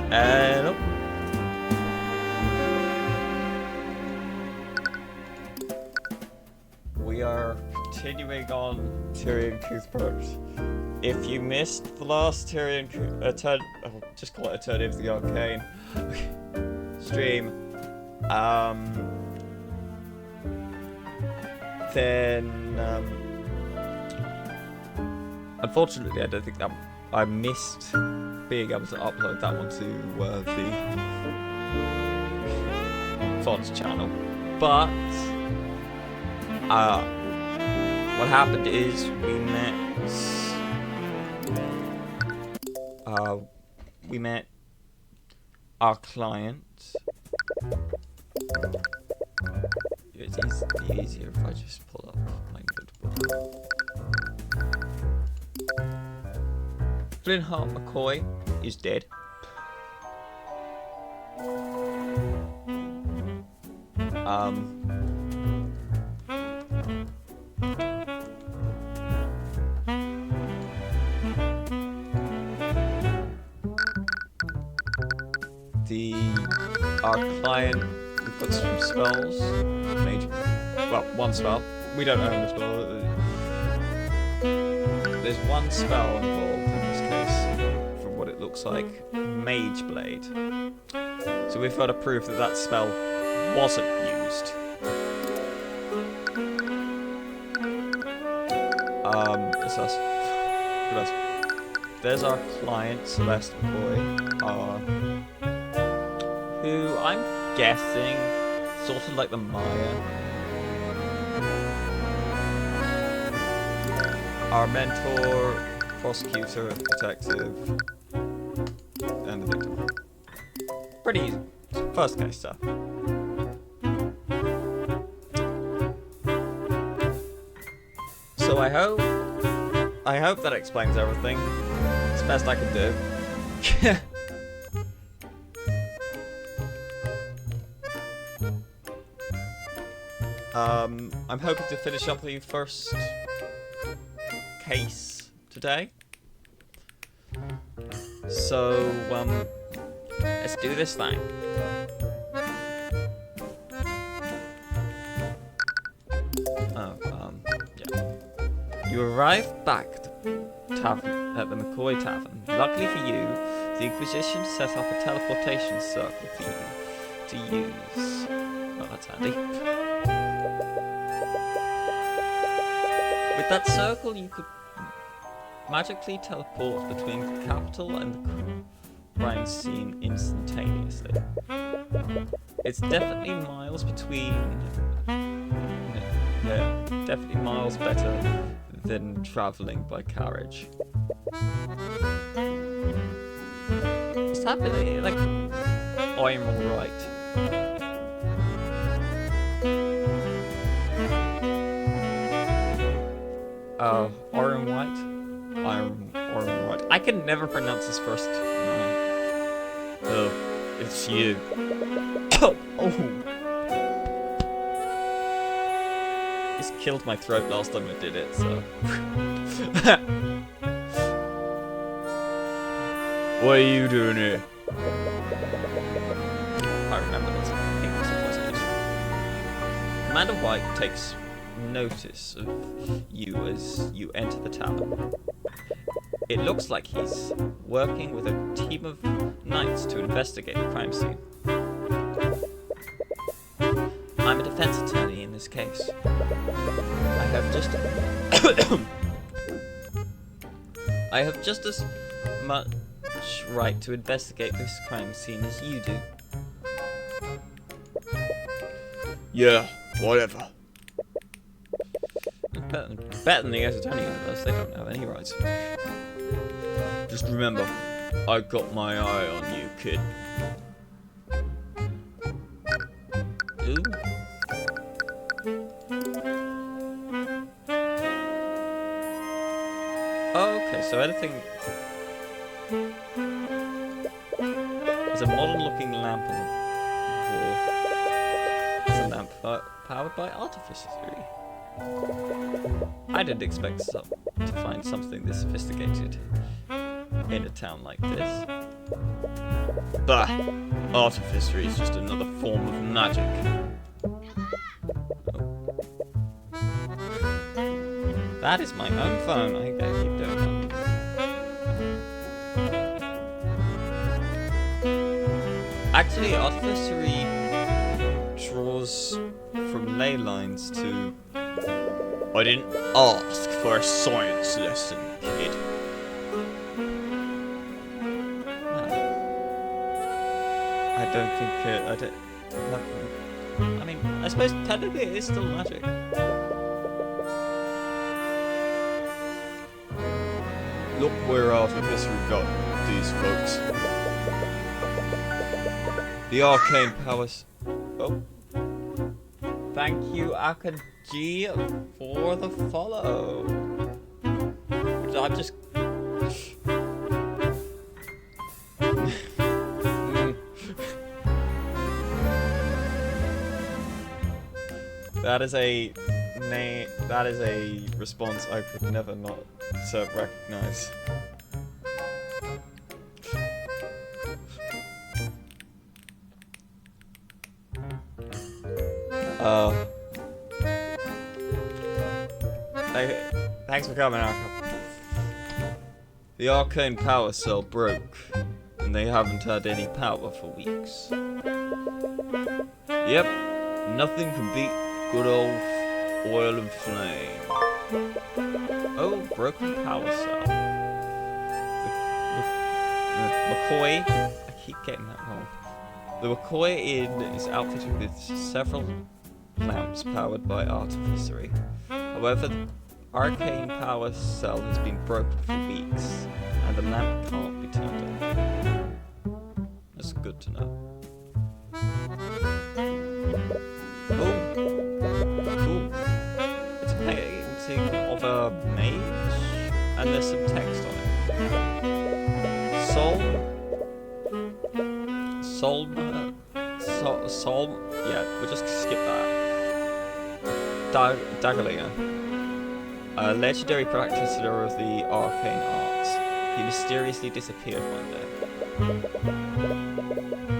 Hello. We are continuing on Tyrion Cuthbert. If you missed the last Tyrion, just call it a turn of the Arcane stream, then unfortunately, I don't think that I missed being able to upload that one to the Fonts channel, but what happened is we met our client. It's easier if I just pull up my notebook. Flintheart McCoy is dead. Our client, we've got some spells, one spell. We don't own the spell. There's one spell involved in this case, from what it looks like, Mage Blade. So we've got to prove that that spell wasn't used. It's us. Who else? There's our client, Celeste McCoy, who I'm guessing sort of like the Maya. Our mentor, prosecutor, detective, and the victim. Pretty easy. First case stuff. So I hope that explains everything. It's the best I can do. I'm hoping to finish up the first case today. So, let's do this thing. Yeah. You arrived back at the McCoy Tavern. Luckily for you, the Inquisition set up a teleportation circle for you to use. Oh, that's handy. With that circle, you could magically teleport between the capital and the crime scene instantaneously. It's definitely miles better than traveling by carriage. What's happening? Like, I'm alright. Oren White? Oren White. I can never pronounce his first name. Oh, it's you. Oh! This killed my throat last time I did it, so... What are you doing here? I remember this. I think this is the first case. Commander White takes notice of you as you enter the tavern. It looks like he's working with a team of knights to investigate the crime scene. I'm a defense attorney in this case. I have just as much right to investigate this crime scene as you do. Yeah, whatever. Better than the attorney does. They don't have any rights. Just remember, I got my eye on you, kid. Ooh. so anything... There's a modern-looking lamp on the wall. It's a lamp powered by artificery. I didn't expect to find something this sophisticated in a town like this. Bah! Artificery is just another form of magic. That is my own phone. I gotta keep doing that. Actually, artificery draws from ley lines to... I didn't ask for a science lesson, kid. No. I don't think... I mean, I suppose technically it is still magic. Look where artificery got these folks. The arcane powers... Oh. Thank you, Arcane, for the follow. I'm just... That is a name. That is a response I could never not recognize. Thanks for coming, Arcane. The arcane power cell broke, and they haven't had any power for weeks. Yep, nothing can beat good old oil and flame. Oh, broken power cell. The McCoy, I keep getting that wrong. The McCoy Inn is outfitted with several lamps powered by artificery. However, the arcane power cell has been broken for weeks, and the lamp can't be turned on. That's good to know. Oh, cool. It's a painting of a mage, and there's some text on it. Yeah, we'll just skip that. Dagalian, a legendary practitioner of the arcane arts. He mysteriously disappeared one day.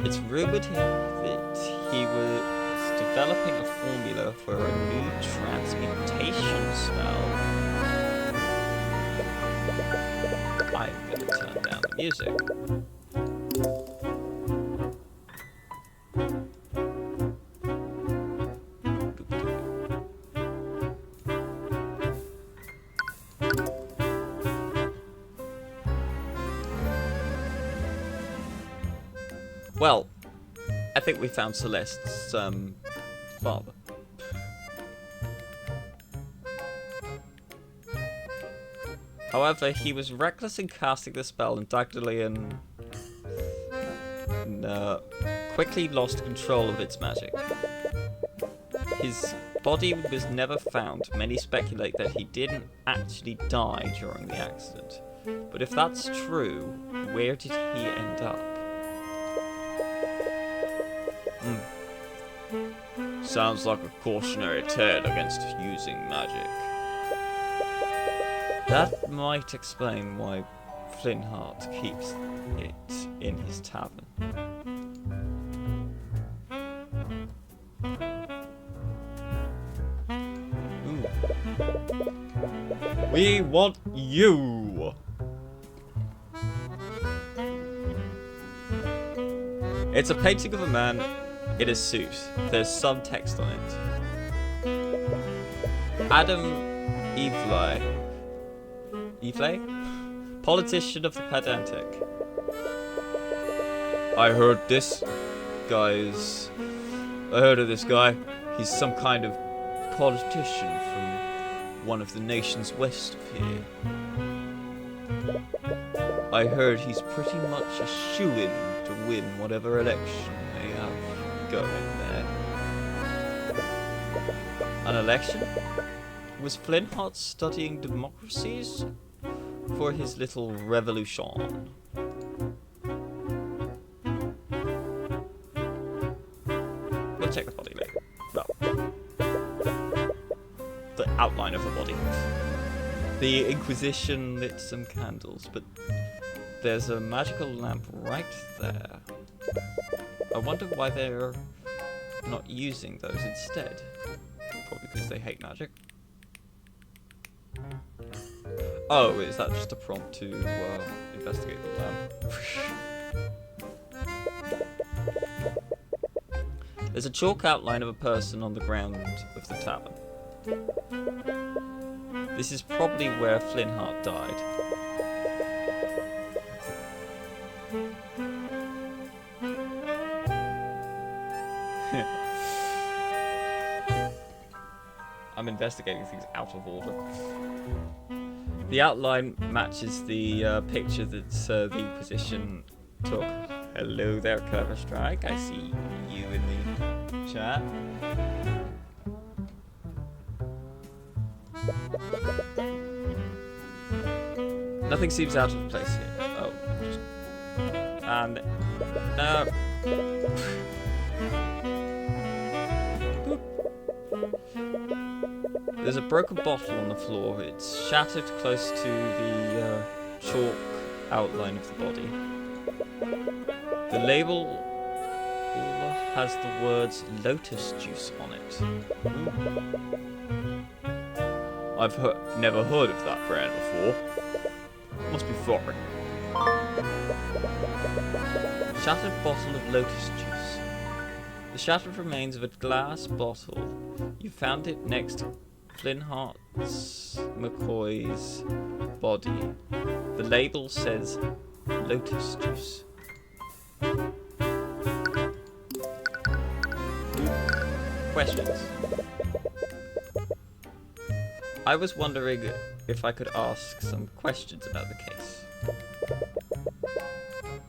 It's rumored that he was developing a formula for a new transmutation spell. I'm gonna turn down the music. Well, I think we found Celeste's father. However, he was reckless in casting the spell, and Dagdalian quickly lost control of its magic. His body was never found. Many speculate that he didn't actually die during the accident. But if that's true, where did he end up? Sounds like a cautionary tale against using magic. That might explain why Flintheart keeps it in his tavern. Ooh. We want you! It's a painting of a man in a suit. There's some text on it. Adam Evley? Politician of the Pedantic. I heard of this guy. He's some kind of politician from one of the nations west of here. I heard he's pretty much a shoo-in to win whatever election they have going there. An election? Was Flintheart studying democracies? for his little revolution. We'll check the body later. Well, the outline of the body. The Inquisition lit some candles, but there's a magical lamp right there. I wonder why they're not using those instead. Probably because they hate magic. Oh, is that just a prompt to investigate the lamp? There's a chalk outline of a person on the ground of the tavern. This is probably where Flintheart died. I'm investigating things out of order. The outline matches the picture that the Inquisition took. Hello there, Clever Strike. I see you in the chat. Nothing seems out of place here. Oh, just... and... no. There's a broken bottle on the floor. It's shattered close to the chalk outline of the body. The label has the words lotus juice on it. I've never heard of that brand before. Must be foreign. Shattered bottle of lotus juice. The shattered remains of a glass bottle. You found it next to Flintheart's McCoy's body. The label says lotus juice. Questions. I was wondering if I could ask some questions about the case.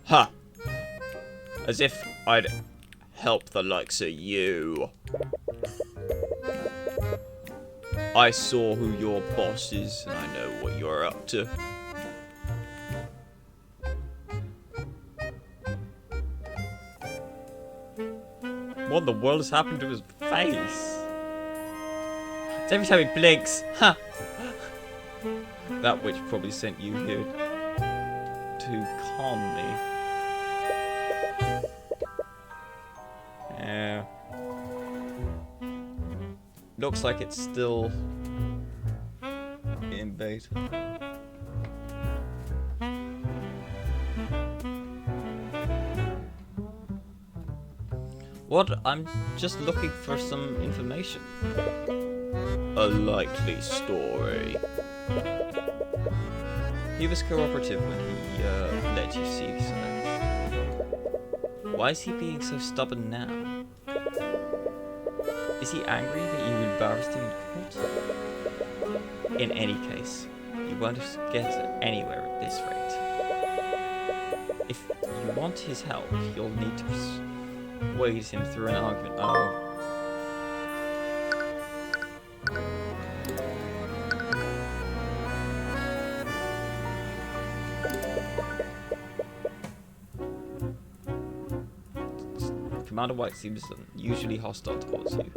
Ha! As if I'd help the likes of you. I saw who your boss is, and I know what you're up to. What in the world has happened to his face? It's every time he blinks. Ha! That witch probably sent you here to calm me. Yeah. Looks like it's still in beta. What? I'm just looking for some information. A likely story. He was cooperative when he let you see Celeste. Why is he being so stubborn now? Is he angry that you embarrassed him in court? In any case, you won't get anywhere at this rate. If you want his help, you'll need to persuade him through an argument. Oh. Commander White seems unusually hostile towards you.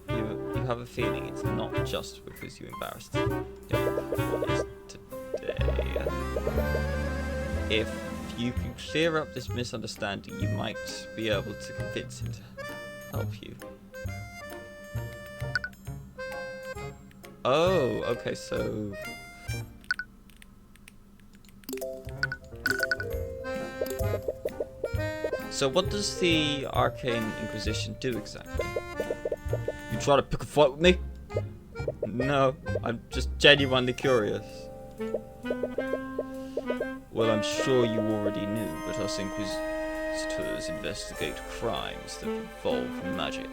You have a feeling it's not just because you embarrassed him. Today. If you can clear up this misunderstanding, you might be able to convince him to help you. Oh, okay, so... So what does the Arcane Inquisition do exactly? You try to pick a fight with me? No, I'm just genuinely curious. Well, I'm sure you already knew, but us Inquisitors investigate crimes that involve magic.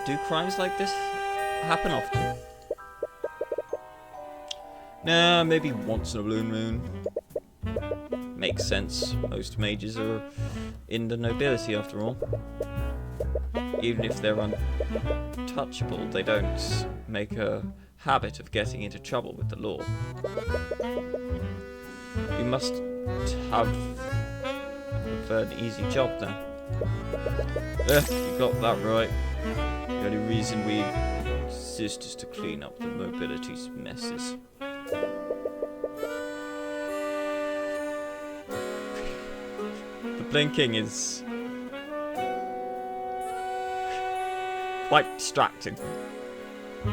Do crimes like this happen often? Nah, maybe once in a blue moon. Makes sense. Most mages are in the nobility after all. Even if they're untouchable, they don't make a habit of getting into trouble with the law. You must have an easy job then. You got that right. The only reason we exist is to clean up the mobility's messes. The blinking is quite distracting.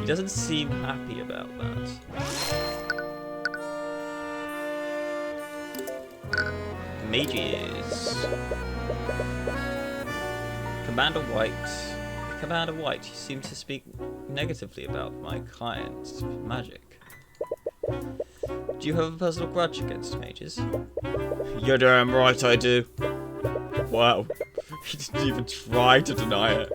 He doesn't seem happy about that. Mages. Commander White, you seem to speak negatively about my client's magic. Do you have a personal grudge against mages? You're damn right I do. Wow, he didn't even try to deny it.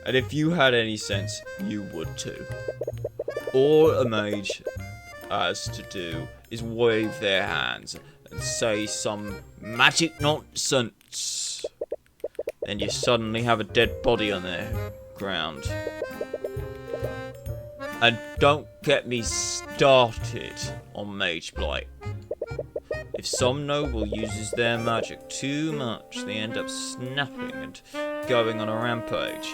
And if you had any sense, you would too. All a mage has to do is wave their hands and say some magic nonsense. Then you suddenly have a dead body on the ground. And don't get me started on Mage Blight. If some noble uses their magic too much, they end up snapping and going on a rampage.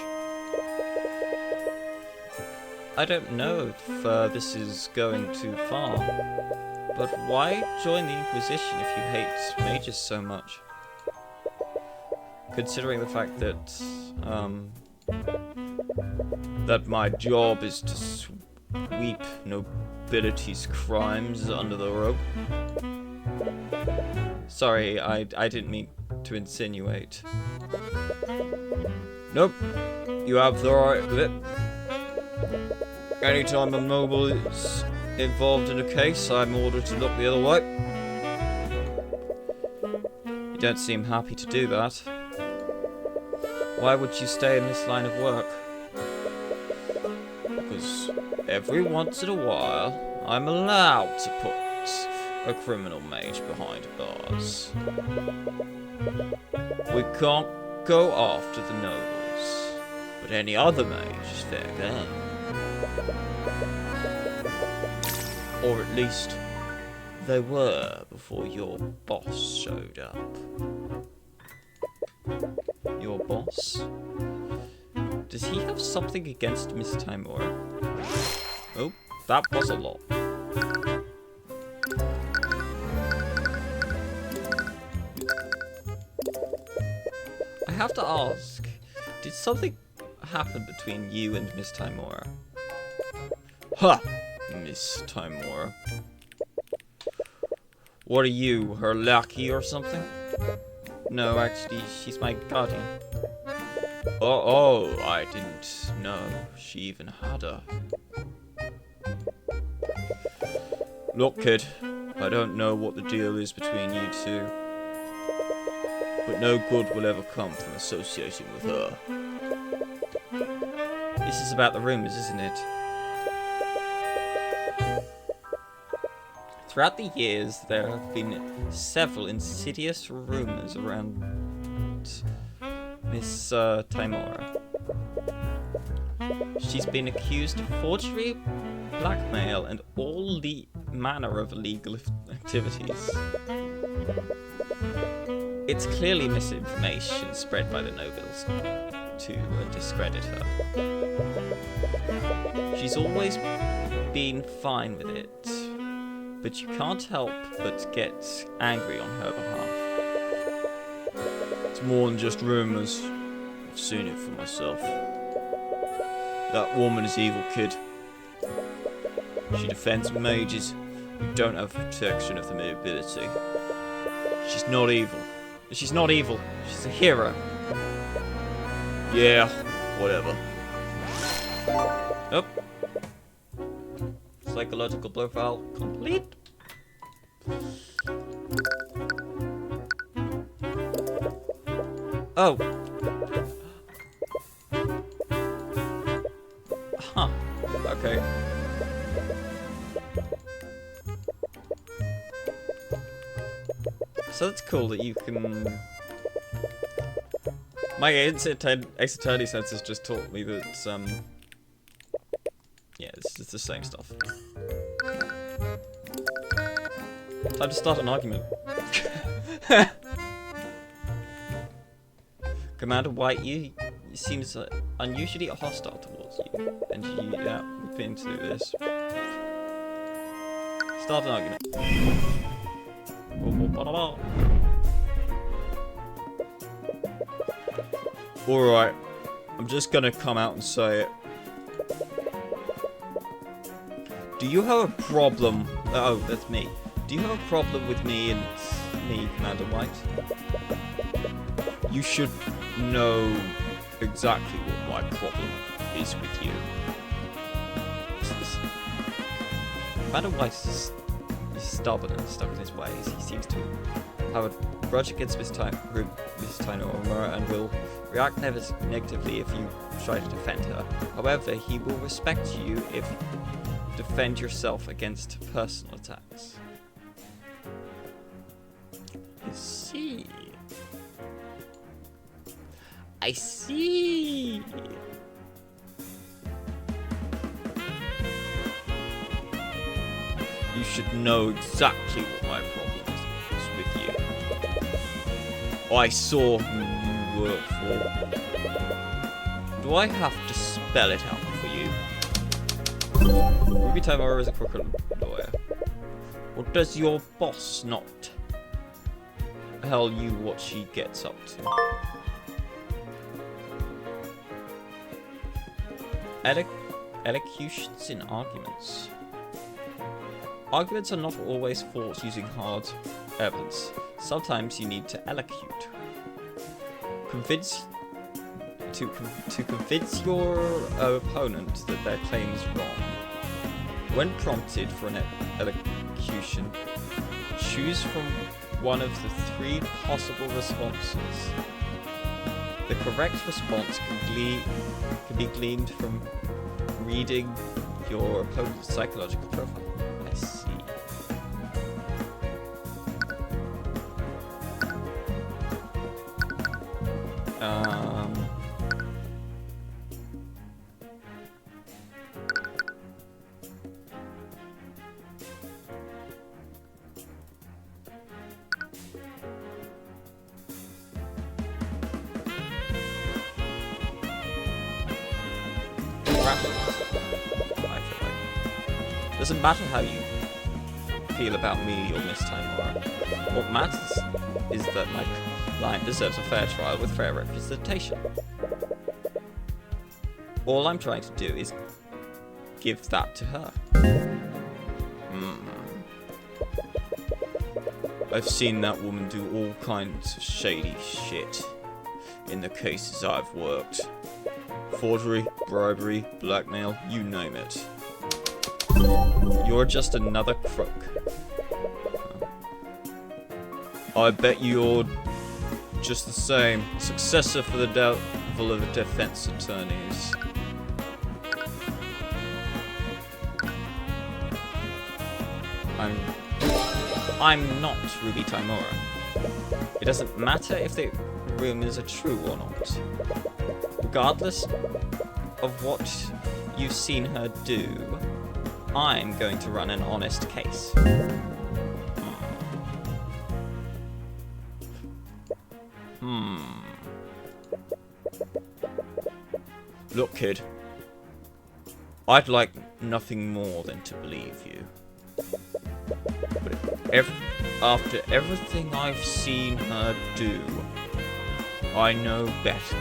I don't know if this is going too far, but why join the Inquisition if you hate mages so much? Considering the fact that that my job is to sweep nobility's crimes under the rug. Sorry, I didn't mean to insinuate. Nope, you have the right bit. Anytime a noble is involved in a case, I'm ordered to look the other way. You don't seem happy to do that. Why would you stay in this line of work? Because every once in a while, I'm allowed to put a criminal mage behind bars. We can't go after the nobles, but any other mage is fair game. Or at least, they were before your boss showed up. Your boss? Does he have something against Miss Timora? Oh, that was a lot. I have to ask, did something happen between you and Miss Timora? Ha! Miss Timora. What are you, her lackey or something? No, actually, she's my guardian. Oh, I didn't know she even had a... Look, kid, I don't know what the deal is between you two, but no good will ever come from associating with her. This is about the rumors, isn't it? Throughout the years, there have been several insidious rumors around Miss Timora. She's been accused of forgery, blackmail, and all manner of illegal activities. It's clearly misinformation spread by the nobles to discredit her. She's always been fine with it, but you can't help but get angry on her behalf. It's more than just rumours. I've seen it for myself. That woman is evil, kid. She defends mages who don't have protection of the nobility. She's not evil. She's not evil. She's a hero. Yeah, whatever. Oh. Psychological profile complete. Oh. Huh. Okay. So it's cool that you can My ex-attorney senses just taught me that, yeah, it's the same stuff. Time to start an argument. Commander White, you seems unusually hostile towards you, and yeah, we've been through this. Start an argument. Alright, I'm just gonna come out and say it. Do you have a problem? Oh, that's me. Do you have a problem with me and me, Commander White? You should know exactly what my problem is with you. Commander White is stubborn and stuck in his ways. He seems to have a grudge against Miss Tyrion and will react negatively if you try to defend her. However, he will respect you if you defend yourself against personal attacks. I see. I see. You should know exactly what my problem is with you. I saw who you work for. Do I have to spell it out for you? Ruby Tamara is a crooked lawyer. Or does your boss not tell you what she gets up to? Elocutions in arguments. Arguments are not always fought using hard evidence. Sometimes you need to elocute. To convince your opponent that their claim is wrong. When prompted for an elocution, choose from one of the 3 possible responses. The correct response can be gleaned from reading your opponent's psychological profile. I see. Doesn't matter how you feel about me or Miss Timora. What matters is that my client deserves a fair trial with fair representation. All I'm trying to do is give that to her. I've seen that woman do all kinds of shady shit in the cases I've worked. Forgery, bribery, blackmail, you name it. You're just another crook. I bet you're just the same. Successor for the devil of defense attorneys. I'm not Ruby Timora. It doesn't matter if the rumors are true or not. Regardless of what you've seen her do, I'm going to run an honest case. Look, kid. I'd like nothing more than to believe you. But after everything I've seen her do, I know better.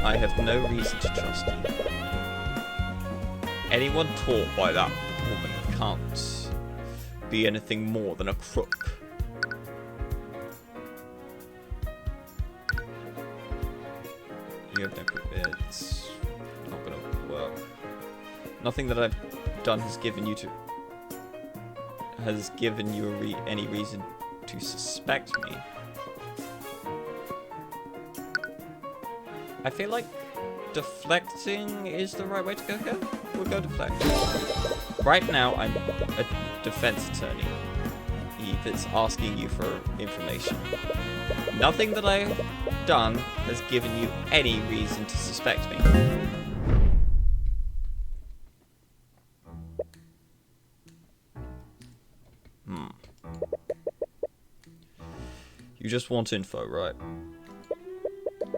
I have no reason to trust you. Anyone taught by that woman can't be anything more than a crook. You have no proof. It's not gonna work. Nothing that I've done has given you any reason to suspect me. I feel like deflecting is the right way to go here. We'll go deflect. Right now, I'm a defense attorney. me that's asking you for information. Nothing that I've done has given you any reason to suspect me. You just want info, right?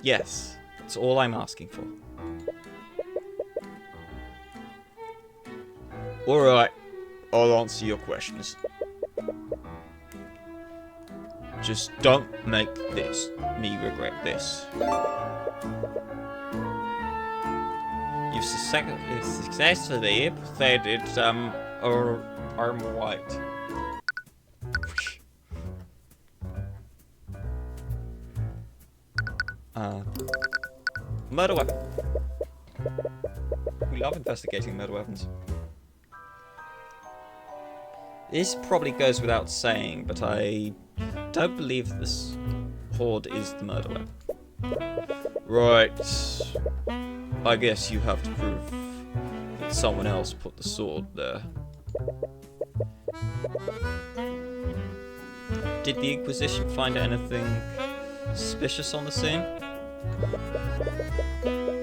Yes, that's all I'm asking for. Alright, I'll answer your questions. Just don't make me regret this. You've successfully persuaded arm white. Murder weapon. We love investigating murder weapons. This probably goes without saying, but I don't believe this horde is the murder weapon. Right. I guess you have to prove that someone else put the sword there. Did the Inquisition find anything suspicious on the scene?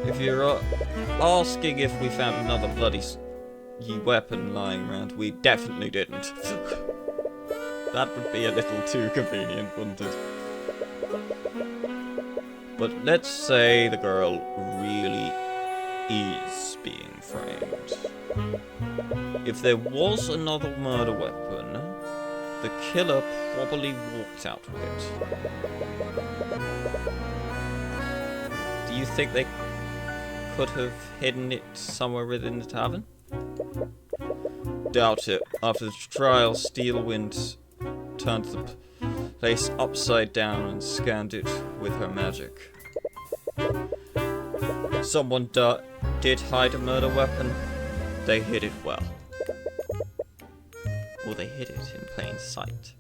If you're asking if we found another bloody weapon lying around, we definitely didn't. That would be a little too convenient, wouldn't it? But let's say the girl really is being framed. If there was another murder weapon, the killer probably walked out with it. Do you think they could have hidden it somewhere within the tavern? Doubt it. After the trial, Steelwind turned the place upside down and scanned it with her magic. Someone did hide a murder weapon. They hid it well. Or they hid it in plain sight.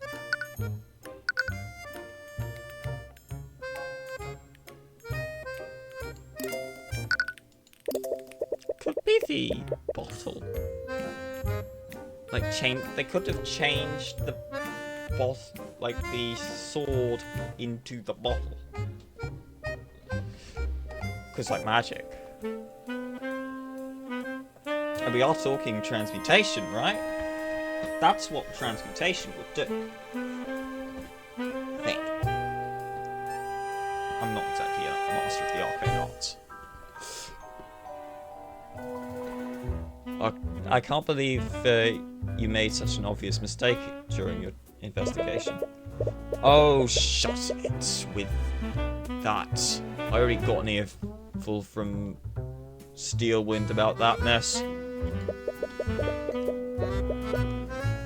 Could be the bottle. Like, they could have changed the the sword into the bottle. Because, like, magic. And we are talking transmutation, right? That's what transmutation would do. I think. I'm not exactly a master of the arcane arts. I can't believe you made such an obvious mistake during your investigation. Oh, shut it with that. I already got an earful from Steelwind about that mess.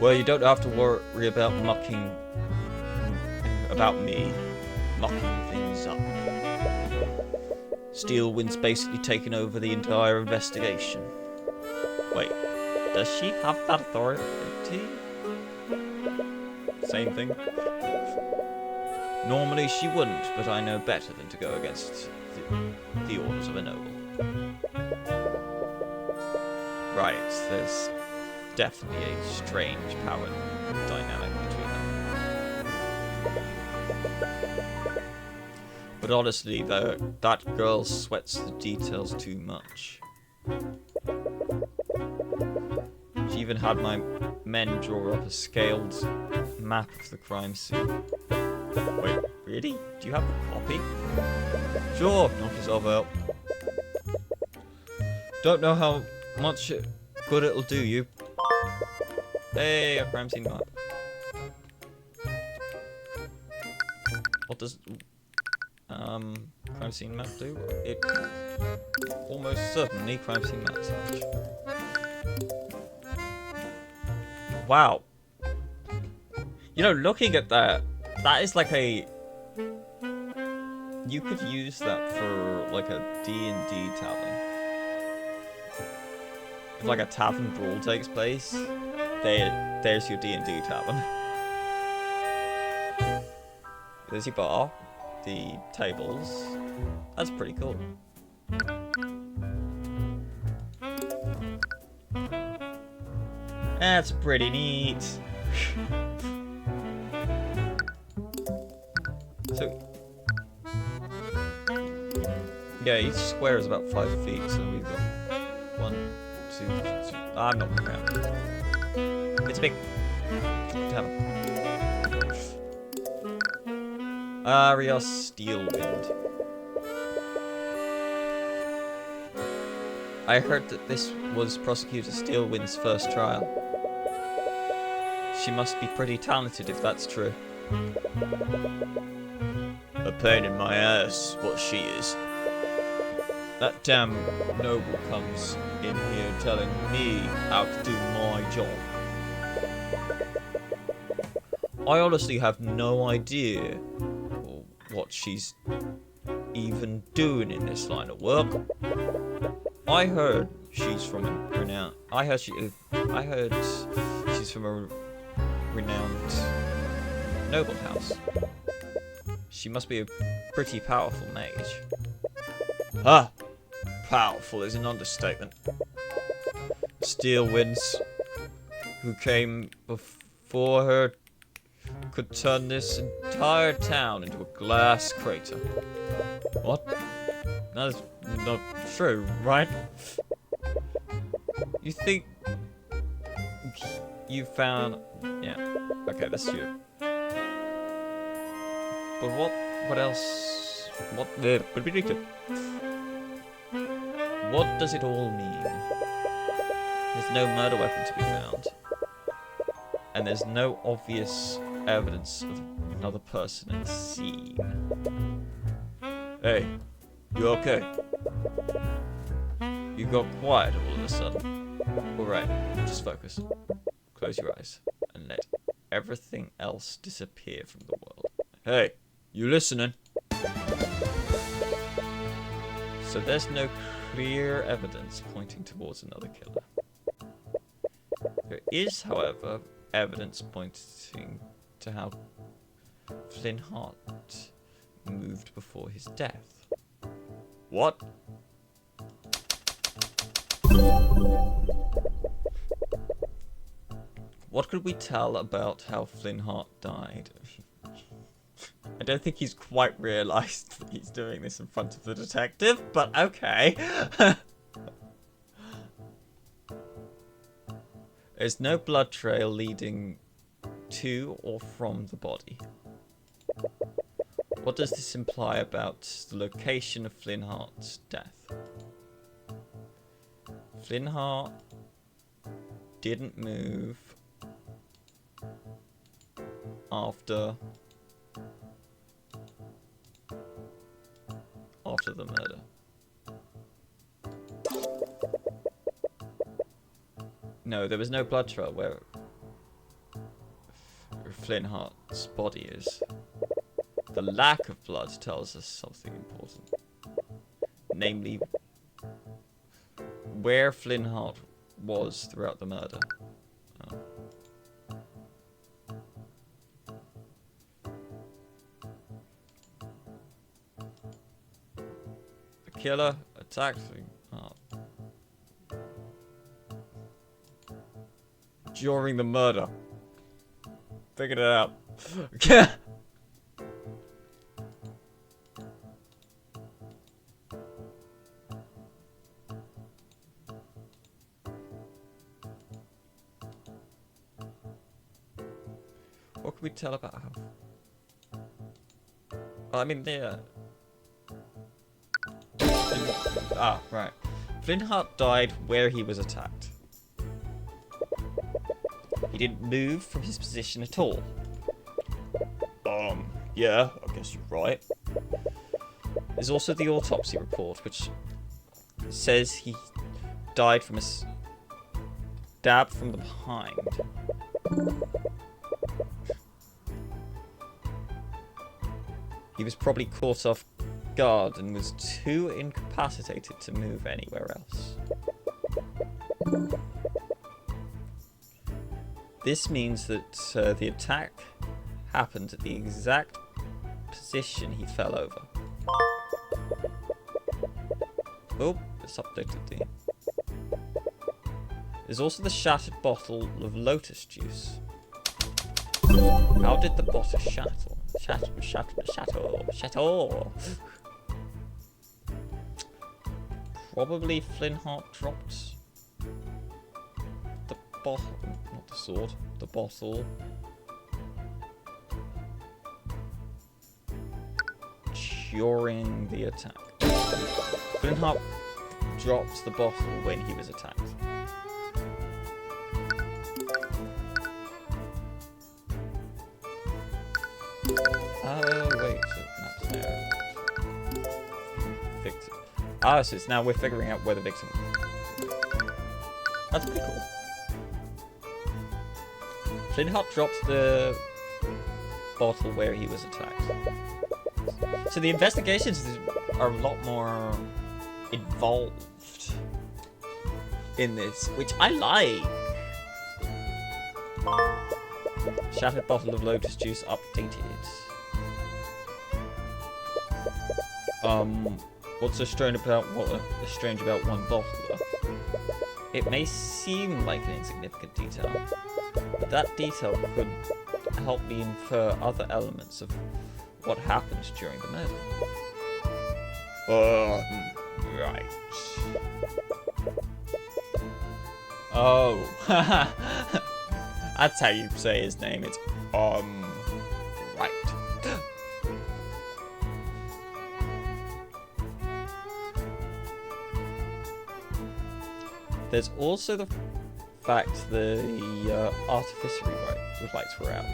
Well, you don't have to worry about me mucking things up. Steelwind's basically taken over the entire investigation. Wait, does she have that authority? Same thing. Normally she wouldn't, but I know better than to go against the orders of a noble. Right, there's definitely a strange power dynamic between them. But honestly, that girl sweats the details too much. She even had my men draw up a scaled map of the crime scene. Wait, really? Do you have a copy? Sure, knock yourself out. Don't know how much good it'll do you. Hey, a crime scene map. What does crime scene map do? It almost certainly crime scene map search. Wow. You know, looking at that, that is like a... You could use that for like a D&D tavern. If like a tavern brawl takes place, there's your D&D tavern. There's your bar, the tables. That's pretty cool. That's pretty neat. So, yeah, each square is about 5 feet, so we've got 1, 2, 3. I'm not gonna count. It's big. Damn. Arios Steelwind. I heard that this was Prosecutor Steelwind's first trial. She must be pretty talented if that's true. A pain in my ass, what she is. That damn noble comes in here telling me how to do my job. I honestly have no idea what she's even doing in this line of work. I heard she's from a renowned. I heard she's from a renowned noble house. She must be a pretty powerful mage. Ah, powerful is an understatement. Steelwinds, who came before her, could turn this entire town into a glass crater. What? That's not true, right? You think you found... Yeah, okay, that's you. But what else? What does it all mean? There's no murder weapon to be found. And there's no obvious evidence of another person in the scene. Hey, you okay? You got quiet all of a sudden. Alright, just focus. Close your eyes and let everything else disappear from the world. Hey, you listening? So there's no clear evidence pointing towards another killer. There is, however, evidence pointing to how Flynn Hart moved before his death. What? What could we tell about how Flynn Hart died? I don't think he's quite realised that he's doing this in front of the detective, but okay. There's no blood trail leading to or from the body. What does this imply about the location of Flynn Hart's death? Flynn Hart didn't move after the murder. No, there was no blood trail where Flynn Hart's body is. The lack of blood tells us something important. Namely, where Flynn Hart was throughout the murder. Oh. The killer attacked Flynn Hart during the murder. Figured it out. What can we tell about how? Well, I mean, yeah. Ah, right. Flynn Hart died where he was attacked. He didn't move from his position at all. Yeah, I guess you're right. There's also the autopsy report, which says he died from a stab from the behind. He was probably caught off guard and was too incapacitated to move anywhere else. This means that the attack happened at the exact position he fell over. Oh, it's updated the... There's also the shattered bottle of lotus juice. How did the bottle shatter? Chateau. Probably Flintheart dropped the bottle, not the sword, the bottle. During the attack. Flintheart dropped the bottle when he was attacked. Oh, wait, so that's there. Victim. Ah, so it's now we're figuring out where the victim. That's pretty cool. Flintheart dropped the bottle where he was attacked. So the investigations are a lot more involved in this, which I like. Shattered bottle of lotus juice updated. What's so strange about one bottle though? It may seem like an insignificant detail, but that detail could help me infer other elements of what happened during the murder. Right. Oh. That's how you say his name. It's, right. There's also the fact the artificery lights were out.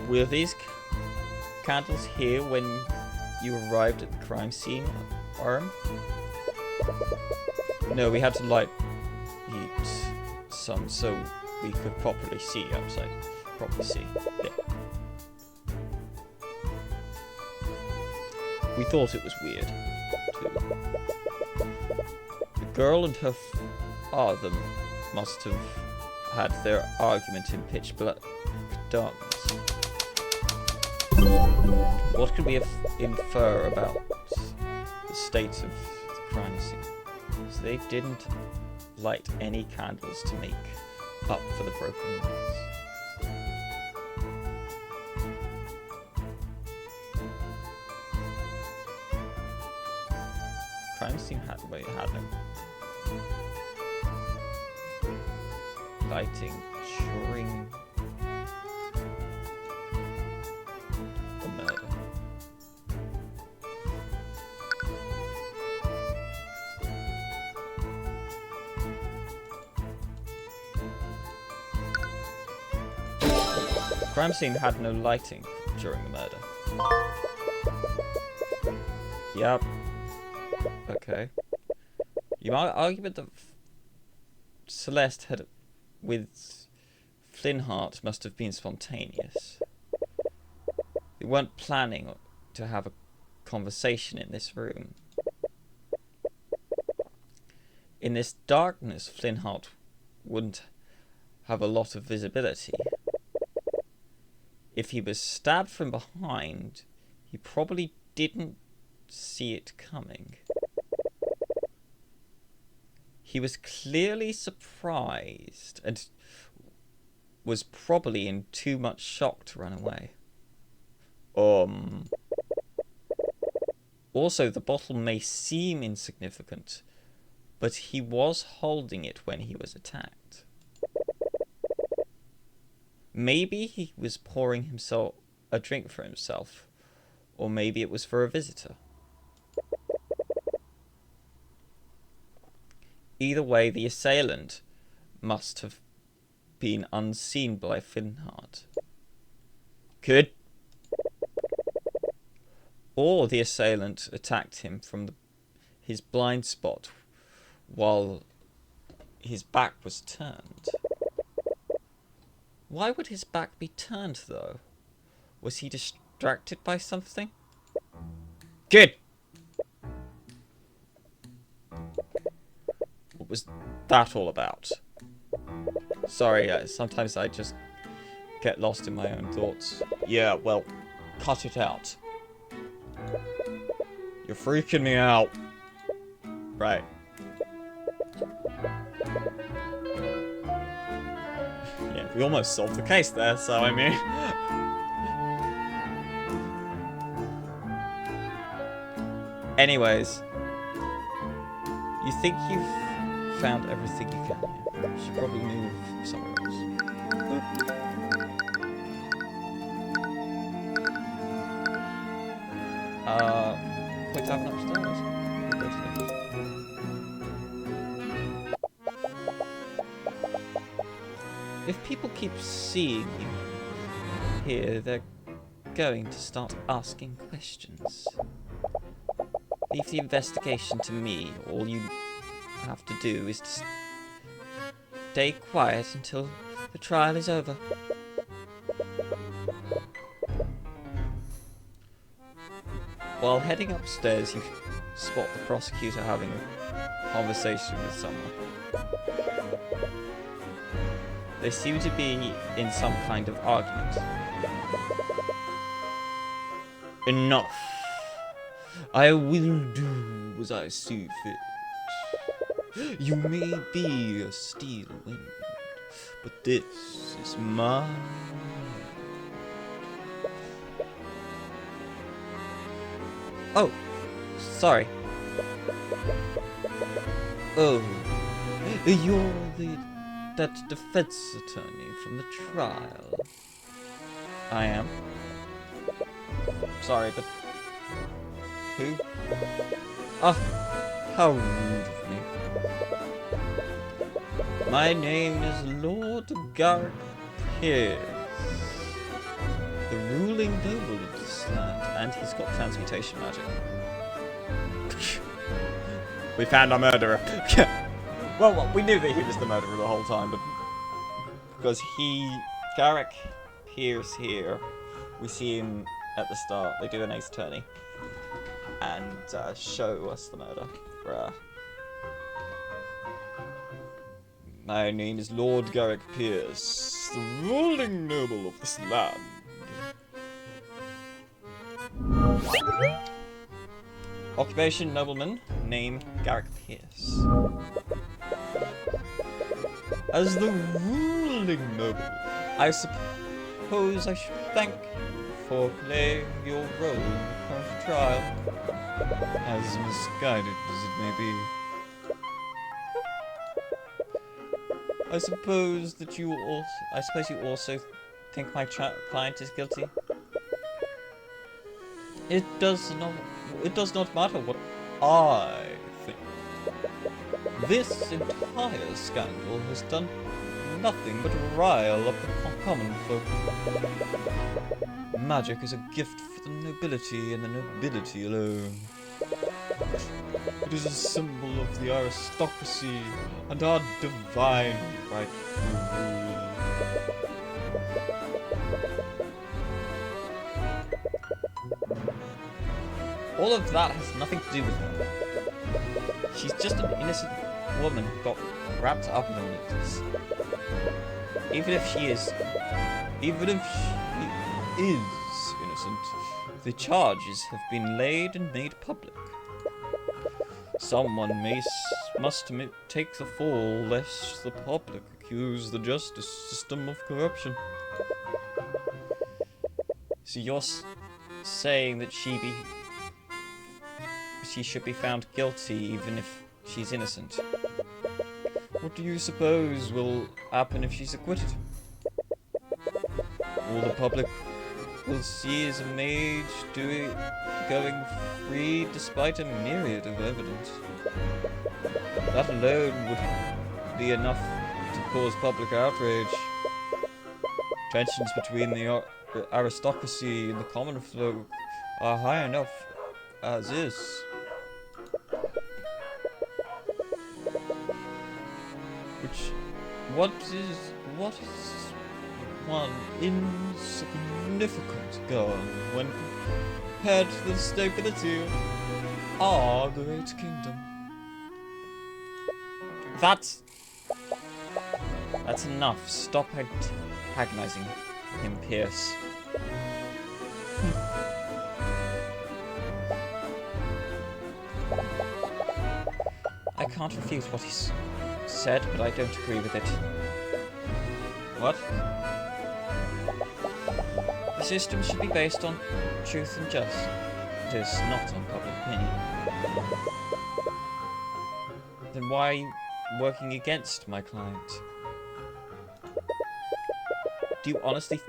Were these candles here when you arrived at the crime scene, Arm? No, we had to light some so we could properly see outside. Yeah. We thought it was weird, too. The girl and her father must have had their argument in pitch black darkness. What can we infer about the state of the crime scene? So they didn't light any candles to make up for the broken lights. Crime scene had no lighting during the murder. The crime scene had no lighting during the murder. Yep. Okay. You might argue that Celeste had with Flintheart must have been spontaneous. They weren't planning to have a conversation in this room. In this darkness, Flintheart wouldn't have a lot of visibility. If he was stabbed from behind, he probably didn't see it coming. He was clearly surprised and was probably in too much shock to run away. Also, the bottle may seem insignificant, but he was holding it when he was attacked. Maybe he was pouring himself a drink for himself, or maybe it was for a visitor. Either way, the assailant must have been unseen by Flintheart. Good. Or the assailant attacked him from his blind spot while his back was turned. Why would his back be turned, though? Was he distracted by something? Good. What was that all about? Sorry, sometimes I just get lost in my own thoughts. Yeah, well, cut it out. You're freaking me out. Right. Yeah. We almost solved the case there, so I mean... Anyways. You think you've found everything you can here. You should probably move somewhere else. Quick tavern upstairs. We'll go to them. If people keep seeing you here, they're going to start asking questions. Leave the investigation to me. All you have to do is to stay quiet until the trial is over. While heading upstairs, you spot the prosecutor having a conversation with someone. They seem to be in some kind of argument. Enough. I will do as I see fit. You may be a steel wind, but this is mine. Oh, sorry. Oh, you're that defense attorney from the trial. I am. Sorry, but who? Ah, how rude of me. My name is Lord Garrick Pierce, the ruling noble of this land, and he's got transmutation magic. We found our murderer. Well, we knew that he was the murderer the whole time, but because Garrick Pierce here, we see him at the start. They do an ace attorney and show us the murder. My name is Lord Garrick Pierce, the ruling noble of this land. Occupation, nobleman. Name, Garrick Pierce. As the ruling noble, I suppose I should thank you for playing your role in the current trial, as misguided as it may be. I suppose you also think my client is guilty. It does not matter what I think. This entire scandal has done nothing but rile up the common folk. Magic is a gift for the nobility and the nobility alone. It is a symbol of the aristocracy and our divine right to rule. All of that has nothing to do with her. She's just an innocent woman who got wrapped up in all of this. Even if she is innocent, the charges have been laid and made public. Someone must take the fall, lest the public accuse the justice system of corruption. So you're saying that she should be found guilty even if she's innocent. What do you suppose will happen if she's acquitted? All the public will see is a mage going free despite a myriad of evidence. That alone would be enough to cause public outrage. Tensions between the aristocracy and the common folk are high enough as is. What is one insignificant girl when compared to the stability of our great kingdom? That's enough. Stop agonizing him, Pierce. I can't refute what he's said, but I don't agree with it. What? The system should be based on truth and justice, not on public opinion. Then why are you working against my client? Do you honestly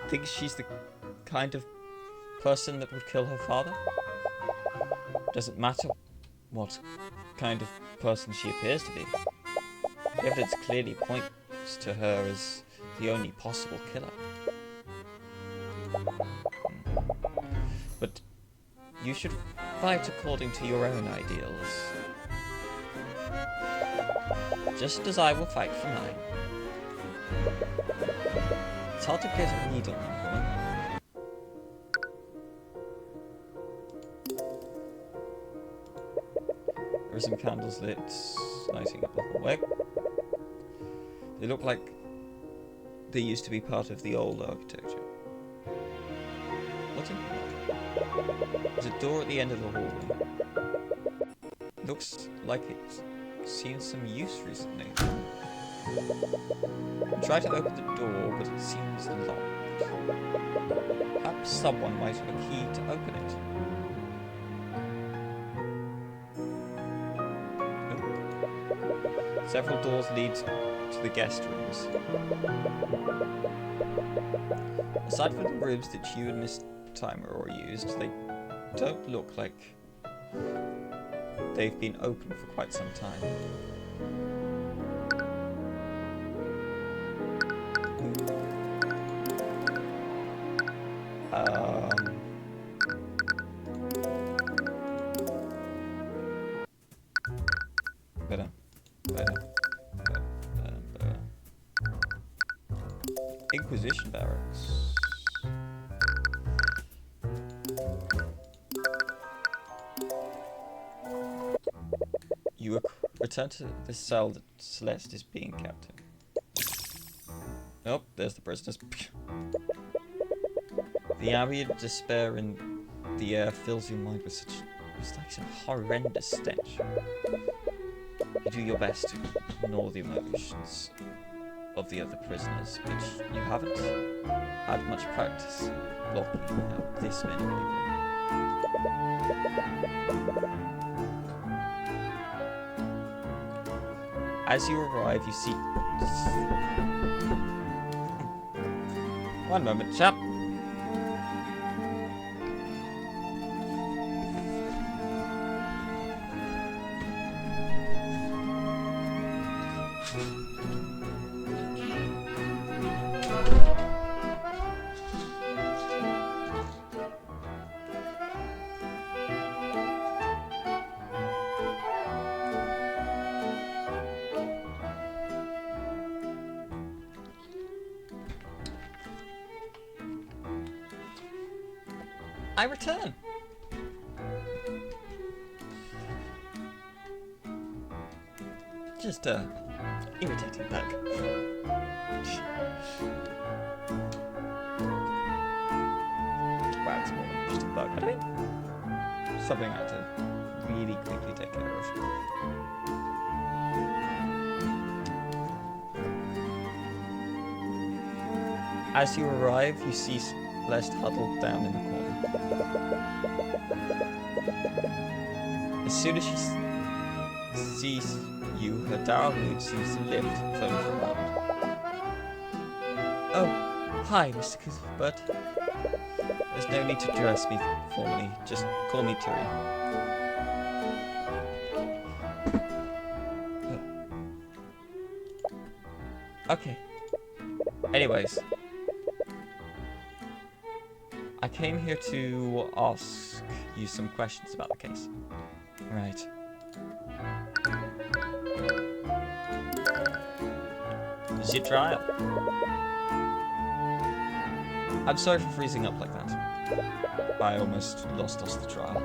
think she's the kind of person that would kill her father? Doesn't matter what kind of person she appears to be. The evidence clearly points to her as the only possible killer. But you should fight according to your own ideals. Just as I will fight for mine. It's hard to get a read on you, woman. There are some candles lit, lighting up the hallway. They look like they used to be part of the old architecture. What's in here? There's a door at the end of the hallway. Looks like it's seen some use recently. I try to open the door, but it seems locked. Perhaps someone might have a key to open it. Nope. Several doors lead to the guest rooms. Aside from the rooms that you and Miss Timer used, they don't look like they've been open for quite some time. Inquisition barracks. You return to the cell that Celeste is being kept in. Oh, there's the prisoners. The ambient despair in the air fills your mind with it's like some horrendous stench. You do your best to ignore the emotions of the other prisoners, but you haven't had much practice blocking out this many people. As you arrive, you see... One moment, chap. I return. Just irritating bug. Wow, it's more than just a bug. I mean, something I have to really quickly take care of. As you arrive, you see Celeste huddled down in the corner. As soon as she sees you, her dour mood seems to lift for a moment. Oh, hi, Mr. Cuthbert. There's no need to address me formally. Just call me Tyrion. Okay. Anyways. I came here to ask you some questions about the case. Right. Is your trial? I'm sorry for freezing up like that. I almost lost us the trial.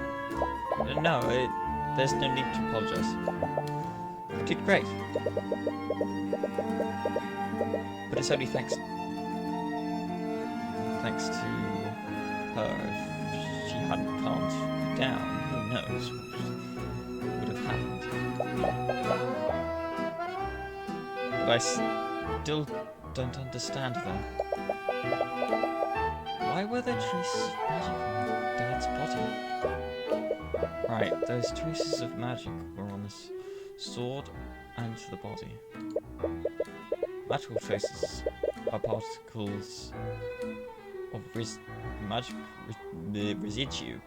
No, there's no need to apologize. You did great. But it's only thanks to her. If she hadn't calmed you down, who knows what would have happened. But I still don't understand, though. Why were there traces of magic on my dad's body? Right, those traces of magic were on his sword and the body. Magical traces are particles of residue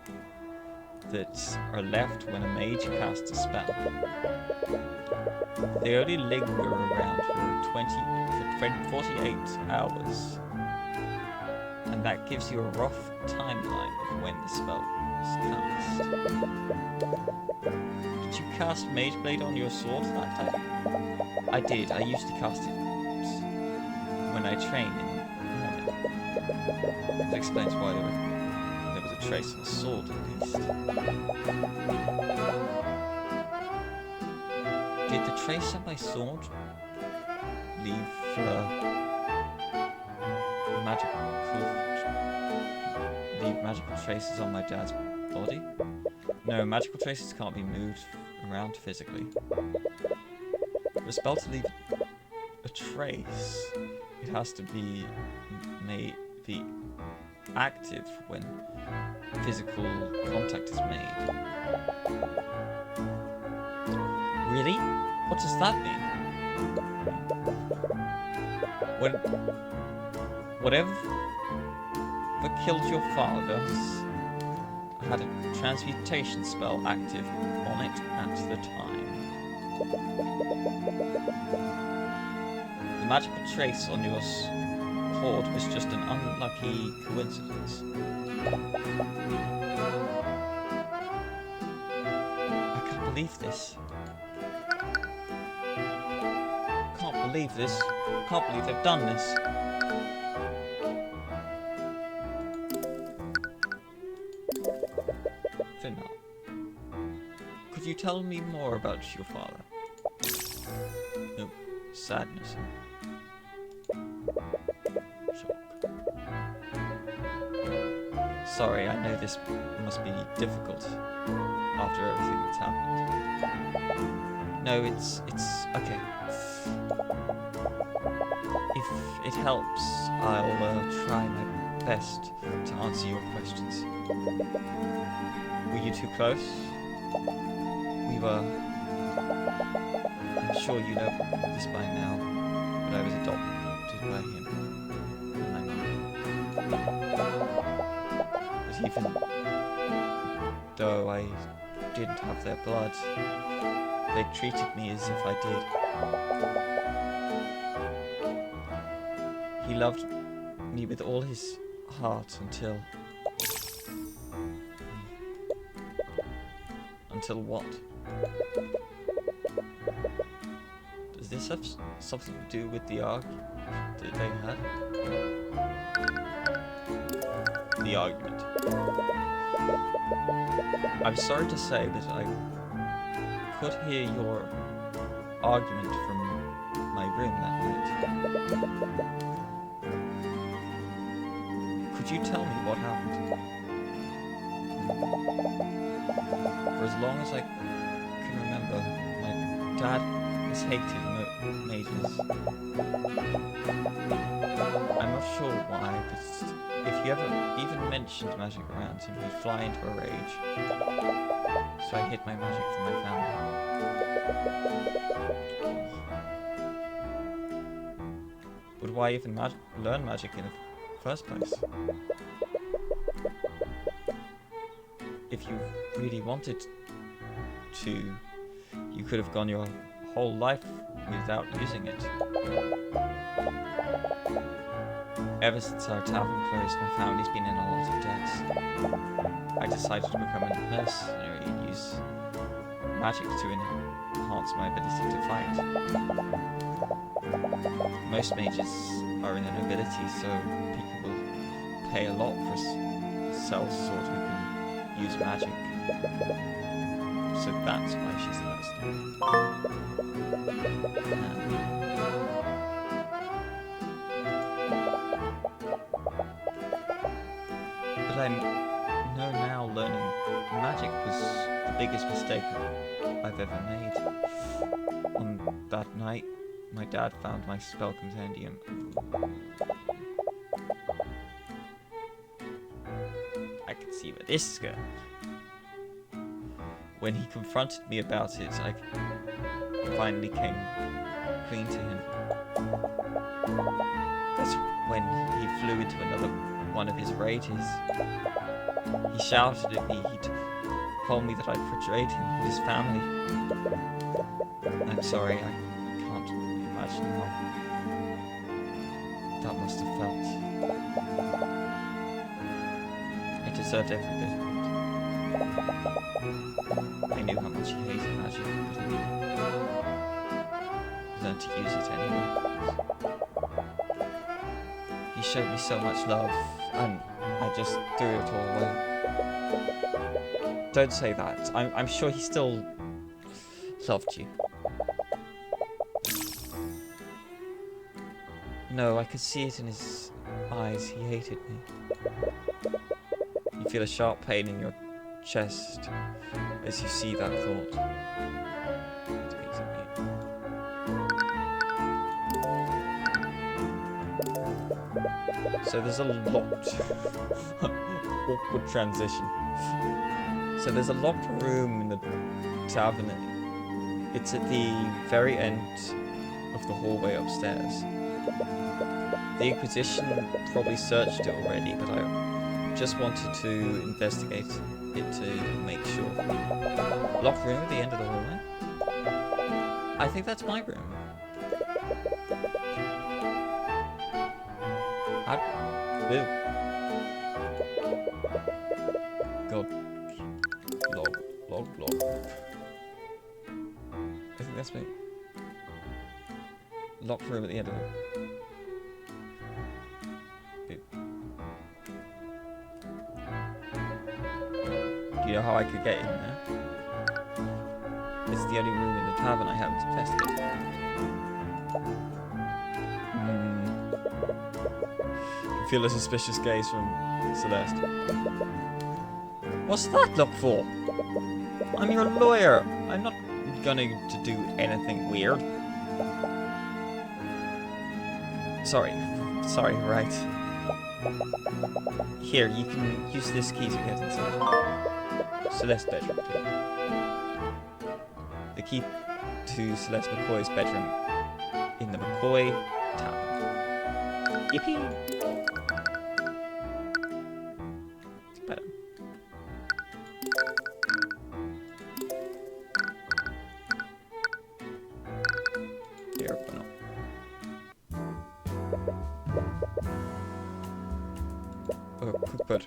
that are left when a mage casts a spell. They only linger around for 48 hours, and that gives you a rough timeline of when the spell was cast. Did you cast Mage Blade on your sword that day? I did. I usually cast it when I train in the morning. That explains why there was a trace on the sword, at least. Did the trace on my sword leave magical traces on my dad's body? No, magical traces can't be moved around physically. For a spell to leave a trace, it has to be active when physical contact is made. Really? What does that mean? Whatever killed your father had a transmutation spell active on it at the time. The magical trace on your sword was just an unlucky coincidence. I can't believe this. Can't believe this. Can't believe they've done this. Finnar, could you tell me more about your father? No, sadness. Shock. Sorry, I know this must be difficult after everything that's happened. No, it's okay. If it helps, I'll try my best to answer your questions. Were you too close? We were. I'm sure you know this by now, but I was adopted by him and my mum. But even though I didn't have their blood, they treated me as if I did. He loved me with all his heart until what? Does this have something to do with the argument that they had? The argument. I'm sorry to say that I could hear your argument from my room that night. Could you tell me what happened? For as long as I can remember, my dad has hated mages. I'm not sure why, but if you ever even mentioned magic around him, he'd fly into a rage. So I hid my magic from my family. But why even learn magic in the first place? If you really wanted to, you could have gone your whole life without using it. Ever since our tavern closed, my family's been in a lot of debt. I decided to become a mercenary and use magic to enhance my ability to fight. Most mages are in the nobility, so people will pay a lot for a sellsword who can use magic. So that's why she's a mercenary. But I know now learning magic was the biggest mistake I've ever made. On that night, my dad found my spell compendium. I can see where this is going. When he confronted me about it, I finally came clean to him. That's when he flew into another one of his rages. He shouted at me. He told me that I'd betrayed him and his family. I'm sorry, I can't imagine how that must have felt. I deserved every bit of it. I knew how much he hated magic, but I learned to use it anyway. He showed me so much love, and I just threw it all away. Don't say that. I'm sure he still loved you. No, I could see it in his eyes. He hated me. You feel a sharp pain in your chest as you see that thought. So there's a locked awkward transition. So there's a locked room in the tavern. It's at the very end of the hallway upstairs. The Inquisition probably searched it already, but I just wanted to investigate it to make sure. Locked room at the end of the hallway? I think that's my room. Ew. God. Log. I think that's me. Locked room at the end of it. Do you know how I could get in there? It's the only room in the tavern I haven't investigated. Feel a suspicious gaze from Celeste. What's that look for? I'm your lawyer. I'm not gonna do anything weird. Sorry, right. Here, you can use this key to get inside. Celeste's bedroom, too. The key to Celeste McCoy's bedroom in the McCoy Tavern. Yippee! Cuthbert.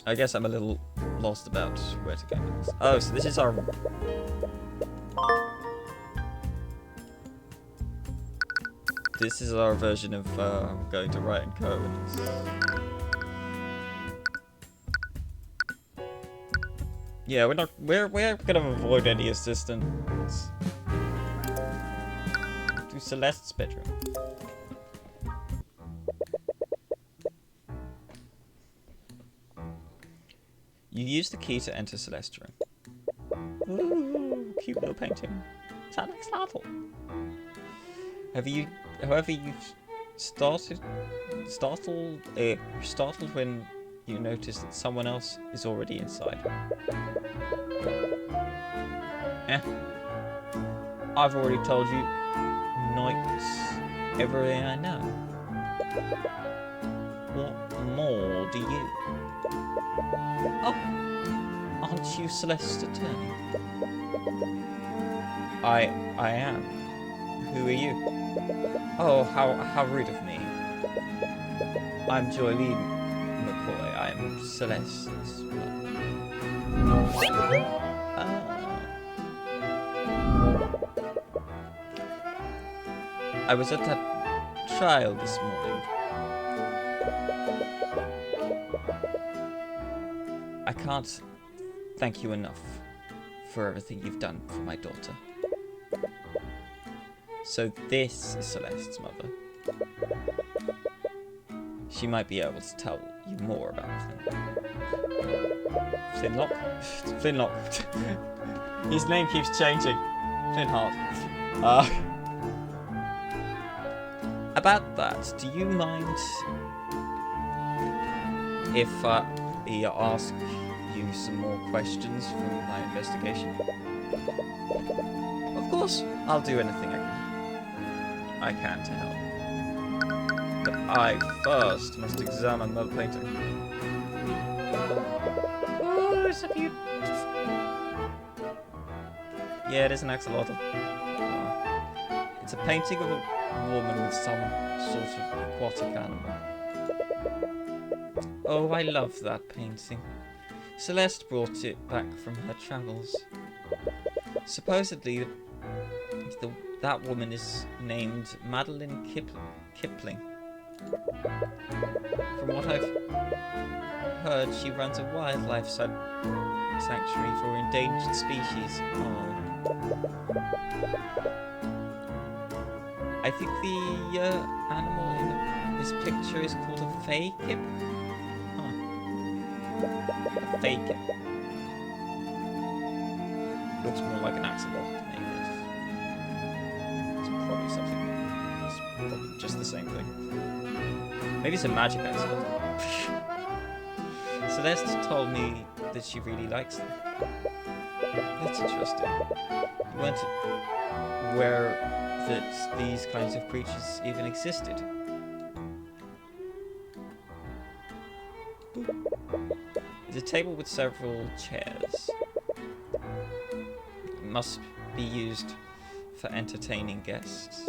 I guess I'm a little lost about where to go with this. Oh, so this is our... This is our version of going to Wright and Cohen's. Yeah, we're gonna avoid any assistance to Celeste's bedroom. You use the key to enter Celeste's room. Ooh, cute little painting. Sounds like startled. However, you've startled when you notice that someone else is already inside. I've already told you everything I know. What more do you? Oh, aren't you Celeste's attorney? I am. Who are you? Oh, how rude of me. I'm Joylene McCoy. I'm Celeste's I was at that trial this morning. I can't thank you enough for everything you've done for my daughter. So this is Celeste's mother. She might be able to tell you more about Flintlock. Flintlock. His name keeps changing. Flint Heart. About that, do you mind if I ask you some more questions from my investigation? Of course, I'll do anything I can to help. But I first must examine the painting. Oh, it's a beautiful. Yeah, it is an axolotl. It's a painting of a woman with some sort of aquatic animal. Oh, I love that painting. Celeste brought it back from her travels. Supposedly, that woman is named Madeline Kipling. From what I've heard, she runs a wildlife sanctuary for endangered species. Oh. I think the animal in this picture is called a fey kip. Huh. A fey kip. Looks more like an axolotl to me. It's probably something. It's probably just the same thing. Maybe it's a magic axolotl. Celeste told me that she really likes them. That's interesting. You weren't aware that these kinds of creatures even existed. There's a table with several chairs. It must be used for entertaining guests.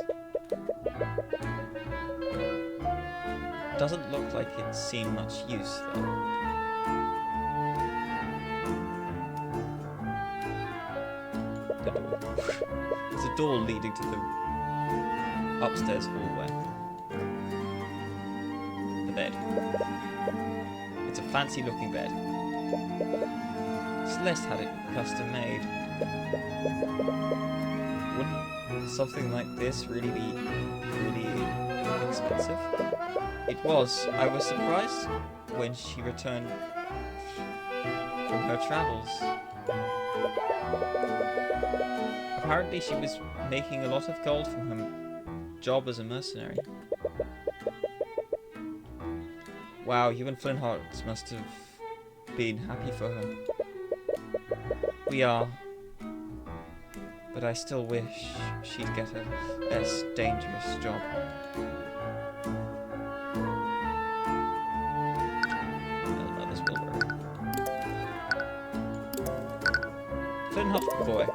Doesn't look like it's seen much use, though. There's a door leading to the upstairs hallway. The bed. It's a fancy looking bed. Celeste had it custom made. Wouldn't something like this really be really expensive? It was. I was surprised when she returned from her travels. Apparently she was making a lot of gold from her job as a mercenary. Wow, you and Flintheart must have been happy for her. We are. But I still wish she'd get a less dangerous job. Mother's Wilbur. Flintheart boy.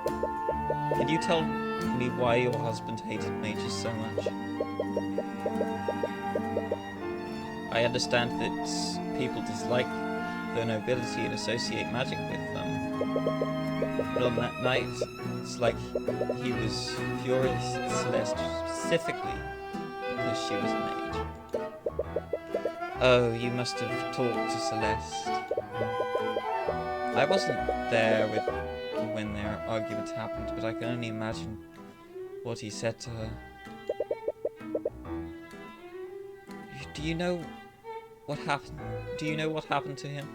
Can you tell me why your husband hated mages so much? I understand that people dislike the nobility and associate magic with them. But on that night, it's like he was furious at Celeste specifically because she was a mage. Oh, you must have talked to Celeste. I wasn't there when their argument happened, but I can only imagine what he said to her. Do you know what happened? Do you know what happened to him?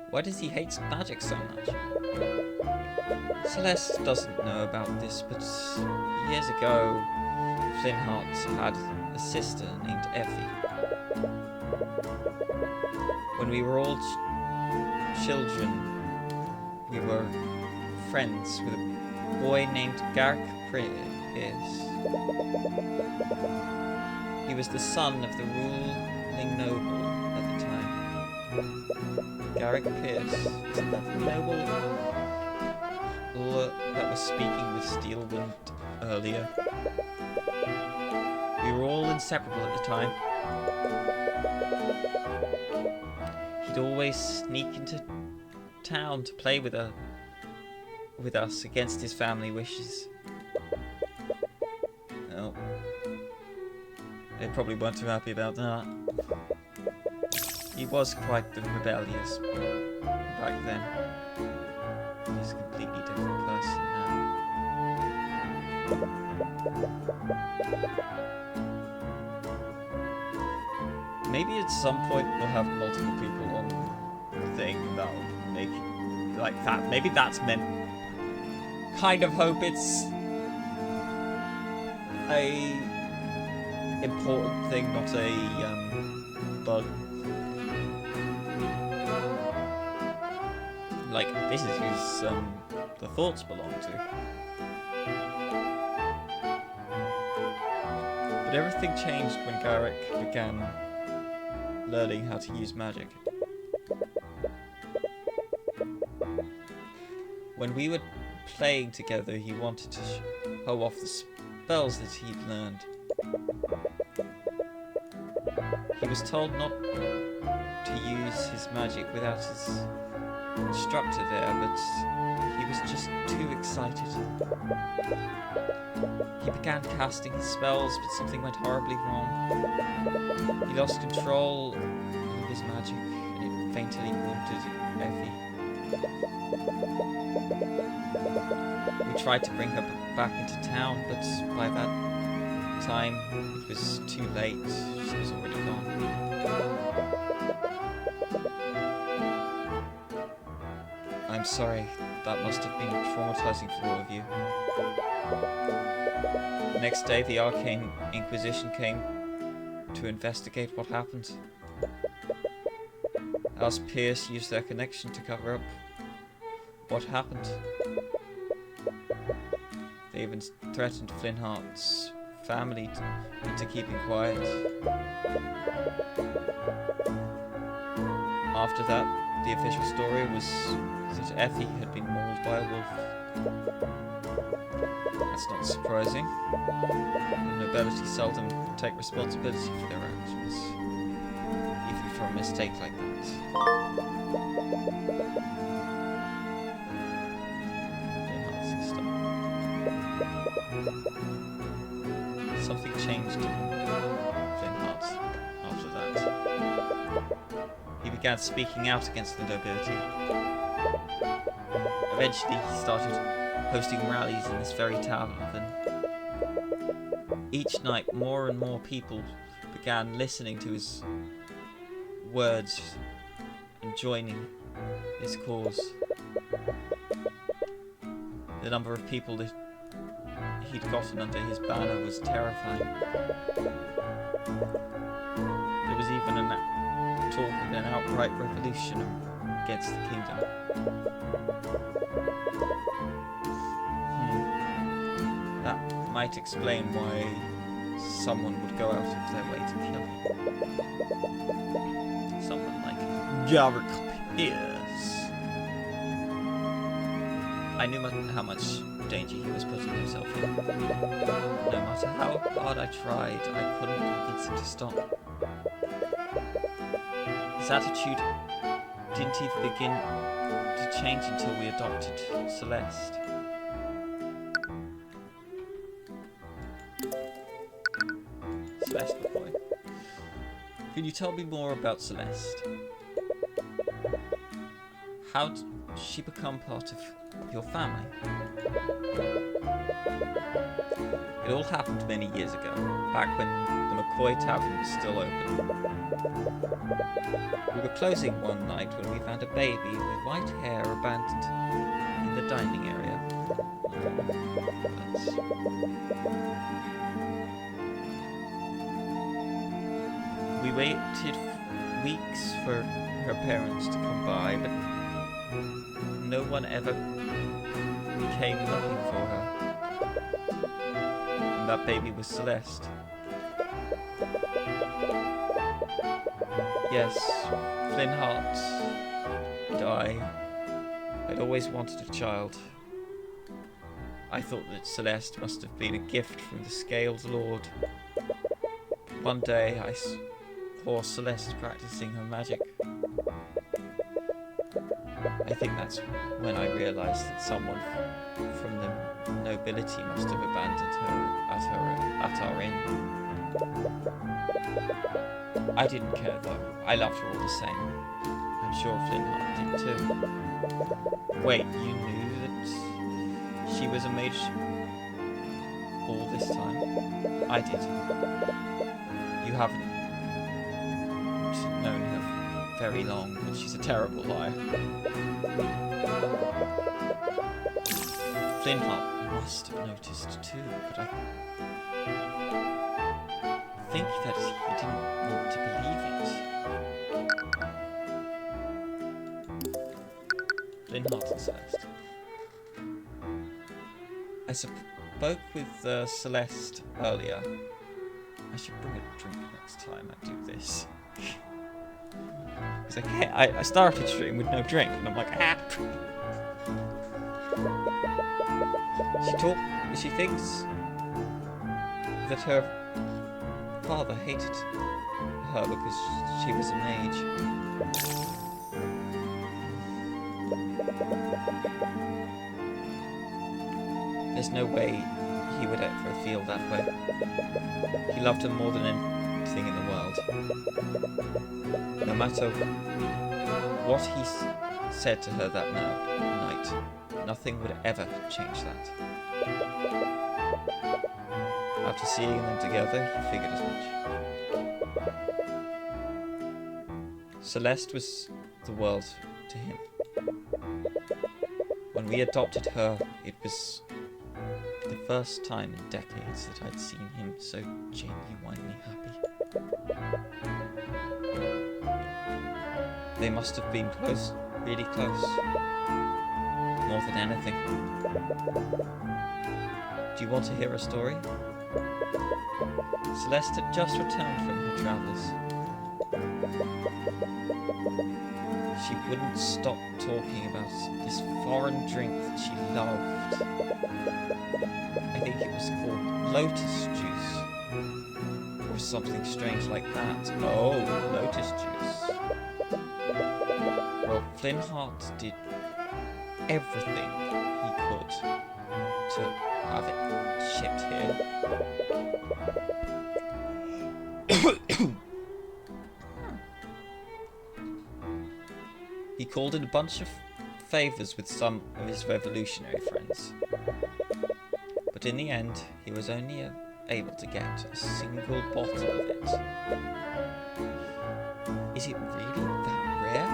Why does he hate magic so much? Celeste doesn't know about this, but years ago, Flintheart had a sister named Effie. When we were all children, we were friends with a boy named Garrick Pierce. He was the son of the ruling noble at the time. Garrick Pierce, isn't that the noble that was speaking with Steelwind earlier? We were all inseparable at the time. He'd always sneak into town to play with us against his family wishes. Well, they probably weren't too happy about that. He was quite the rebellious back then. He's a completely different person now. Maybe at some point we'll have multiple people on the thing, and that'll make like that. Maybe that's meant. Kind of hope it's a important thing, not a bug. Like, this is whose the thoughts belong to. But everything changed when Garrick began learning how to use magic. When we were playing together, he wanted to show off the spells that he'd learned. He was told not to use his magic without his instructor there, but he was just too excited. He began casting his spells, but something went horribly wrong. He lost control of his magic, and it fatally wounded Effie. We tried to bring her back into town, but by that time it was too late. She was already gone. I'm sorry, that must have been traumatizing for all of you. The next day, the Arcane Inquisition came to investigate what happened. Alice Pierce used their connection to cover up what happened. They even threatened Flynnhart's family into keeping quiet. After that, the official story was that Effie had been mauled by a wolf. That's not surprising. The nobility seldom take responsibility for their actions, even for a mistake like that. Something changed in Flynnhart after that. He began speaking out against the nobility. Eventually he started hosting rallies in this very tavern. Each night more and more people began listening to his words and joining his cause. The number of people that he'd gotten under his banner was terrifying. There was even talk of an outright revolution against the kingdom. That might explain why someone would go out of their way to kill him. Someone like Garrick Pierce. I knew how much danger he was putting himself in. No matter how hard I tried, I couldn't convince him to stop. His attitude didn't even begin to change until we adopted Celeste. Celeste, boy. Can you tell me more about Celeste? How did she become part of your family? It all happened many years ago, back when the McCoy Tavern was still open. We were closing one night when we found a baby with white hair abandoned in the dining area. We waited weeks for her parents to come by, but no one ever came looking for her. And that baby was Celeste. Yes, Flynnhart and I had always wanted a child. I thought that Celeste must have been a gift from the Scaled Lord. One day I saw Celeste practicing her magic. I think that's when I realised that someone from the nobility must have abandoned her at our inn. I didn't care though. I loved her all the same. I'm sure Flynnhart did too. Wait, you knew that she was a mage all this time? I did. You haven't known her very long, but she's a terrible liar. Flintheart must have noticed too, but I think that he didn't want to believe it. Flintheart and Celeste. I spoke with Celeste earlier. I should bring a drink next time I do this. He's like, hey, I started stream with no drink, and I'm like, ah. She thinks that her father hated her because she was a mage. There's no way he would ever feel that way. He loved her more than anything in the world. No matter what he said to her that night, nothing would ever change that. After seeing them together, he figured as much. Celeste was the world to him. When we adopted her, it was the first time in decades that I'd seen him so genuinely happy. They must have been close, really close. More than anything. Do you want to hear a story? Celeste had just returned from her travels. She wouldn't stop talking about this foreign drink that she loved. I think it was called lotus juice. Or something strange like that. Oh, lotus juice. Well, Flintheart did everything he could to have it shipped here. He called in a bunch of favors with some of his revolutionary friends. But in the end, he was only able to get a single bottle of it. Is it really that rare?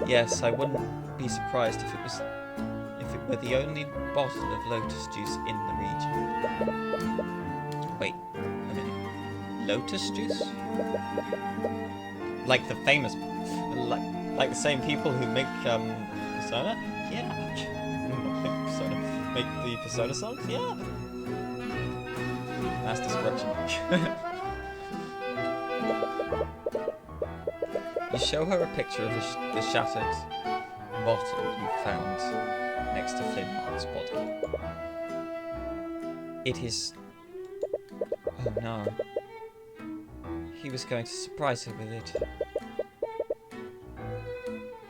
Yes, I wouldn't be surprised if it were the only bottle of lotus juice in the region. Wait a minute. Lotus juice? Like the famous, like the same people who make Persona? Yeah. Not make Persona. Make the Persona songs? Yeah. Mass destruction. You show her a picture of the shattered bottle you found next to Flintheart's body. It is... Oh no. He was going to surprise her with it.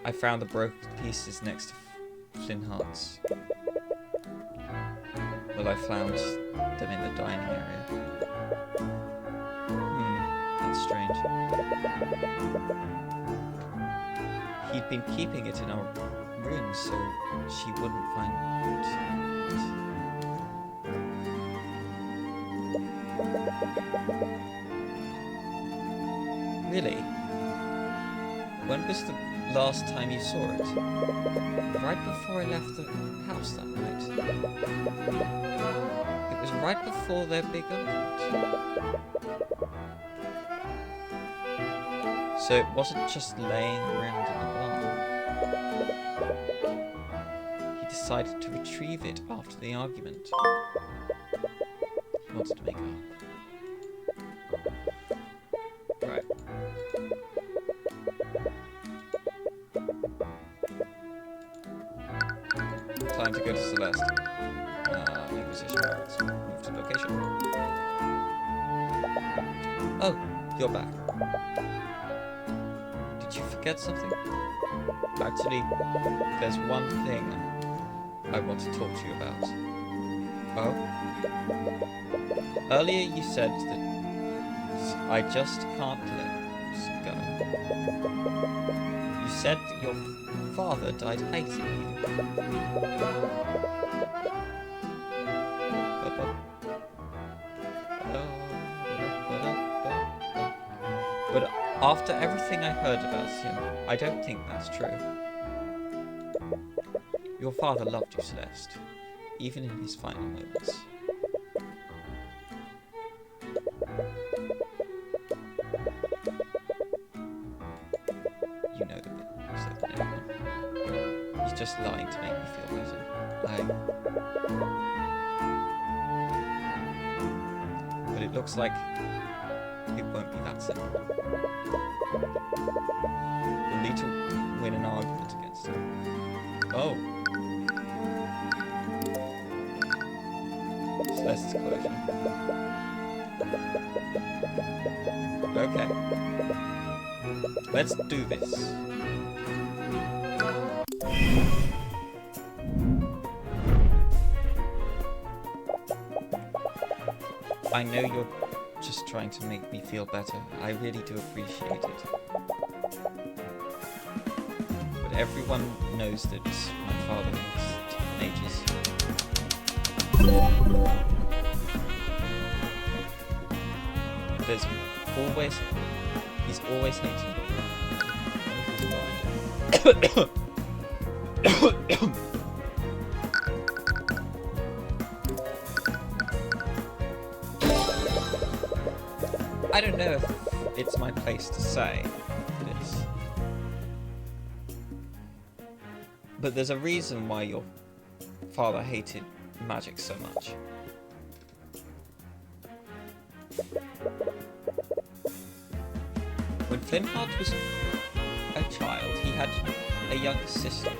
I found the broken pieces next to Flintheart's. Well, I found them in the dining area. That's strange. He'd been keeping it in our room so she wouldn't find it. Really? When was the last time you saw it? Right before I left the house that night. It was right before their big argument. So it wasn't just laying around in the barn. He decided to retrieve it after the argument. He wanted to make up. Right. Time to go to Celeste. Inquisition barracks. Move to location. Oh, you're back. Did you forget something? Actually, there's one thing I want to talk to you about. Oh? Earlier you said that I just can't let go. You said that your father died hating you. But After everything I heard about him, I don't think that's true. Your father loved you, Celeste, even in his final moments. You know the bit, so he's just lying to make me feel better. But it looks like it won't be that simple. We'll need to win an argument against him. Oh. Celeste's closure. Okay. Let's do this. I know you're just trying to make me feel better. I really do appreciate it. But everyone knows that my father hates teenagers. He's always hated me. I don't know if it's my place to say this, but there's a reason why your father hated magic so much. When Flintheart was a child, he had a younger sister.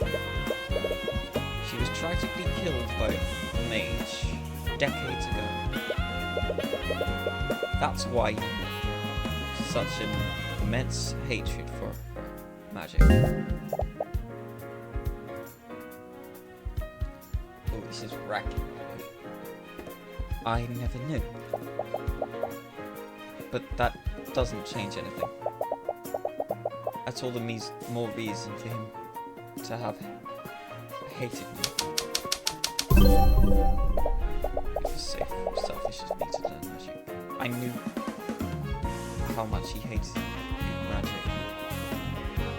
She was tragically killed by a mage decades ago. That's why he had such an immense hatred for magic. Oh, this is wrecking. I never knew. But that doesn't change anything. That's all the more reason for him to have hated me. It was selfish of me to learn magic. I knew how much he hated magic,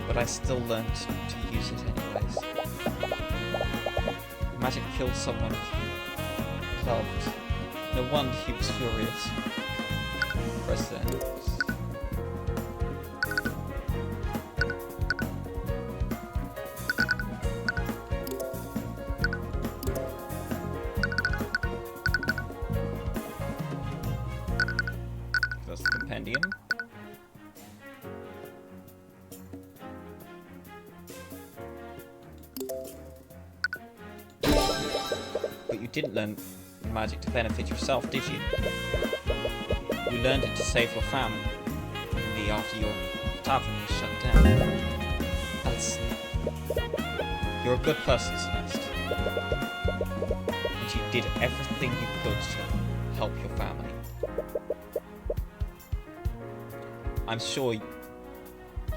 but I still learned to use it anyways. Magic killed someone he loved. No wonder he was furious. Press the end. That's the compendium. But you didn't learn magic to benefit yourself, did you? You learned it to save your family after your tavern was shut down. You're a good person, Celeste. And you did everything you could to help your family. I'm sure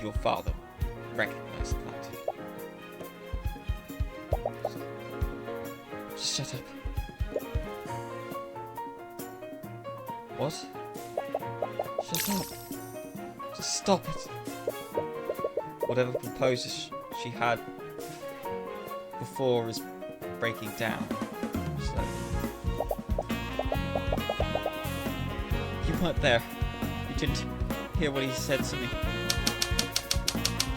your father recognized that. Just shut up. What? Shut up. Just stop it. Whatever proposals she had before is breaking down. You weren't there. You didn't hear what he said to me.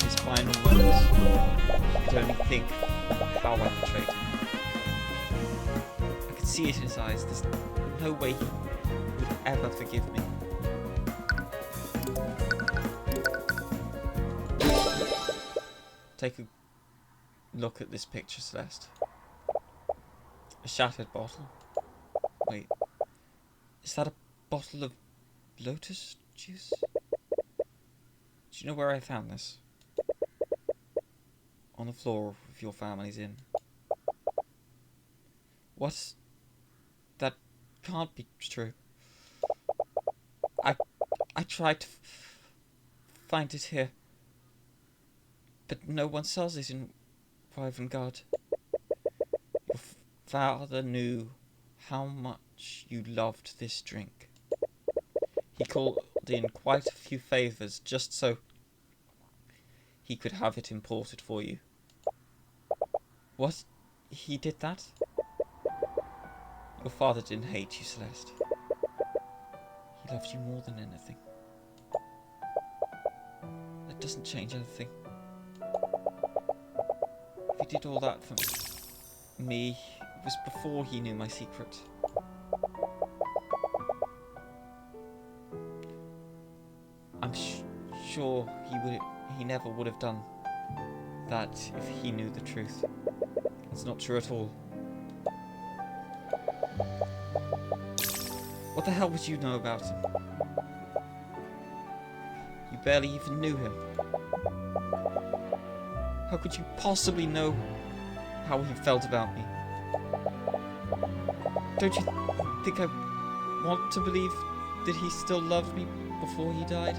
His final words. You could only think how I betrayed him. I could see it in his eyes. There's no way he would ever forgive me. Take a look at this picture, Celeste. A shattered bottle. Wait, is that a bottle of lotus juice? Do you know where I found this? On the floor of your family's inn. What? That can't be true. I tried to find it here, but no one sells it in Rivengard. Your father knew how much you loved this drink. He called smuggled in quite a few favours just so he could have it imported for you. What? He did that? Your father didn't hate you, Celeste. He loved you more than anything. That doesn't change anything. If he did all that for me, it was before he knew my secret. I'm sure he never would have done that if he knew the truth. It's not true at all. What the hell would you know about him? You barely even knew him. How could you possibly know how he felt about me? Don't you think I want to believe that he still loved me before he died?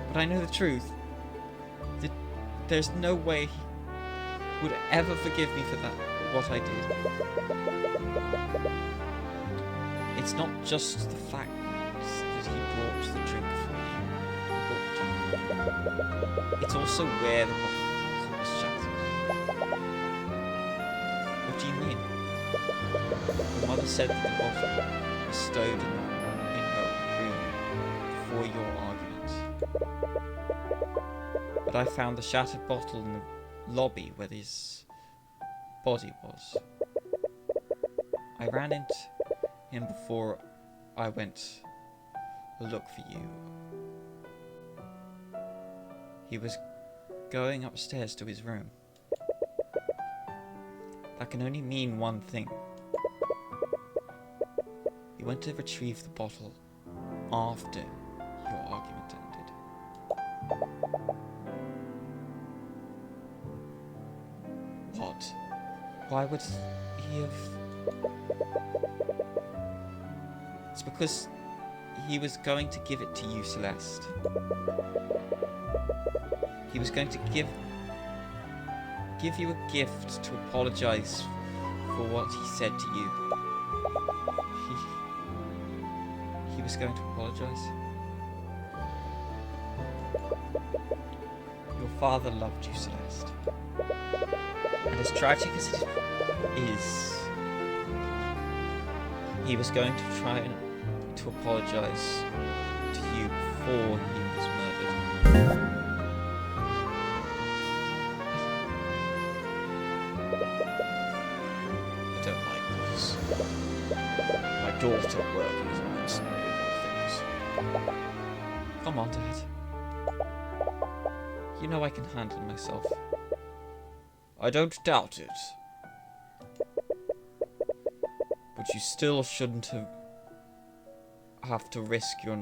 But I know the truth. That there's no way he would ever forgive me for that, what I did. It's not just the fact that he brought the drink for you. It's also where the bottle was shattered. What do you mean? Your mother said that the bottle was stowed in her room before your argument. But I found the shattered bottle in the lobby where his body was. I ran into him before I went to look for you. He was going upstairs to his room. That can only mean one thing. He went to retrieve the bottle after your argument ended. What? Why would he have... It's because he was going to give it to you, Celeste. He was going to give you a gift to apologise for what he said to you. He was going to apologise. Your father loved you, Celeste. And as tragic as it is, he was going to try to apologise to you before he was murdered. I don't like this. My daughter working as a mercenary of all things. Come on, Dad. You know I can handle myself. I don't doubt it. But you still shouldn't have to risk your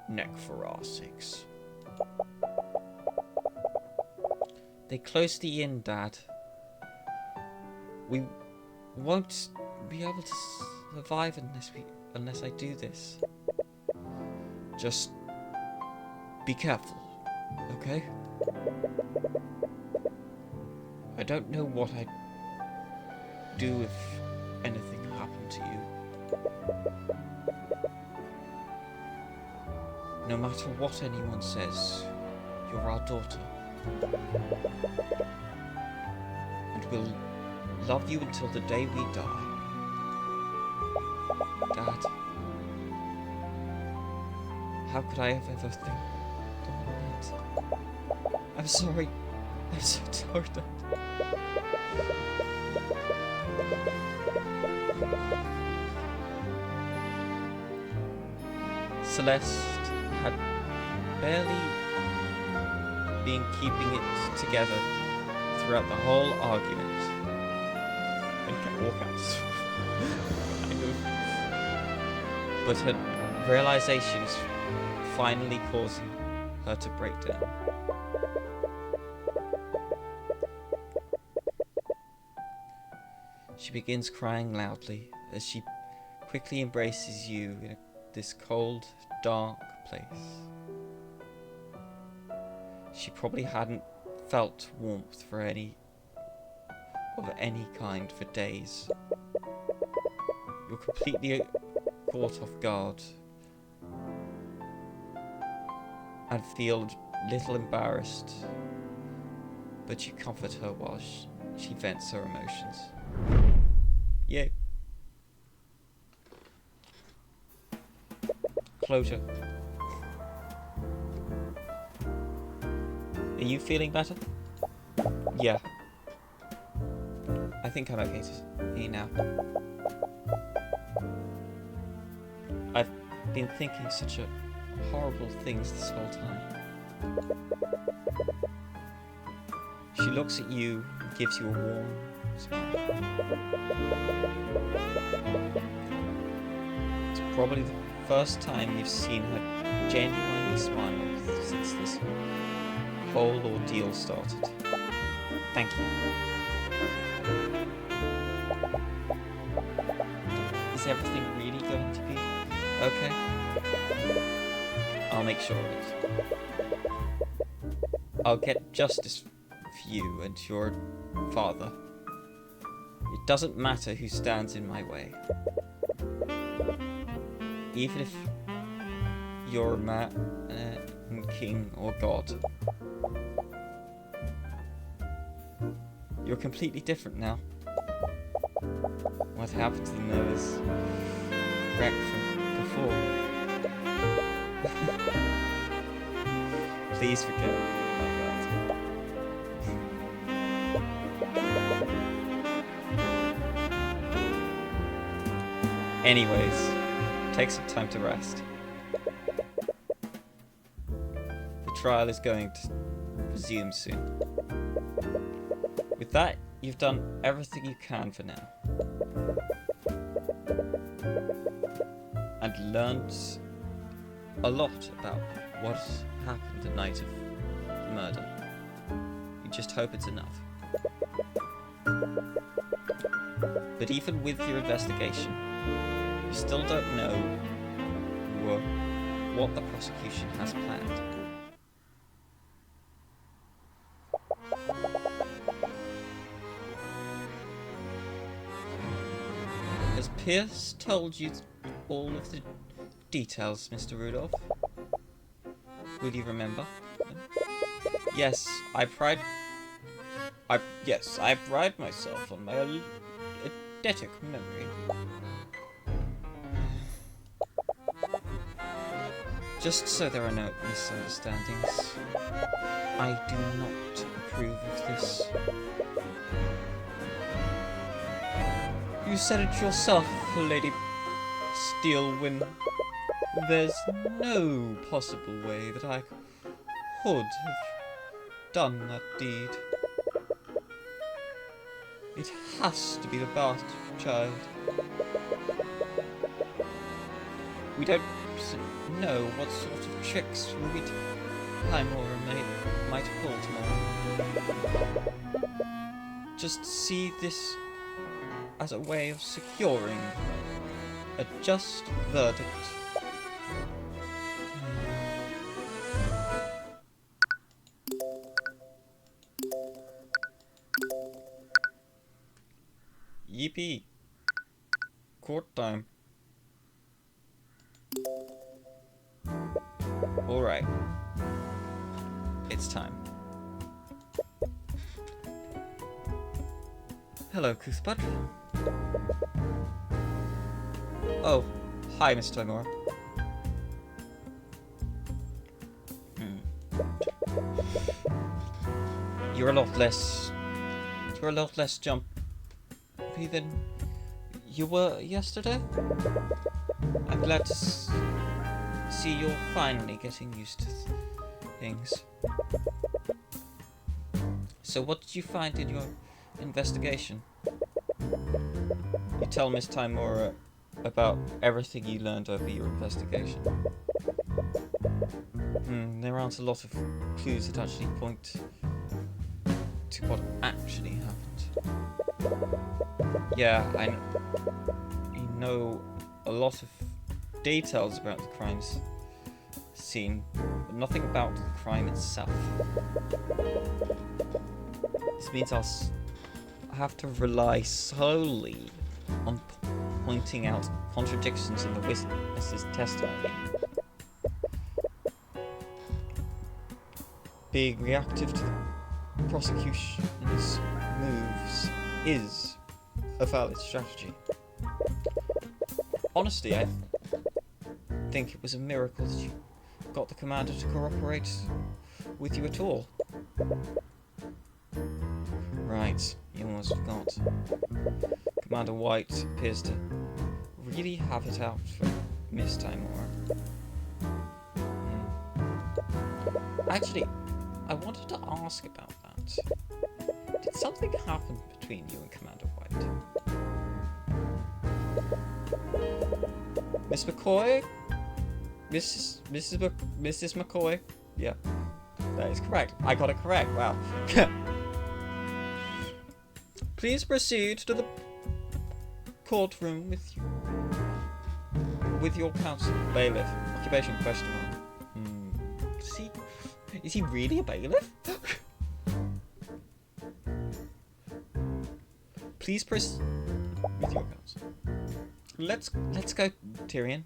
neck for our sakes. They closed the inn, Dad. We won't be able to survive unless I do this. Just be careful, okay? I don't know what I'd do if anything happened to you. No matter what anyone says, you're our daughter. And we'll love you until the day we die. Dad, how could I have ever done that? I'm sorry. I'm so sorry, Dad. Celeste had barely been keeping it together throughout the whole argument. And all caps. Kind of. But her realization is finally causing her to break down. She begins crying loudly as she quickly embraces you in this cold, dark place. She probably hadn't felt warmth of any kind for days. You're completely caught off guard and feel a little embarrassed, but you comfort her while she vents her emotions. Yeah. Closure. Are you feeling better? Yeah. I think I'm okay to eat now. I've been thinking such horrible things this whole time. She looks at you and gives you a warm smile. It's probably the first time you've seen her genuinely smile since this whole ordeal started. Thank you. Is everything really going to be okay? I'll make sure of it. I'll get justice for you and your father. It doesn't matter who stands in my way. Even if you're a man, king, or god. You're completely different now. What happened to the nervous wreck from before? Please forget about that. Anyways, take some time to rest. The trial is going to resume soon. With that, you've done everything you can for now. And learned a lot about what happened the night of the murder. You just hope it's enough. But even with your investigation, you still don't know what the prosecution has planned. Has Pierce told you all of the details, Mr. Rudolph? Will you remember? Yes, I pride myself on my eidetic memory. Just so there are no misunderstandings, I do not approve of this. You said it yourself, Lady Steelwyn. There's no possible way that I could have done that deed. It has to be the bastard child. We don't know what sort of tricks Ruby Timora might pull tomorrow. Just see this as a way of securing a just verdict. Yippee! Court time. Alright. It's time. Hello, Cuthbert. Oh, hi, Miss Timora. You're a lot less jumpy than you were yesterday. I'm glad to see you're finally getting used to things. So what did you find in your investigation? You tell Miss Timora about everything you learned over your investigation. There aren't a lot of clues that actually point to what actually happened. Yeah, you know a lot of details about the crimes scene, but nothing about the crime itself. This means I'll have to rely solely on pointing out contradictions in the witness's testimony. being reactive to the prosecution's moves is a valid strategy. Honestly, I think it was a miracle that you got the commander to cooperate with you at all. Right, you almost forgot. Commander White appears to really have it out for Miss Timora. Actually, I wanted to ask about that. Did something happen between you and Commander White? Miss McCoy? Mrs. McCoy? Yeah, that is correct. I got it correct. Wow. Please proceed to the courtroom with your counsel. Bailiff. Occupation question mark. Is he really a bailiff? Please proceed with your counsel. Let's go, Tyrion.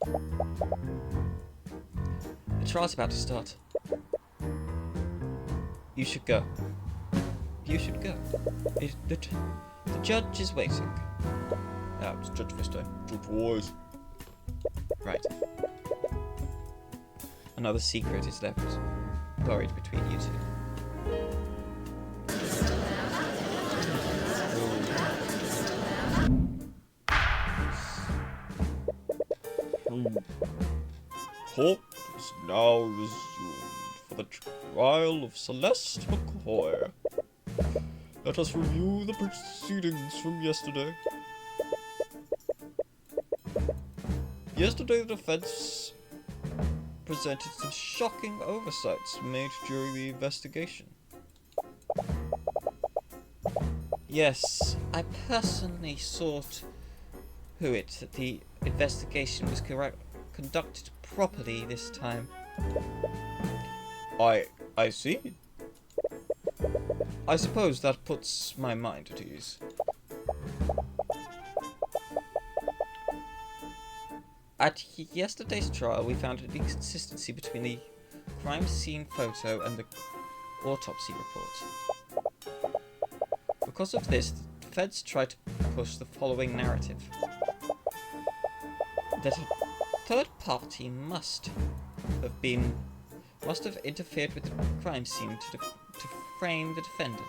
The trial's about to start. You should go. You should go. The judge is waiting. It's Judge Fisto. Judge Wise. Right. Another secret is left buried between you two. Court is now resumed for the trial of Celeste McCoy. Let us review the proceedings from yesterday. Yesterday, the defense presented some shocking oversights made during the investigation. Yes, I personally saw to it that the investigation was conducted properly this time. I see. I suppose that puts my mind at ease. At yesterday's trial, we found an inconsistency between the crime scene photo and the autopsy report. Because of this, the feds tried to push the following narrative. That a third party must have interfered with the crime scene to frame the defendant.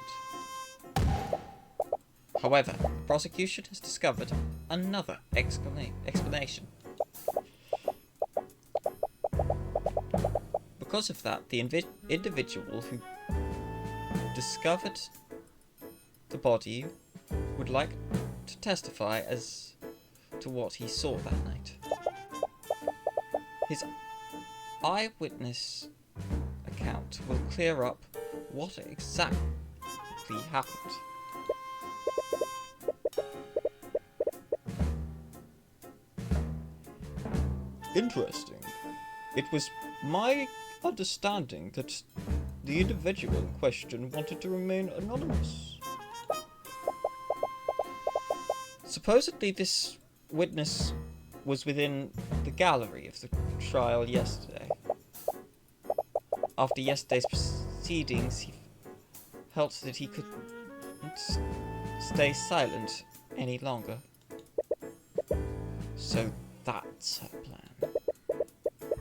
However, the prosecution has discovered another explanation. Because of that, the individual who discovered the body would like to testify as to what he saw that night. His eyewitness account will clear up what exactly happened. Interesting. It was my understanding that the individual in question wanted to remain anonymous. Supposedly this witness was within the gallery of the trial yesterday. After yesterday's proceedings, he felt that he couldn't stay silent any longer. So that's her plan.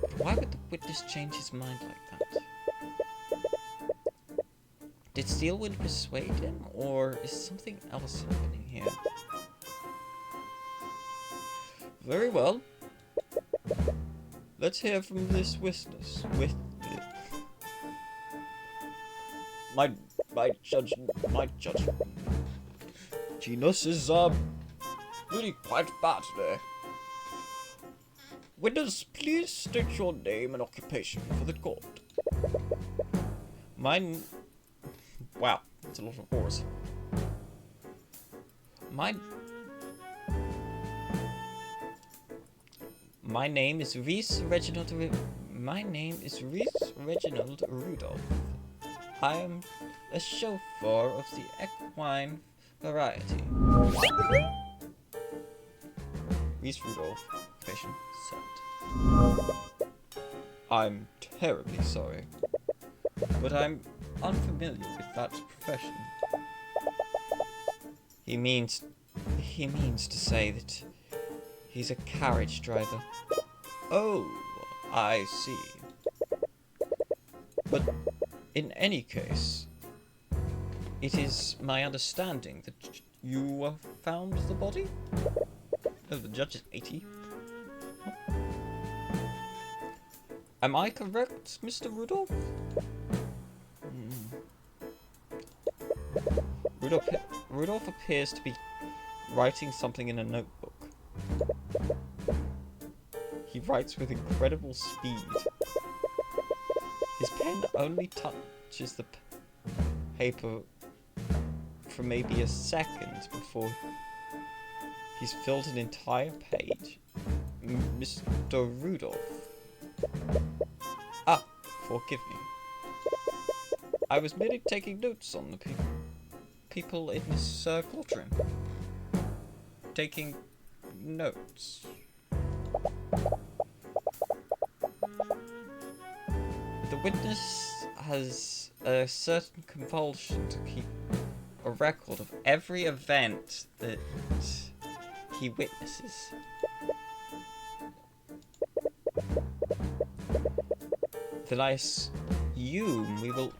But why would the witness change his mind like that? Did Steelwind persuade him, or is something else happening here? Very well. Let's hear from this witness. My judge. Genus is really quite bad today. Witness, please state your name and occupation for the court. Wow, that's a lot of whores. My name is Reese Reginald Rudolph. I am a chauffeur of the equine variety. Reese Rudolph, patient servant. I'm terribly sorry, but I'm unfamiliar with that profession. He means to say that he's a carriage driver. Oh, I see. But in any case, it is my understanding that you found the body? Oh, the judge is 80. Am I correct, Mr. Rudolph? Rudolph appears to be writing something in a notebook. He writes with incredible speed. His pen only touches the paper for maybe a second before he's filled an entire page. Mr. Rudolph. Ah, forgive me. I was merely taking notes on the people in this courtroom. Taking notes. The witness has a certain compulsion to keep a record of every event that he witnesses. Then I assume we will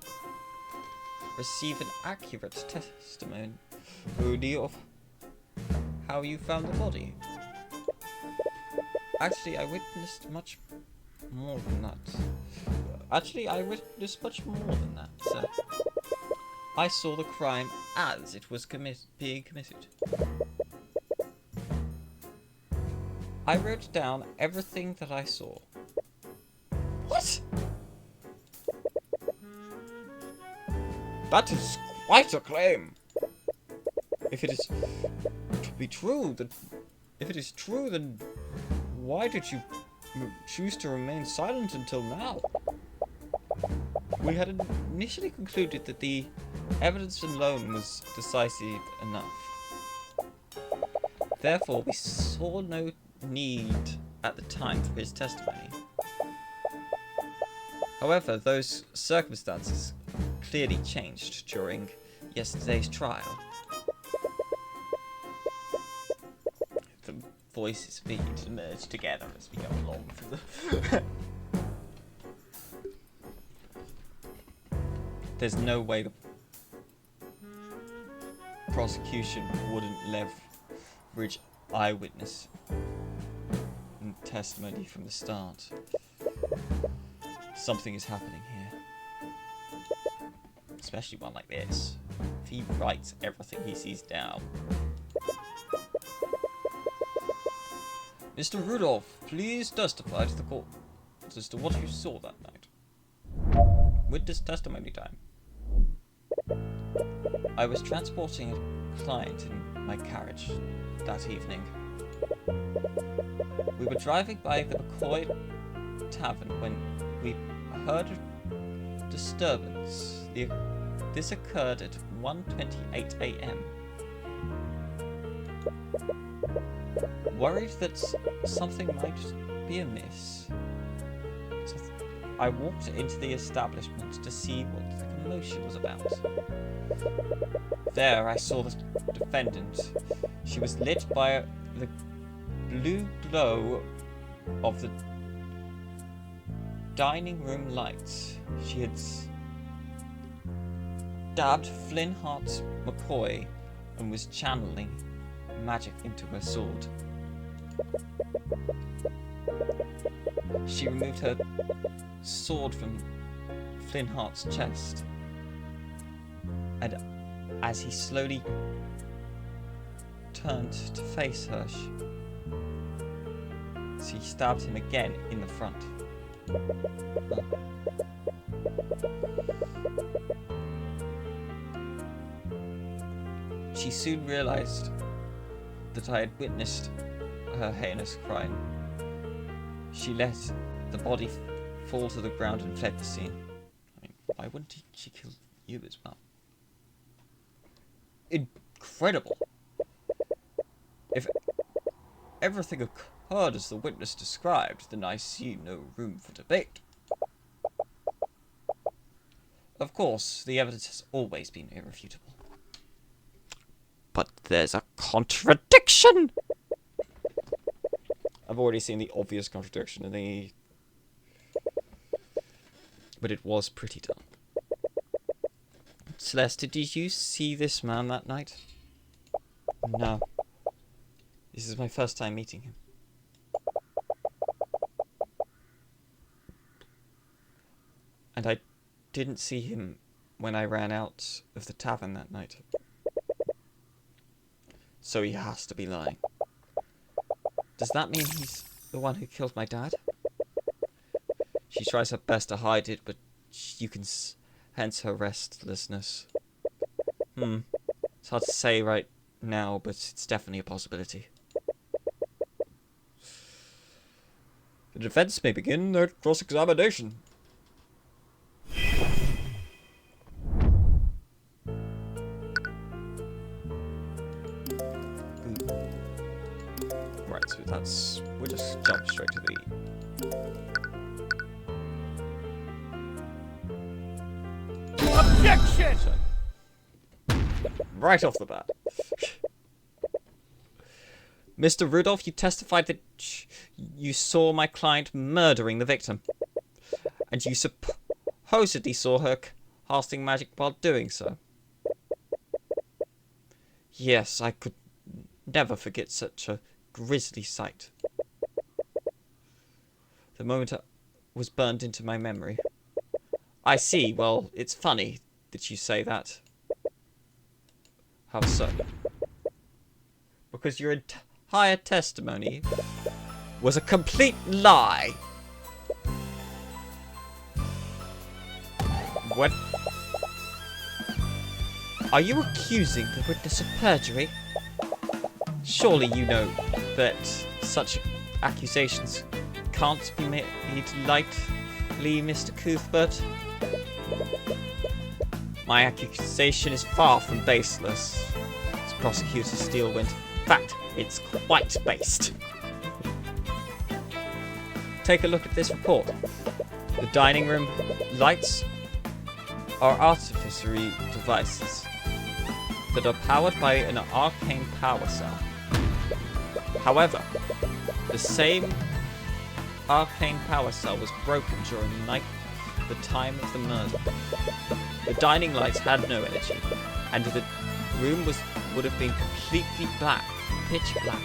receive an accurate testimony of how you found the body. Actually, I witnessed much more than that. Sir. I saw the crime as it was being committed. I wrote down everything that I saw. What? That is quite a claim. If it is true, then why did you choose to remain silent until now? We had initially concluded that the evidence alone was decisive enough. Therefore, we saw no need at the time for his testimony. However, those circumstances clearly changed during yesterday's trial. The voices feed and merge together as we go along through the... There's no way the prosecution wouldn't leverage eyewitness testimony from the start. Something is happening here. Especially one like this. If he writes everything he sees down. Mr. Rudolph, please testify to the court as to what you saw that night. Witness testimony time. I was transporting a client in my carriage that evening. We were driving by the McCoy Tavern when we heard a disturbance. This occurred at 1:28 a.m. Worried that something might be amiss, I walked into the establishment to see what the commotion was about. There I saw the defendant. She was lit by the blue glow of the dining room lights. She had stabbed Flintheart McCoy and was channeling magic into her sword. She removed her sword from Flintheart's chest, and as he slowly turned to face her, she stabbed him again in the front. She soon realized that I had witnessed her heinous crime. She let the body fall to the ground and fled the scene. I mean, why wouldn't she kill you as well? Incredible! If everything occurred as the witness described, then I see no room for debate. Of course, the evidence has always been irrefutable. But there's a contradiction! I've already seen the obvious contradiction in the... But it was pretty dumb. Celeste, did you see this man that night? No. This is my first time meeting him. And I didn't see him when I ran out of the tavern that night. So he has to be lying. Does that mean he's the one who killed my dad? She tries her best to hide it, but you can sense her restlessness. It's hard to say right now, but it's definitely a possibility. The defense may begin their cross-examination. Right, so we'll just jump straight to the... Objection! Right off the bat. Mr. Rudolph, you testified that you saw my client murdering the victim. And you supposedly saw her casting magic while doing so. Yes, I could never forget such a grisly sight. The moment was burned into my memory. I see. Well, it's funny that you say that. How so? Because your entire testimony was a complete lie. What? Are you accusing the witness of perjury? Surely you know that such accusations can't be made lightly, Mr. Cuthbert. My accusation is far from baseless, as Prosecutor Steelwind. In fact, it's quite based. Take a look at this report. The dining room lights are artificery devices that are powered by an arcane power cell. However, the same arcane power cell was broken during the time of the murder. The dining lights had no energy, and the room would have been completely black, pitch black.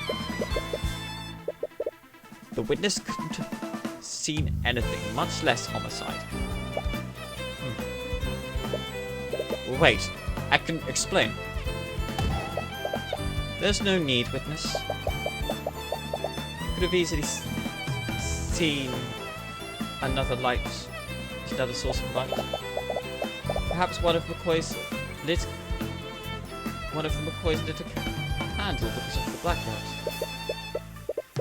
The witness couldn't have seen anything, much less homicide. Wait, I can explain. There's no need, witness. Could have easily seen another source of light. Perhaps one of McCoy's lit a candle because of the blackout.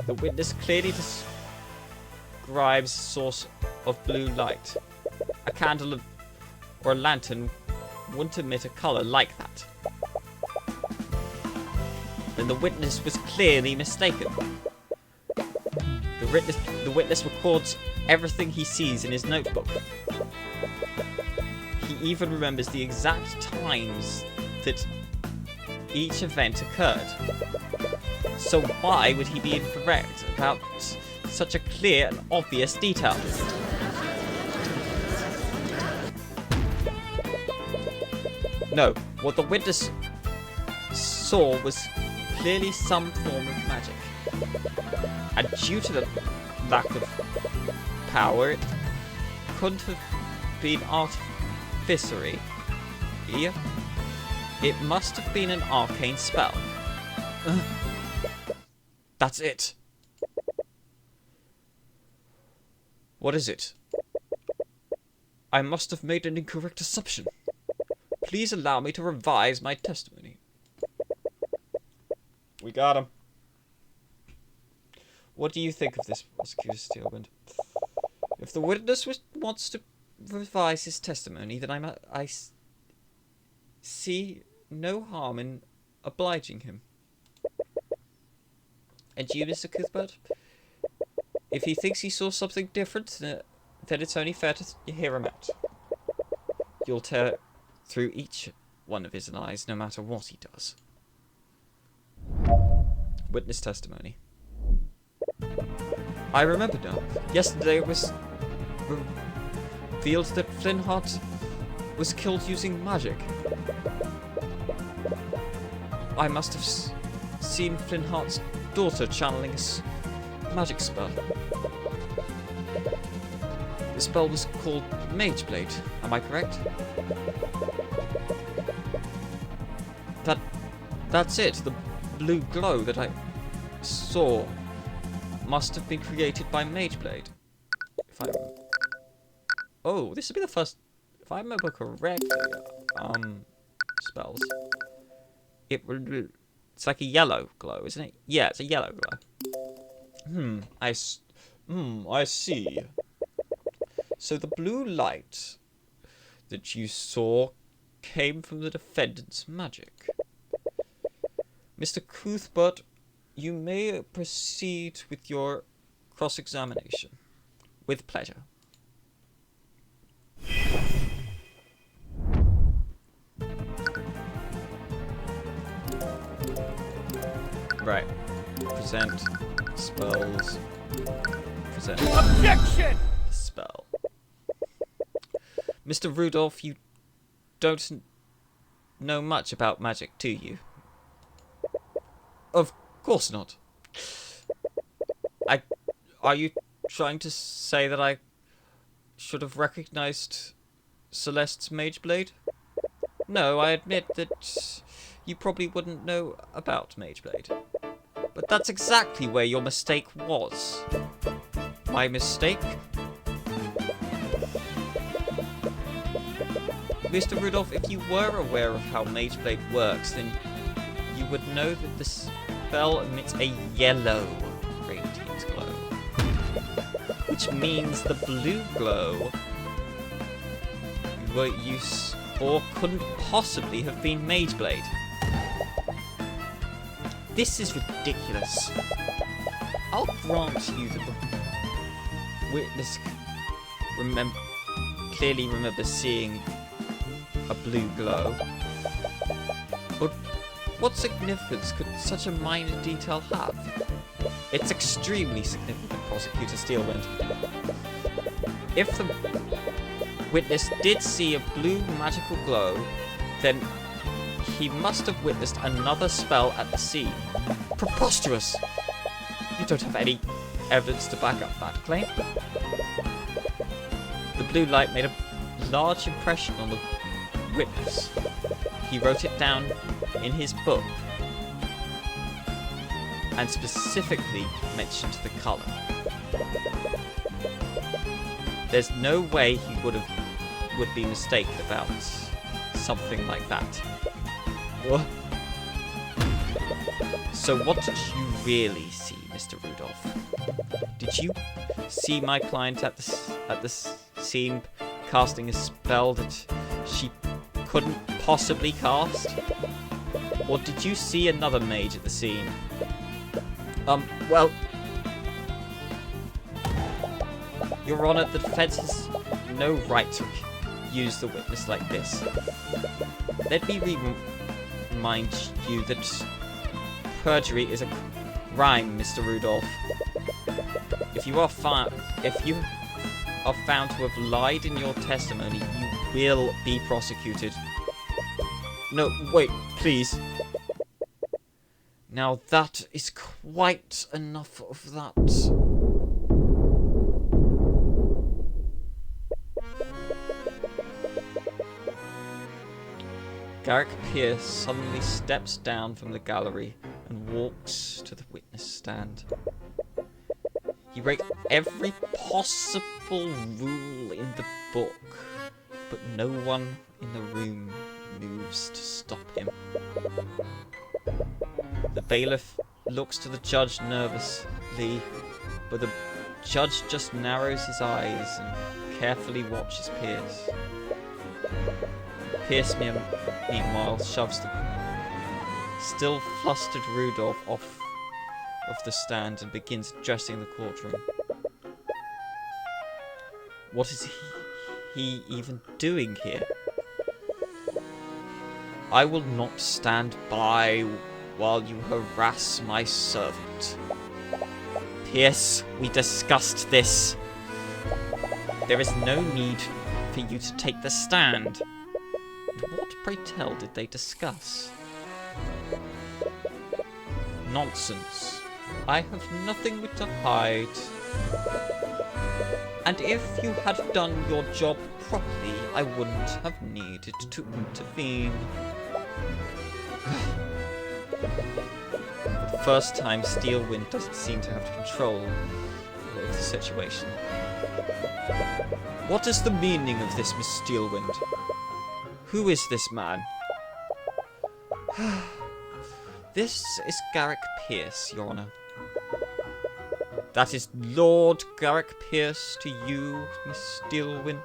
The witness clearly describes a source of blue light. A candle or a lantern wouldn't emit a colour like that. Then the witness was clearly mistaken. The witness records everything he sees in his notebook. He even remembers the exact times that each event occurred. So why would he be incorrect about such a clear and obvious detail? No, what the witness saw was clearly some form of magic. And due to the lack of power, it couldn't have been artificery. It must have been an arcane spell. That's it. What is it? I must have made an incorrect assumption. Please allow me to revise my testimony. We got him. What do you think of this, Prosecutor Steelwind? If the witness wants to revise his testimony, then I see no harm in obliging him. And you, Mr. Cuthbert? If he thinks he saw something different, then it's only fair to hear him out. you'll tear through each one of his eyes, no matter what he does. Witness testimony. I remember now. Yesterday it was revealed that Flintheart was killed using magic. I must have seen Flintheart's daughter channeling a magic spell. The spell was called Mage Blade, am I correct? That's it. The blue glow that I saw must have been created by Mage Blade. Oh, this would be the first, if I remember correctly, spells. It's like a yellow glow, isn't it? Yeah, it's a yellow glow. I see. So the blue light that you saw came from the defendant's magic. Mr. Cuthbert, you may proceed with your cross-examination. With pleasure. Right. Present spells. Present. Objection! Spell. Mr. Rudolph, you don't know much about magic, do you? Of course not. Are you trying to say that I should have recognized Celeste's Mage Blade? No, I admit that you probably wouldn't know about Mage Blade. But that's exactly where your mistake was. My mistake? Mr. Rudolph, if you were aware of how Mage Blade works, then you would know that the spell emits a yellow radiant glow. Which means the blue glow you saw couldn't possibly have been Mage Blade. This is ridiculous. I'll grant you that the witness clearly remember seeing a blue glow. But what significance could such a minor detail have? It's extremely significant, Prosecutor Steelwind. If the witness did see a blue magical glow, then he must have witnessed another spell at the scene. Preposterous! You don't have any evidence to back up that claim. The blue light made a large impression on the witness. He wrote it down in his book and specifically mentioned the colour. There's no way he would be mistaken about something like that. What? So what did you really see, Mr. Rudolph? Did you see my client at the scene casting a spell that she couldn't possibly cast? Or did you see another mage at the scene? Well, Your Honor, the defense has no right to use the witness like this. Let me remind you that perjury is a crime, Mr. Rudolph. If you are found to have lied in your testimony, you will be prosecuted. No, wait, please. Now that is quite enough of that. Garrick Pierce suddenly steps down from the gallery and walks to the witness stand. He breaks every possible rule in the book, but no one in the room moves to stop him. The bailiff looks to the judge nervously, but the judge just narrows his eyes and carefully watches Pierce. Pierce, meanwhile, shoves the still flustered Rudolph off of the stand and begins addressing the courtroom. What is he even doing here? I will not stand by while you harass my servant. Pierce, we discussed this. There is no need for you to take the stand. What, pray tell, did they discuss? Nonsense. I have nothing to hide. And if you had done your job properly, I wouldn't have needed to intervene. For the first time, Steelwind doesn't seem to have control of the situation. What is the meaning of this, Miss Steelwind? Who is this man? This is Garrick Pierce, Your Honour. That is Lord Garrick Pierce to you, Miss Steelwind.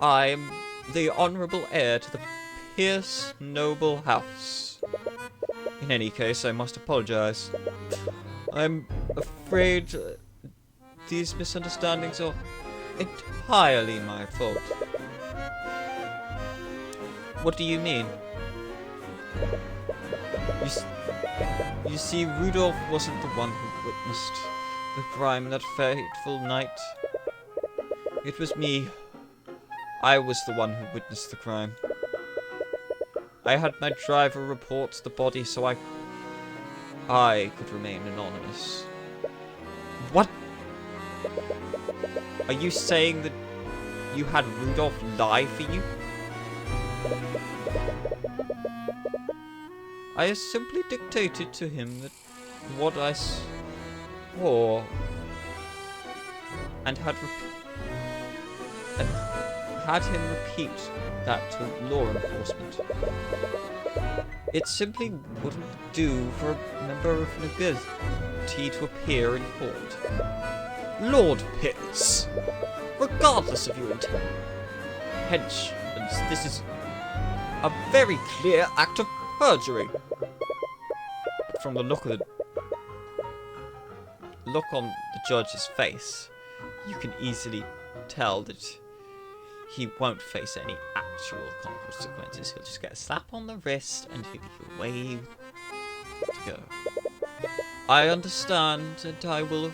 I am the honourable heir to the Pierce noble house. In any case, I must apologise. I'm afraid these misunderstandings are entirely my fault. What do you mean? You see, Rudolph wasn't the one who witnessed the crime that fateful night. It was me. I was the one who witnessed the crime. I had my driver report the body so I could remain anonymous. What? Are you saying that you had Rudolph lie for you? I simply dictated to him that what I swore and had him repeat that to law enforcement. It simply wouldn't do for a member of nobility to appear in court. Lord Pierce, regardless of your intentions, this is a very clear act of perjury. From the look on the judge's face, you can easily tell that he won't face any actual consequences. He'll just get a slap on the wrist and he'll be away to go. I understand, and I will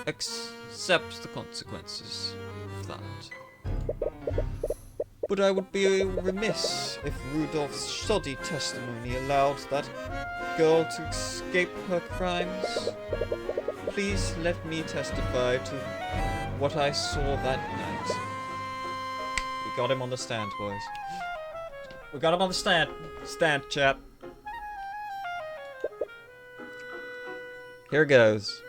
accept the consequences of that. But I would be remiss if Rudolph's shoddy testimony allowed that girl to escape her crimes. Please let me testify to what I saw that night. We got him on the stand, boys. We got him on the stand. Stand, chap. Here goes.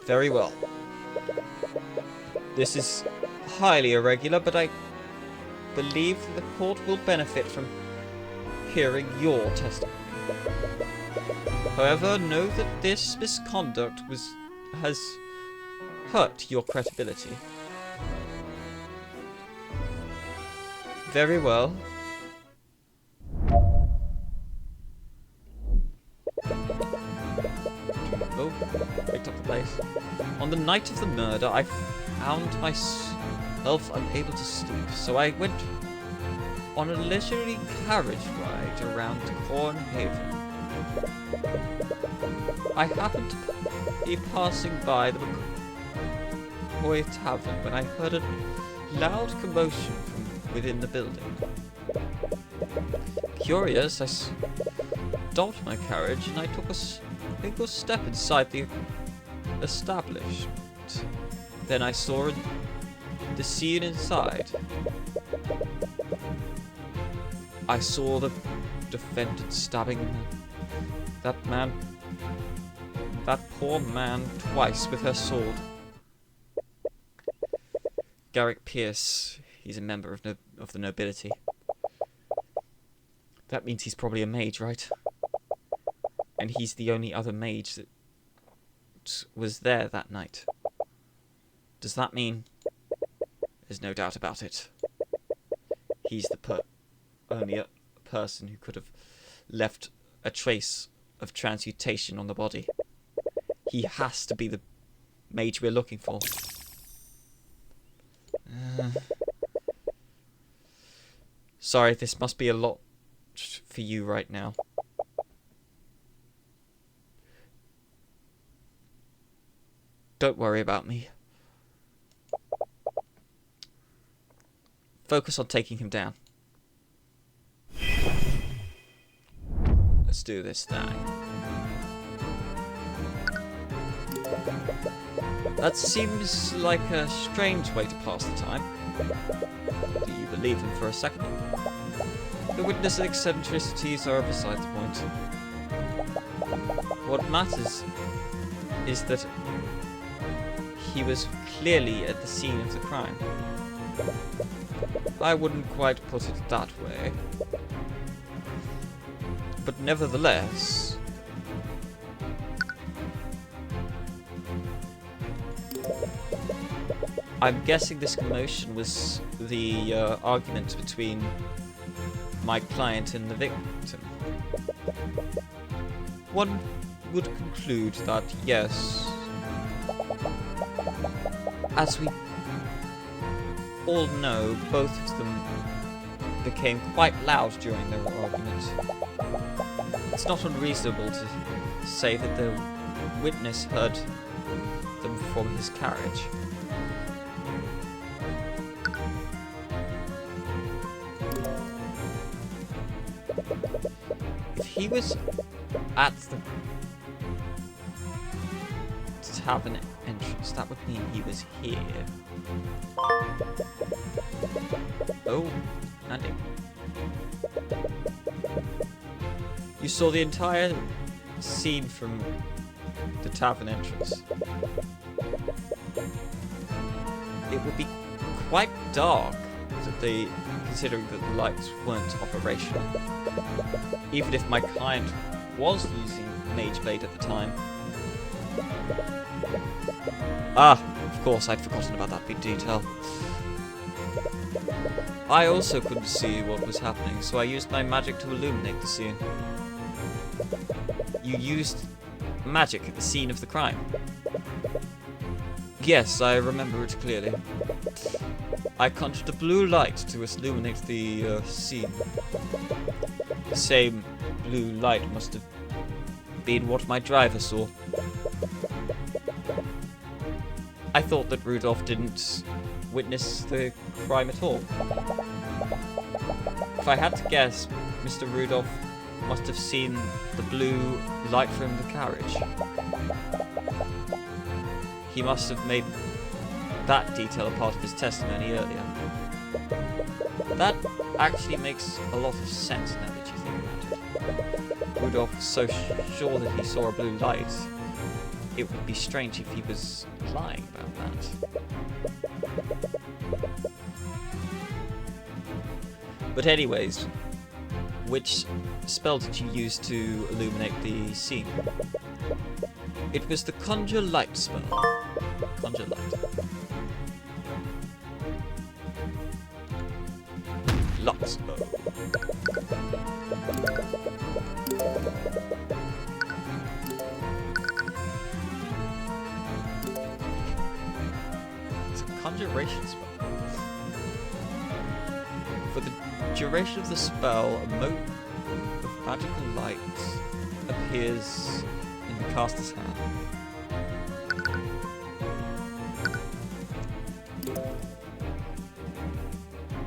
Very well. This is highly irregular, but I believe that the court will benefit from hearing your testimony. However, know that this misconduct has hurt your credibility. Very well. Oh, picked up the pace. On the night of the murder, I found myself unable to sleep, so I went on a leisurely carriage ride around Cornhaven. I happened to be passing by the McCoy Tavern when I heard a loud commotion from within the building. Curious, I stopped my carriage and I took a single step inside the establishment. Then I saw the scene inside. I saw the defendant stabbing that poor man twice with her sword. Garrick Pierce, he's a member of the nobility. That means he's probably a mage, right? And he's the only other mage that was there that night. Does that mean... There's no doubt about it. He's the only person who could have left a trace of transmutation on the body. He has to be the mage we're looking for. Sorry, this must be a lot for you right now. Don't worry about me. Focus on taking him down. Let's do this thing. That seems like a strange way to pass the time. Do you believe him for a second? The witness eccentricities are beside the point. What matters is that he was clearly at the scene of the crime. I wouldn't quite put it that way. But nevertheless... I'm guessing this commotion was the argument between my client and the victim. One would conclude that, yes, as we all know, both of them became quite loud during their argument. It's not unreasonable to say that the witness heard them from his carriage. If he was at the tavern entrance, that would mean he was here. Oh, Andy. You saw the entire scene from the tavern entrance. It would be quite dark, considering that the lights weren't operational. Even if my client was using Mage Blade at the time. Ah, of course, I'd forgotten about that big detail. I also couldn't see what was happening, so I used my magic to illuminate the scene. You used magic at the scene of the crime? Yes, I remember it clearly. I conjured a blue light to illuminate the scene. The same blue light must have been what my driver saw. I thought that Rudolph didn't witness the crime at all. If I had to guess, Mr. Rudolph must have seen the blue light from the carriage. He must have made that detail a part of his testimony earlier. That actually makes a lot of sense now that you think about it. Rudolph was so sure that he saw a blue light, it would be strange if he was lying about that. But anyways, which spell did you use to illuminate the scene? It was the Conjure Light spell. Conjure Light. Lock spell. It's a conjuration spell. For the duration of the spell, a mote of magical light appears in the caster's hand.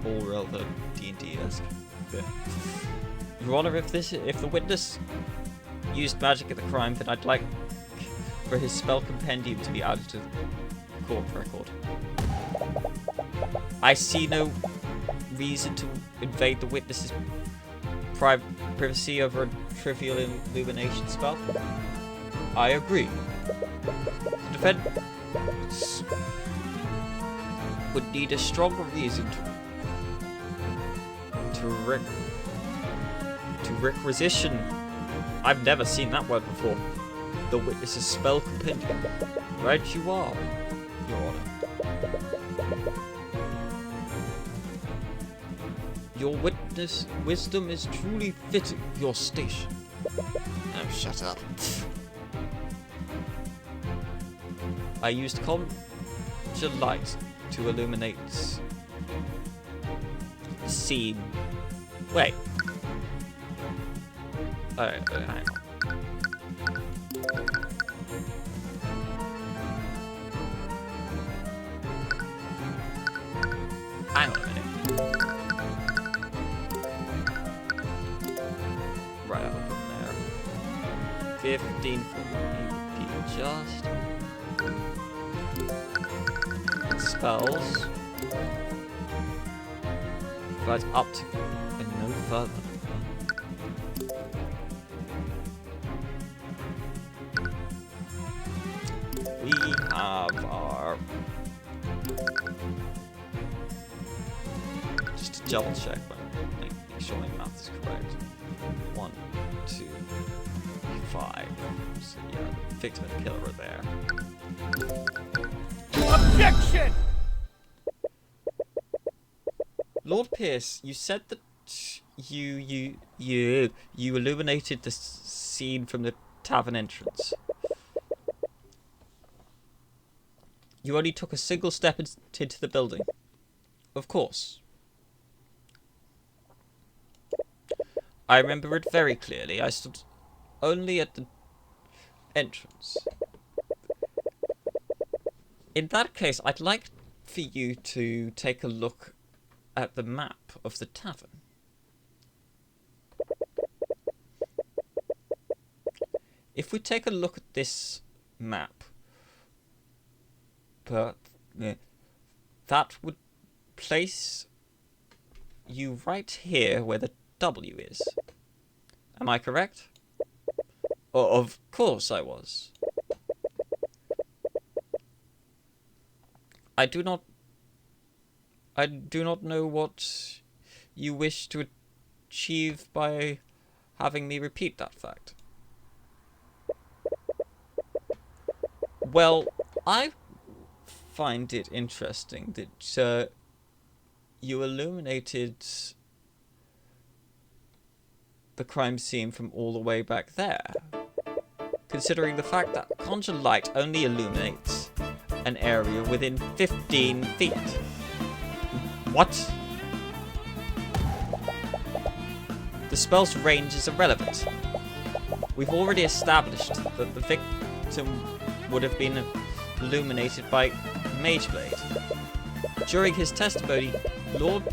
All rather D&D-esque. Yeah. Your Honor, if the witness used magic at the crime, then I'd like for his spell compendium to be added to the court record. I see no reason to invade the witness's privacy over a trivial illumination spell. I agree. The defense would need a stronger reason to requisition. I've never seen that word before. The witness's spell compendium. Right you are, Your Honor. Your witness wisdom is truly fitting your station. Oh, shut up. I used conjure light to illuminate the scene Wait. Alright, hang on. Hang on a minute. Right up from there. 15 foot repeat just. Spells. Right up to and no further. We have our. Just to double check, but make sure my math is correct. 1, 2, 5. So yeah, victim and killer are there. Objection! Lord Pierce, you said that you illuminated the scene from the tavern entrance. You only took a single step into the building. Of course. I remember it very clearly. I stood only at the entrance. In that case, I'd like for you to take a look at the map of the tavern. If we take a look at this map, that would place you right here where the W is. Am I correct? Oh, of course I was. I do not know what you wish to achieve by having me repeat that fact. Well, I find it interesting that you illuminated the crime scene from all the way back there, considering the fact that Conjure Light only illuminates an area within 15 feet. What? The spell's range is irrelevant. We've already established that the victim would have been illuminated by Mageblade. During his testimony, Lord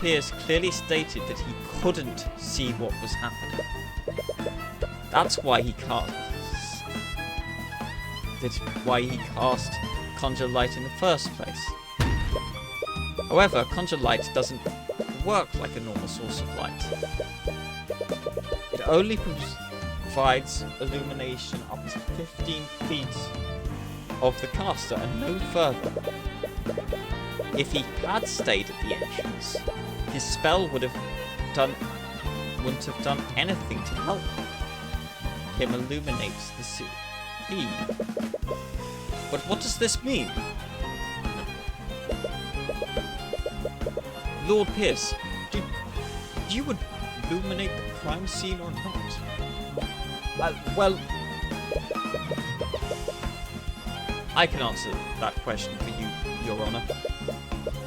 Pierce clearly stated that he couldn't see what was happening. That's why he cast Conjure Light in the first place. However, Conjure Light doesn't work like a normal source of light. It only provides illumination up to 15 feet of the caster and no further. If he had stayed at the entrance, his spell wouldn't have done anything to help him illuminate the scene. But what does this mean? Lord Pierce, did you illuminate the crime scene or not? Well, I can answer that question for you, Your Honor.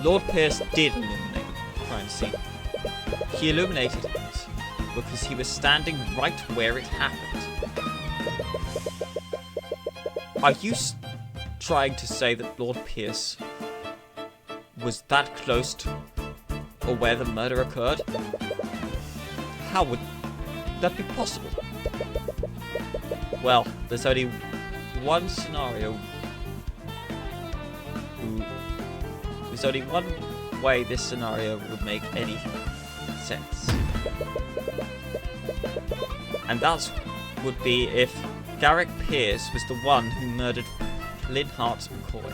Lord Pierce did illuminate the crime scene. He illuminated it because he was standing right where it happened. Are you trying to say that Lord Pierce was that close to or where the murder occurred? How would that be possible? Well, there's only one scenario. There's only one way this scenario would make any sense. And that would be if Garrick Pierce was the one who murdered Linhart McCoy.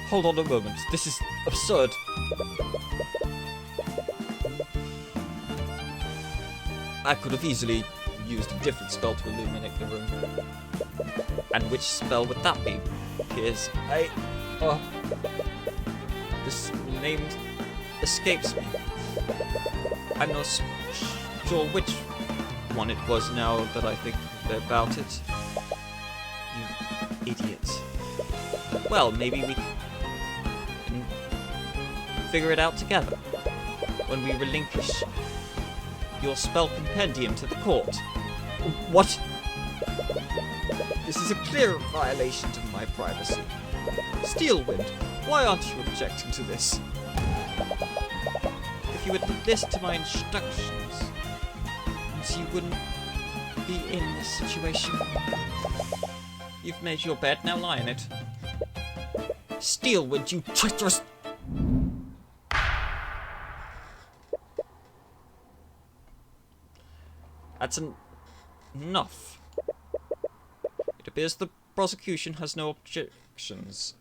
Hold on a moment, this is absurd. I could have easily used a different spell to illuminate the room. And which spell would that be? Pierce, this name escapes me. I'm not sure which one it was now that I think about it. You idiot. Well, maybe we can figure it out together when we relinquish your spell compendium to the court. What? This is a clear violation of my privacy. Steelwind, why aren't you objecting to this? If you would listen to my instructions, you wouldn't be in this situation. You've made your bed, now lie in it. Steelwind, you treacherous... That's enough. It appears the prosecution has no objections.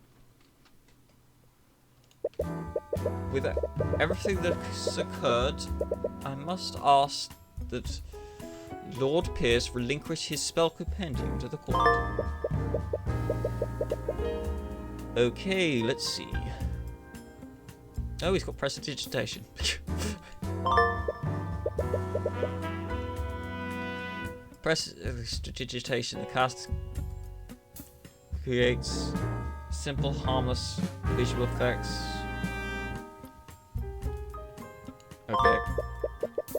With everything that's occurred, I must ask that Lord Pierce relinquish his spell compendium to the court. Okay, let's see. Oh, he's got prestidigitation. Prestidigitation. The cast creates simple, harmless visual effects. Okay.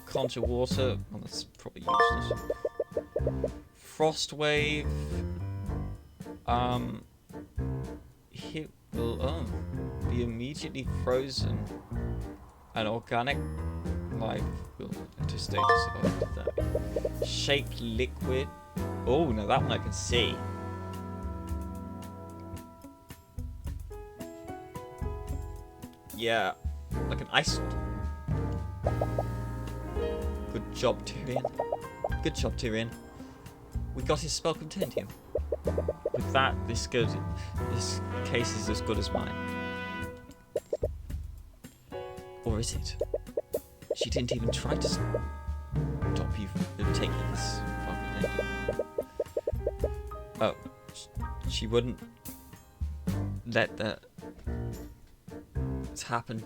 Conjure water. Well, that's probably useless. Frost wave. It will be immediately frozen. An organic life will enter stages of that. Shaped liquid. Oh, no, that one I can see. Yeah, like an ice sword. Good job, Tyrion. Good job, Tyrion. We got his spell compendium. With that, this case is as good as mine. Or is it? She didn't even try to stop you from taking his spell compendium. Oh, she wouldn't let that happen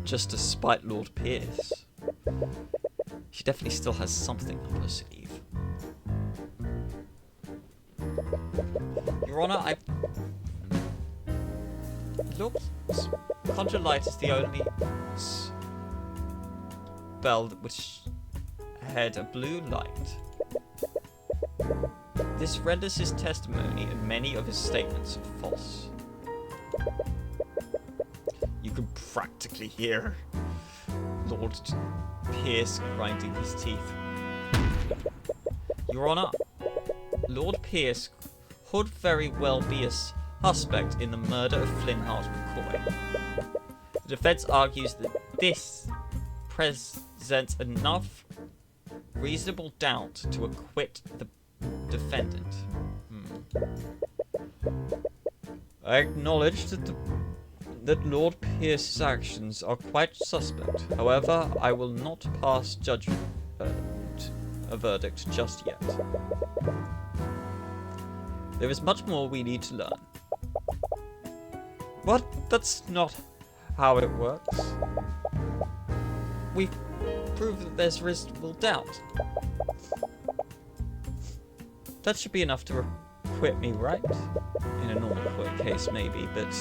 just to spite Lord Pierce. She definitely still has something up her sleeve. Your Honor, Look, Conjure Light is the only spell which had a blue light. This renders his testimony and many of his statements false. You can practically hear Lord Pierce grinding his teeth. Your Honor, Lord Pierce could very well be a suspect in the murder of Flintheart McCoy. The defense argues that this presents enough reasonable doubt to acquit the defendant. I acknowledge that Lord Pierce's actions are quite suspect. However, I will not pass a verdict just yet. There is much more we need to learn. What? That's not how it works. We've proved that there's reasonable doubt. That should be enough to acquit me, right? In a normal court case, maybe, but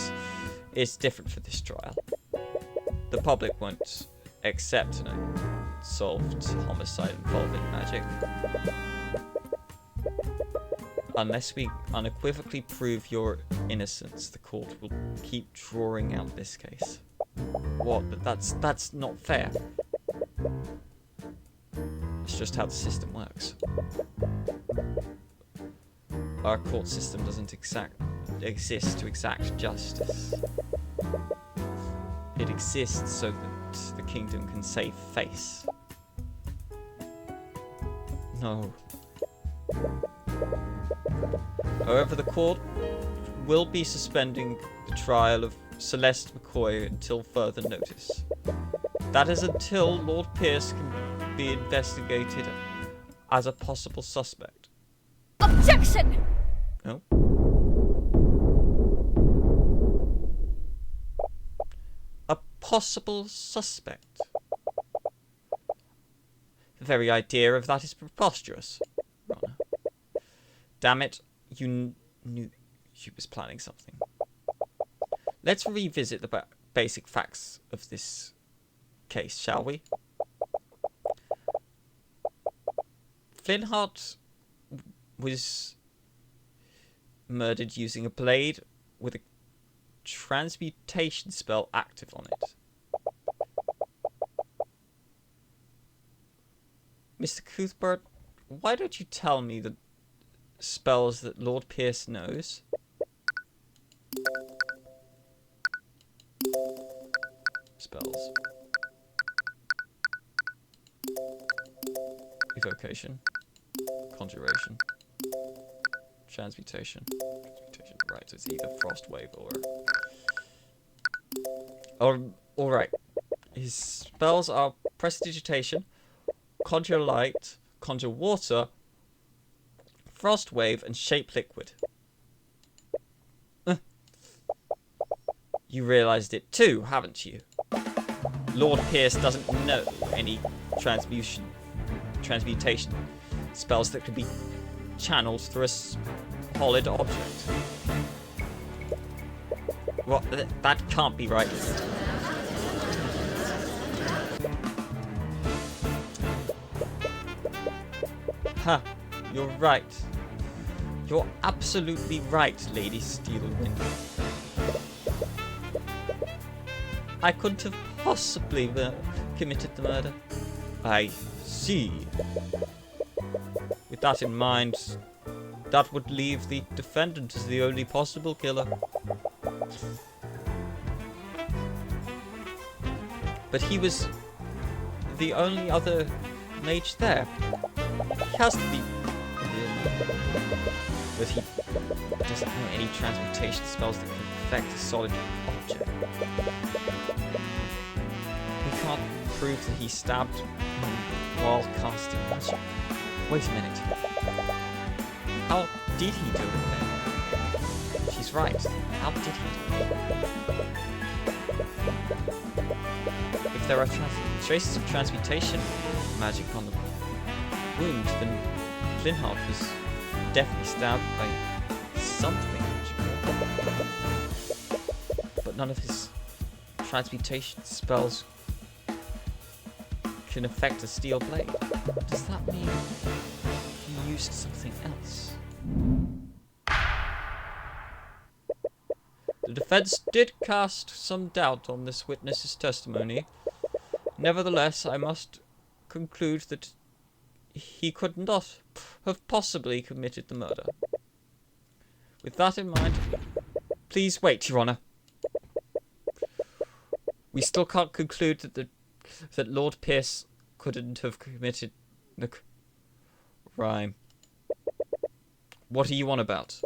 it's different for this trial. The public won't accept an unsolved homicide involving magic. Unless we unequivocally prove your innocence, the court will keep drawing out this case. What? But that's not fair. It's just how the system works. Our court system doesn't exist to exact justice. It exists so that the kingdom can save face. No. However, the court will be suspending the trial of Celeste McCoy until further notice. That is until Lord Pierce can be investigated as a possible suspect. Objection! No? A possible suspect. The very idea of that is preposterous, Your Honor. Damn it, you knew she was planning something. Let's revisit the basic facts of this case, shall we? Flintheart was murdered using a blade with a transmutation spell active on it. Mr. Cuthbert, why don't you tell me the spells that Lord Pierce knows? Spells. Evocation. Conjuration. Transmutation. Transmutation. Right, so it's either Frost Wave or... Alright. His spells are Prestidigitation, Conjure Light, Conjure Water, Frost Wave, and Shape Liquid. You realised it too, haven't you? Lord Pierce doesn't know any transmutation spells that could be channeled through a solid object. Well, that can't be right. Ha! You're right. You're absolutely right, Lady Steelwind. I couldn't have possibly committed the murder. I see. With that in mind, that would leave the defendant as the only possible killer. But he was the only other mage there. He has to be but he doesn't know any transmutation spells that can affect a solid object. We can't prove that he stabbed while casting magic. Wait a minute. How did he do it then? She's right. How did he do it? If there are traces of transmutation magic on the wound, then Flintheart was definitely stabbed by something magical. But none of his transmutation spells can affect a steel blade. Does that mean he used something else? The defense did cast some doubt on this witness's testimony. Nevertheless, I must conclude that he could not have possibly committed the murder. With that in mind, please wait, Your Honour. We still can't conclude that Lord Pierce couldn't have committed the crime. What are you on about?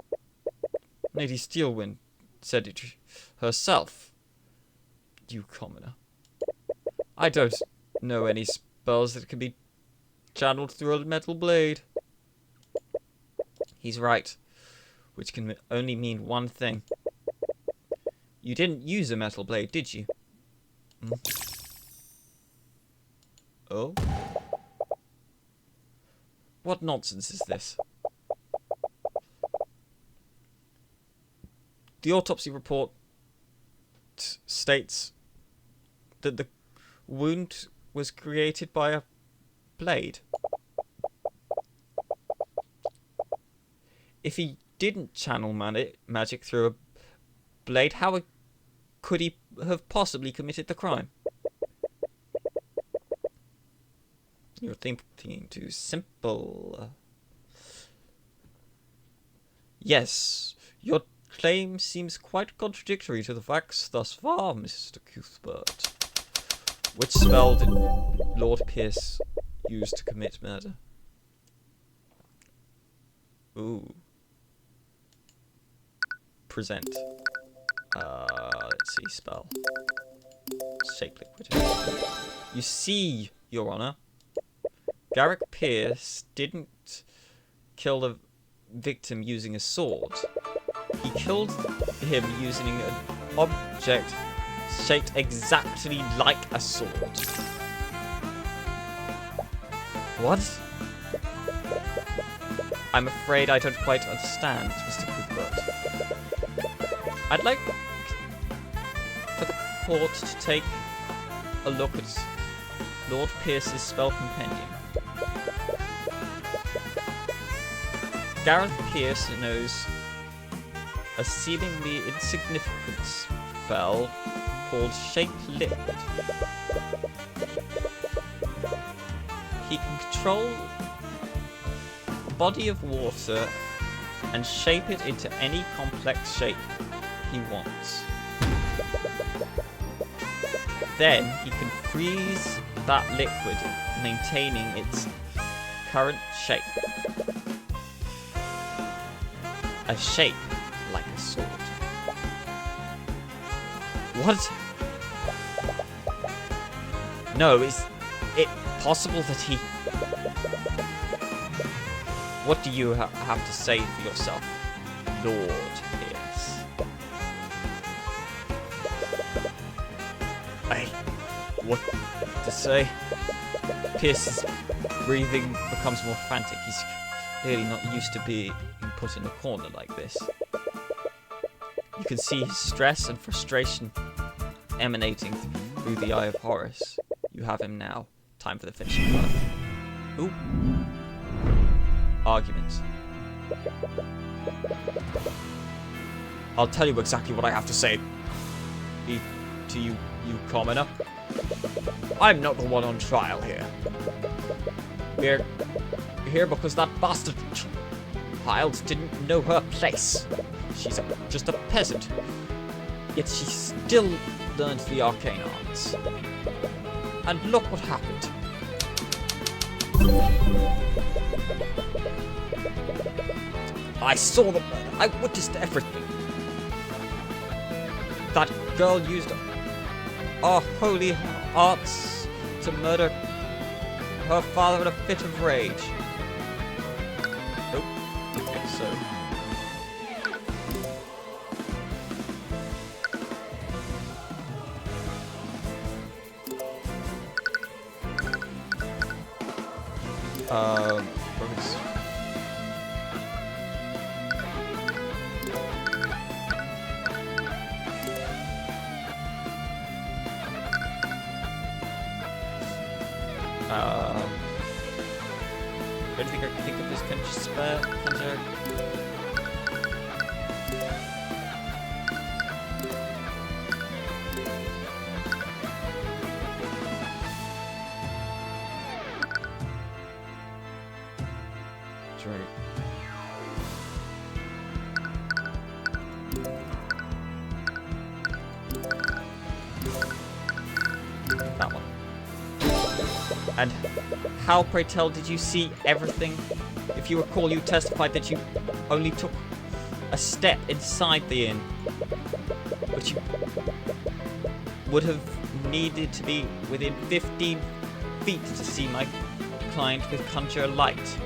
Lady Steelwind said it herself. You commoner. I don't know any spells that can be channeled through a metal blade. He's right, which can only mean one thing. You didn't use a metal blade, did you? Oh? What nonsense is this? The autopsy report states that the wound was created by a blade. If he didn't channel magic through a blade, how could he have possibly committed the crime? You're thinking too simple. Yes, your claim seems quite contradictory to the facts thus far, Mr. Cuthbert. Which spell did Lord Pierce use to commit murder? Ooh. Present. Let's see, spell. Shape Liquid. You see, Your Honour, Garrick Pierce didn't kill the victim using a sword. He killed him using an object shaped exactly like a sword. What? I'm afraid I don't quite understand, Mr. Cuthbert. I'd like for the thought to take a look at Lord Pierce's spell compendium. Gareth Pierce knows a seemingly insignificant spell called Shape Liquid. He can control a body of water and shape it into any complex shape he wants. Then he can freeze that liquid, maintaining its current shape. A shape like a sword. What? No, is it possible that he... What do you have to say for yourself, Lord Pierce? What to say? Pierce's breathing becomes more frantic. He's clearly not used to being put in a corner like this. You can see his stress and frustration emanating through the eye of Horus. You have him now. Time for the finishing blow. Ooh. Arguments. I'll tell you exactly what I have to say. To you commoner. I'm not the one on trial here. We're here because that bastard child didn't know her place. She's just a peasant. Yet she still learned the arcane arts. And look what happened. I saw the murder. I witnessed everything. That girl used our holy arts to murder her father in a fit of rage. Oh, okay, so... I don't think I can think of this conjure. That one. And how, pray tell, did you see everything? If you recall, you testified that you only took a step inside the inn, but you would have needed to be within 15 feet to see my client with conjure light.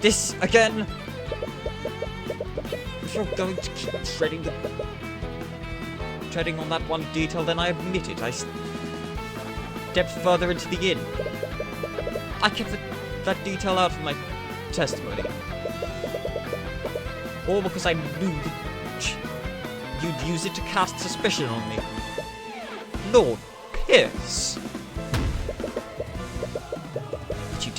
This again? If you're going to keep treading on that one detail, then I admit it. I stepped further into the inn. I kept that detail out of my testimony. All because I knew that you'd use it to cast suspicion on me. Lord Pierce! But you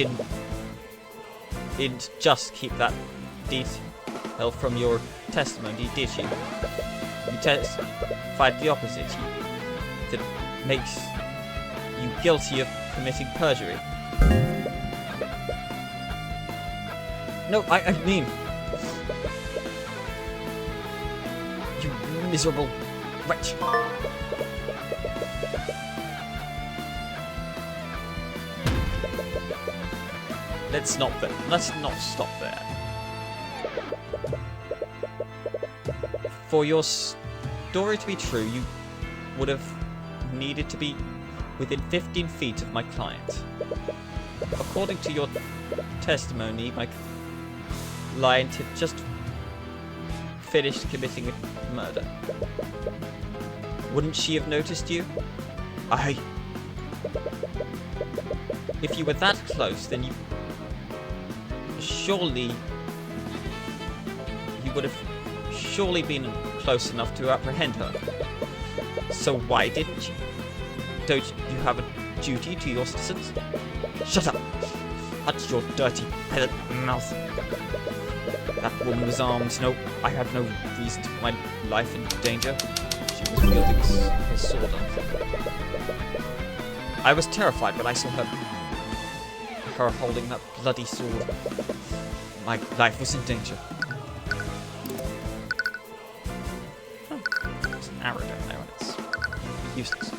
didn't just keep that detail from your testimony, did you? You testified the opposite. That makes you guilty of committing perjury. No, I mean... You miserable wretch. Let's not stop there. For your story to be true, you would have needed to be within 15 feet of my client. According to your testimony, my client had just finished committing a murder. Wouldn't she have noticed you? If you were that close, then you would have surely been close enough to apprehend her. So why didn't you? Don't you have a duty to your citizens? Shut up! Shut your dirty pedant mouth. That woman was armed. No, I had no reason to put my life in danger. She was wielding a sword. I was terrified when I saw her holding that bloody sword. My life was in danger. Oh, there's an arrow down there and it's useless.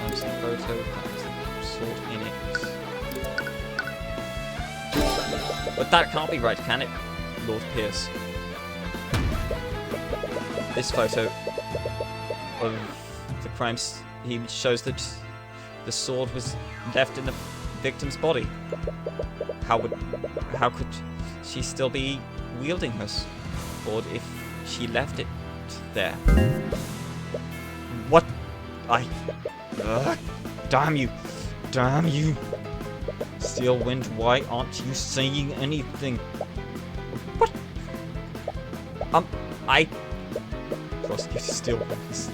There's the photo, there's the sword in it. But that can't be right, can it, Lord Pierce? This photo of the crimes, he shows that the sword was left in the victim's body. How could she still be wielding her sword if she left it there? What? Damn you! Damn you! Steelwind, why aren't you saying anything? What? Prosecutor Steelwind has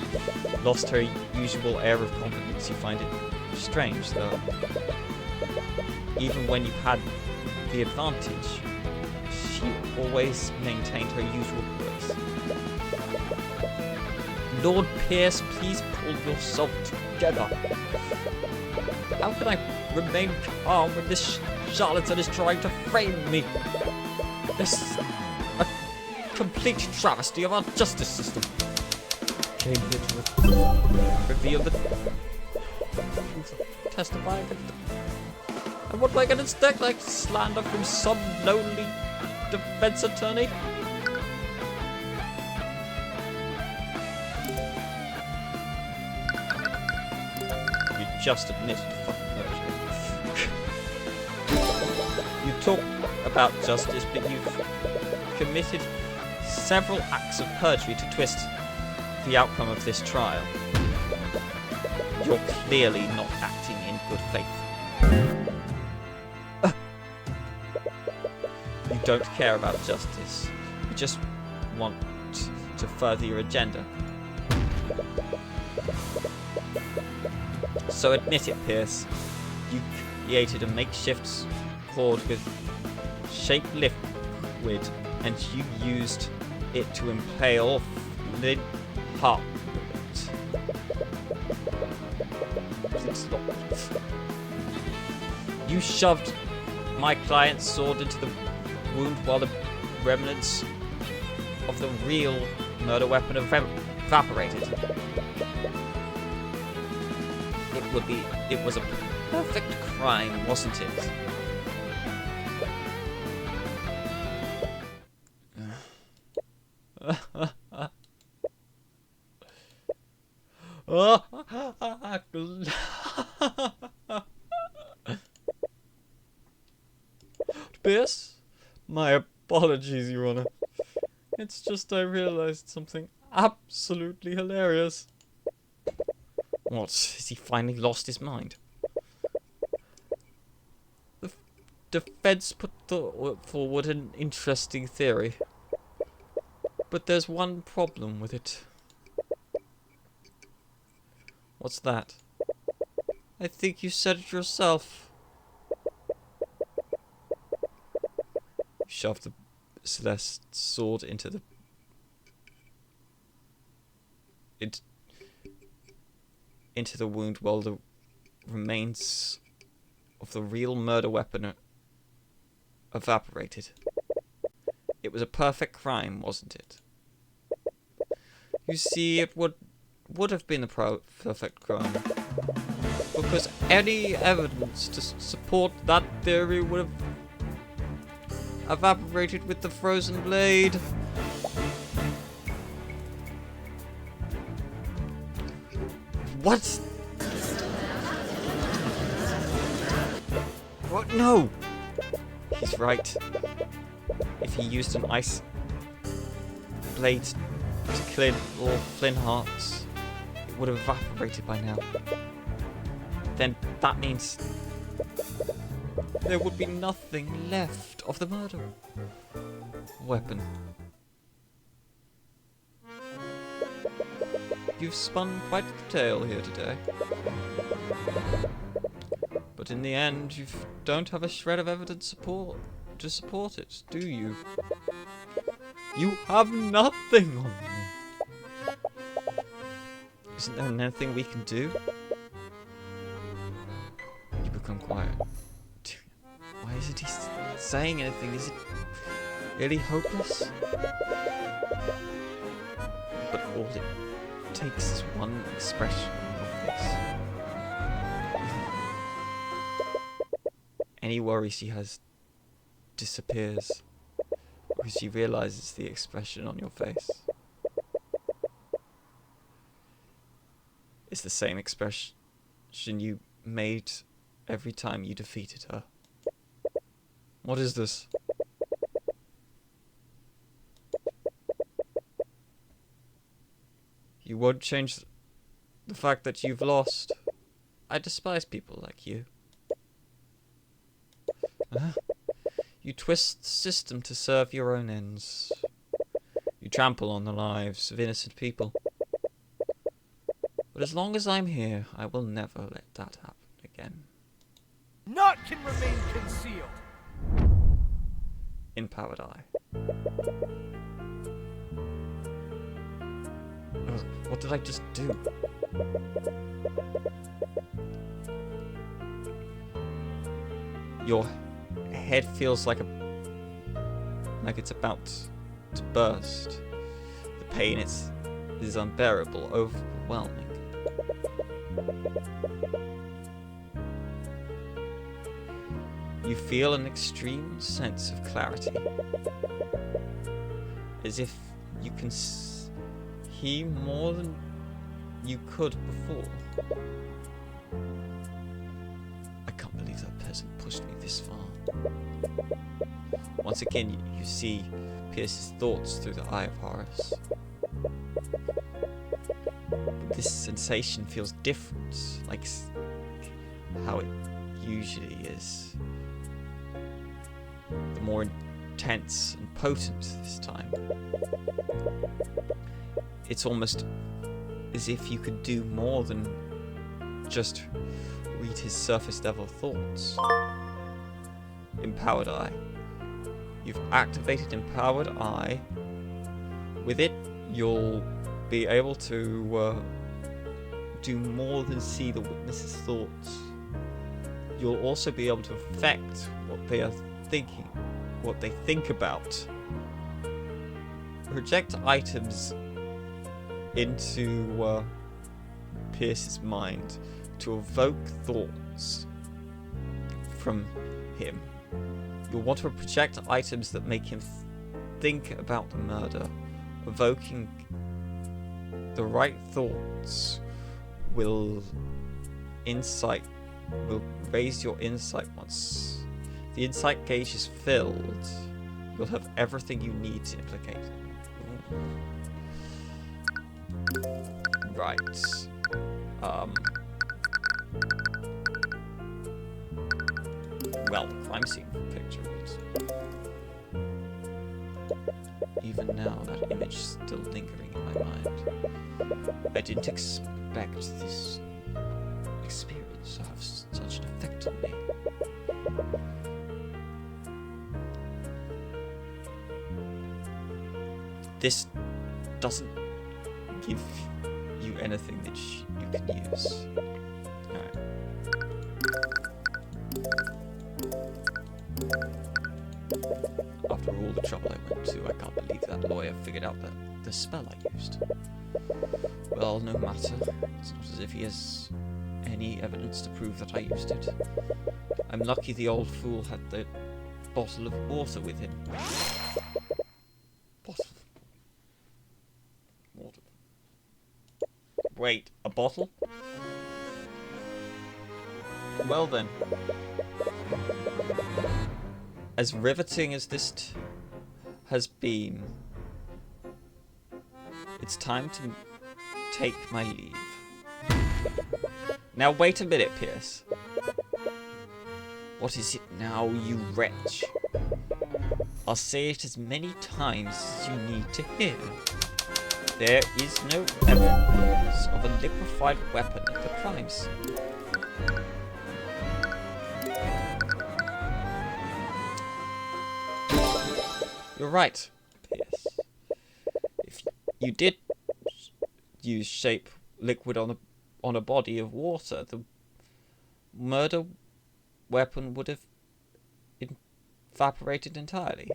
lost her usual air of confidence. You find it strange, though. Even when you had the advantage, she always maintained her usual grace. Lord Pierce, please pull yourself together. How can I remain calm when this charlatan is trying to frame me? This is a complete travesty of our justice system. Came here to reveal the truth of testifying. And what am I going to expect? Like slander from some lonely defense attorney? You just admitted fucking perjury. You talk about justice, but you've committed several acts of perjury to twist the outcome of this trial. You're clearly not acting in good faith. You don't care about justice. You just want to further your agenda. So admit it, Pierce. You created a makeshift sword with shape liquid, and you used it to impale Flint Hart. You shoved my client's sword into the wound while the remnants of the real murder weapon evaporated. It was a perfect crime, wasn't it? Pierce? My apologies, Your Honor. It's just I realized something absolutely hilarious. What? Has he finally lost his mind? The defense put forward an interesting theory. But there's one problem with it. What's that? I think you said it yourself. You shoved the Celeste sword into the... into the wound while the remains of the real murder weapon evaporated. It was a perfect crime, wasn't it? You see, it would have been a perfect crime. Because any evidence to support that theory would have evaporated with the frozen blade. What? What? No! He's right. If he used an ice blade to clear all Flint Hearts, it would have evaporated by now. Then that means there would be nothing left of the murder weapon. You've spun quite the tale here today. But in the end, you don't have a shred of evidence to support it, do you? You have nothing on me. Isn't there anything we can do? You become quiet. Why isn't he saying anything? Is it really hopeless? But all it takes is one expression of this. Any worry she has disappears because she realizes the expression on your face. It's the same expression you made every time you defeated her. What is this? You won't change the fact that you've lost. I despise people like you. You twist the system to serve your own ends. You trample on the lives of innocent people. But as long as I'm here, I will never let that happen again. Naught can remain concealed. Empowered Eye. Ugh, what did I just do? Your head feels like it's about to burst. The pain is unbearable, overwhelming. You feel an extreme sense of clarity, as if you can see more than you could before. I can't believe that peasant pushed me this far. Once again, you see Pierce's thoughts through the eye of Horus. But this sensation feels different, like how it usually is. The more intense and potent this time. It's almost as if you could do more than just read his surface level thoughts. Empowered Eye. You've activated Empowered Eye. With it, you'll be able to do more than see the witness's thoughts. You'll also be able to affect what they are thinking, what they think about. Project items into Pierce's mind to evoke thoughts from him. You'll want to project items that make him think about the murder. Evoking the right thoughts will raise your insight. Once the insight gauge is filled, you'll have everything you need to implicate him. Right. Well, the crime scene picture would. Even now, that image is still lingering in my mind. I didn't expect this experience to have such an effect on me. This doesn't give you anything that you can use. Alright. After all the trouble I went to, I can't believe that lawyer figured out the spell I used. Well, no matter. It's not as if he has any evidence to prove that I used it. I'm lucky the old fool had the bottle of water with him. Bottle of water. Wait, a bottle? Well then. As riveting as this has been, it's time to take my leave. Now wait a minute, Pierce. What is it now, you wretch? I'll say it as many times as you need to hear. There is no evidence of a liquefied weapon at the crime scene. You're right, Pierce. If you did use shape liquid on a body of water, the murder weapon would have evaporated entirely.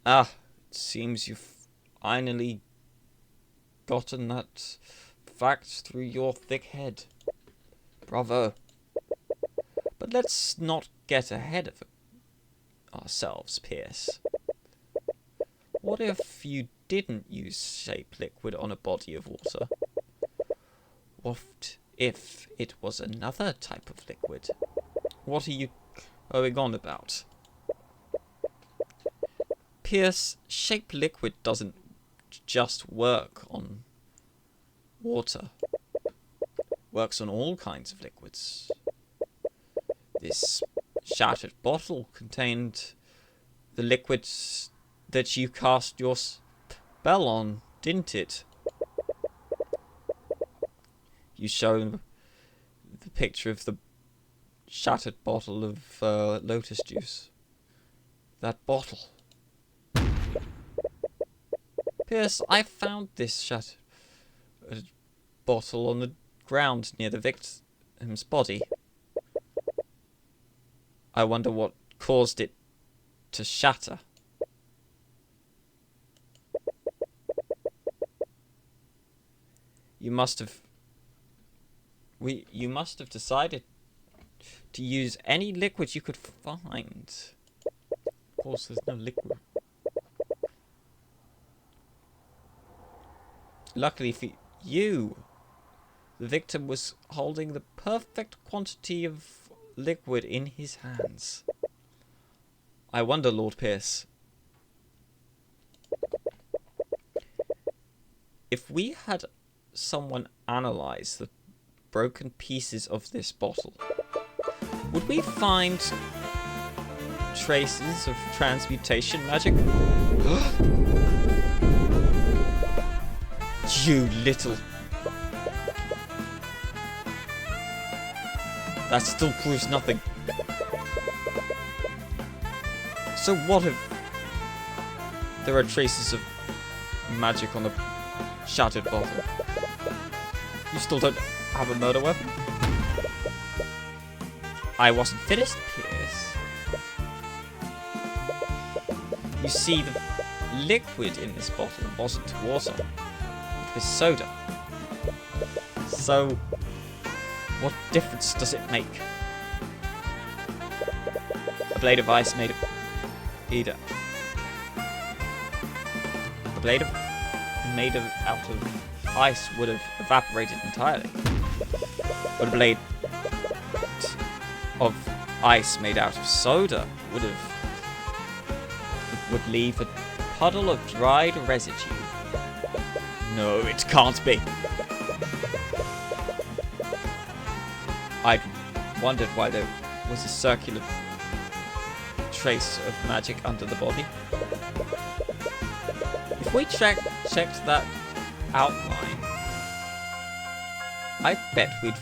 Ah, it seems you've finally gotten that fact through your thick head. Bravo. But let's not get ahead of ourselves, Pierce. What if you didn't use shape liquid on a body of water? What if it was another type of liquid? What are you going on about? Pierce, shape liquid doesn't just work on water. It works on all kinds of liquids. This shattered bottle contained the liquids that you cast your spell on, didn't it? You show the picture of the shattered bottle of lotus juice. That bottle. Pierce, I found this shattered bottle on the ground near the victim's body. I wonder what caused it to shatter. You must have decided to use any liquid you could find. Of course, there's no liquid. Luckily for you, the victim was holding the perfect quantity of liquid in his hands. I wonder, Lord Pierce, if we had someone analyze the broken pieces of this bottle, would we find traces of transmutation magic? You little... That still proves nothing. So what if there are traces of magic on a shattered bottle? You still don't have a murder weapon? I wasn't finished, Pierce. You see, the liquid in this bottle wasn't water. It was soda. So, what difference does it make? A blade of ice made of either. A blade out of ice would have evaporated entirely. But a blade of ice made out of soda would leave a puddle of dried residue. No, it can't be. I wondered why there was a circular trace of magic under the body. If we checked that outline, I bet we'd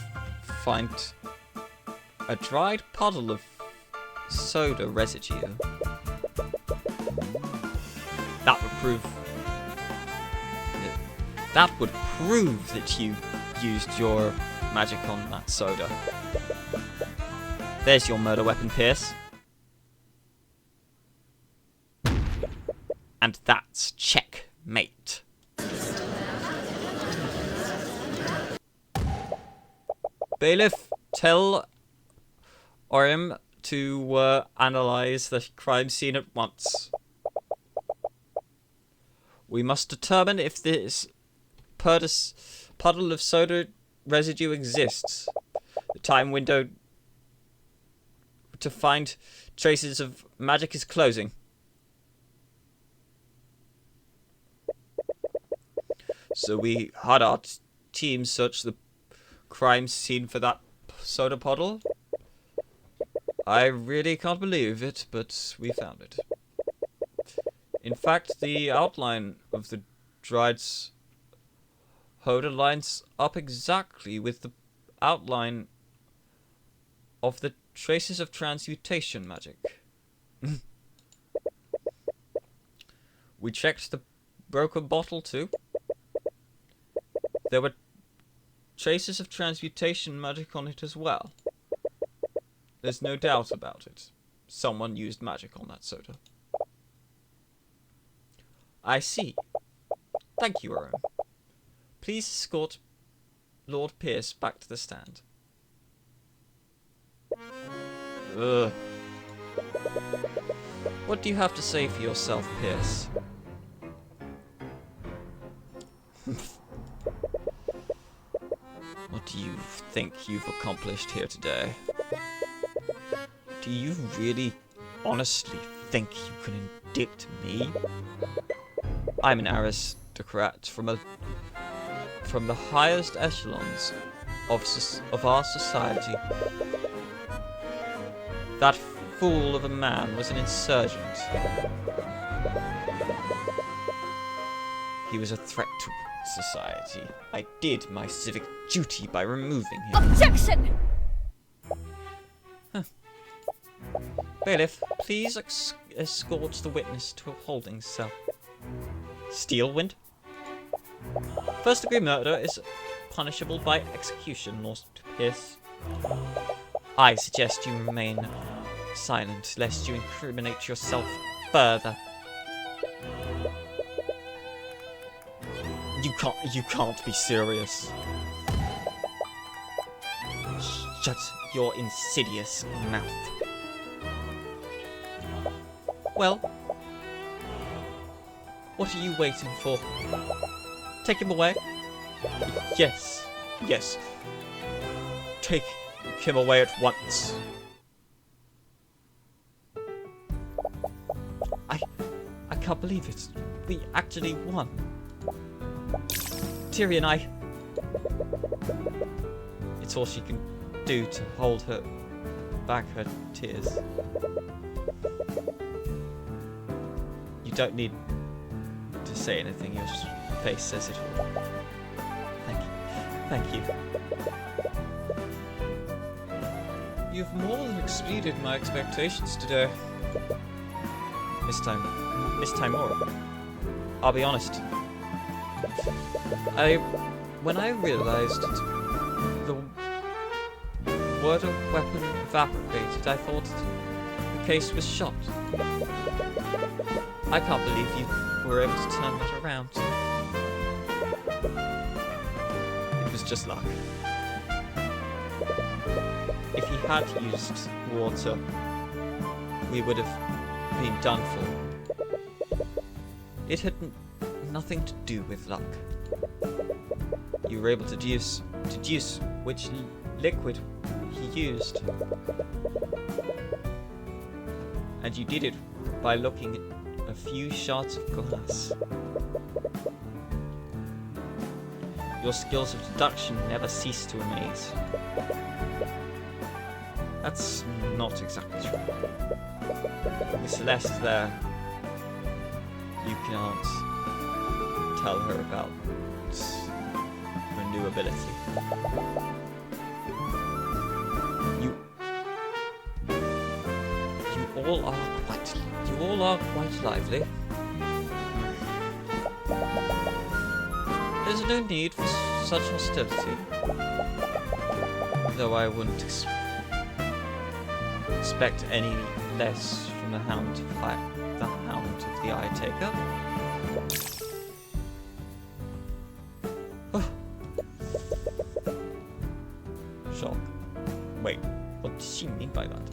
find a dried puddle of soda residue. That would prove that you used your magic on that soda. There's your murder weapon, Pierce. And that's checkmate. Bailiff, tell Orem to analyze the crime scene at once. We must determine if this puddle of soda residue exists. The time window to find traces of magic is closing. So we had our team search the crime scene for that soda puddle. I really can't believe it, but we found it. In fact, the outline of the dried soda lines up exactly with the outline of the traces of transmutation magic. We checked the broken bottle too. There were traces of transmutation magic on it as well. There's no doubt about it. Someone used magic on that soda. I see. Thank you, Aaron. Please escort Lord Pierce back to the stand. Ugh. What do you have to say for yourself, Pierce? What do you think you've accomplished here today? Do you really, honestly think you can indict me? I'm an aristocrat from the highest echelons of our society. That fool of a man was an insurgent. He was a threat to society. I did my civic duty by removing him. Objection! Bailiff, please escort the witness to a holding cell. Steelwind? First-degree murder is punishable by execution, Lord Pierce. I suggest you remain silent, lest you incriminate yourself further. You can't be serious. Shut your insidious mouth. Well, what are you waiting for? Take him away? Yes. Take him away at once. I can't believe it. We actually won. Tyrion, it's all she can do to hold her back her tears. You don't need to say anything, your face says it all. Thank you. You've more than exceeded my expectations today. Miss Timora. I'll be honest. When I realized the word of weapon evaporated, I thought the case was shot. I can't believe you were able to turn that around. It was just luck. If he had used water, we would have been done for. It had nothing to do with luck. You were able to deduce which liquid he used. And you did it by looking at a few shards of glass. Your skills of deduction never cease to amaze. That's not exactly true. With Celeste there, you can't tell her about her new ability. You all are quite lively. There's no need for such hostility, though I wouldn't expect any less from the Hound of the Eye Taker. Shock. Wait, what does she mean by that?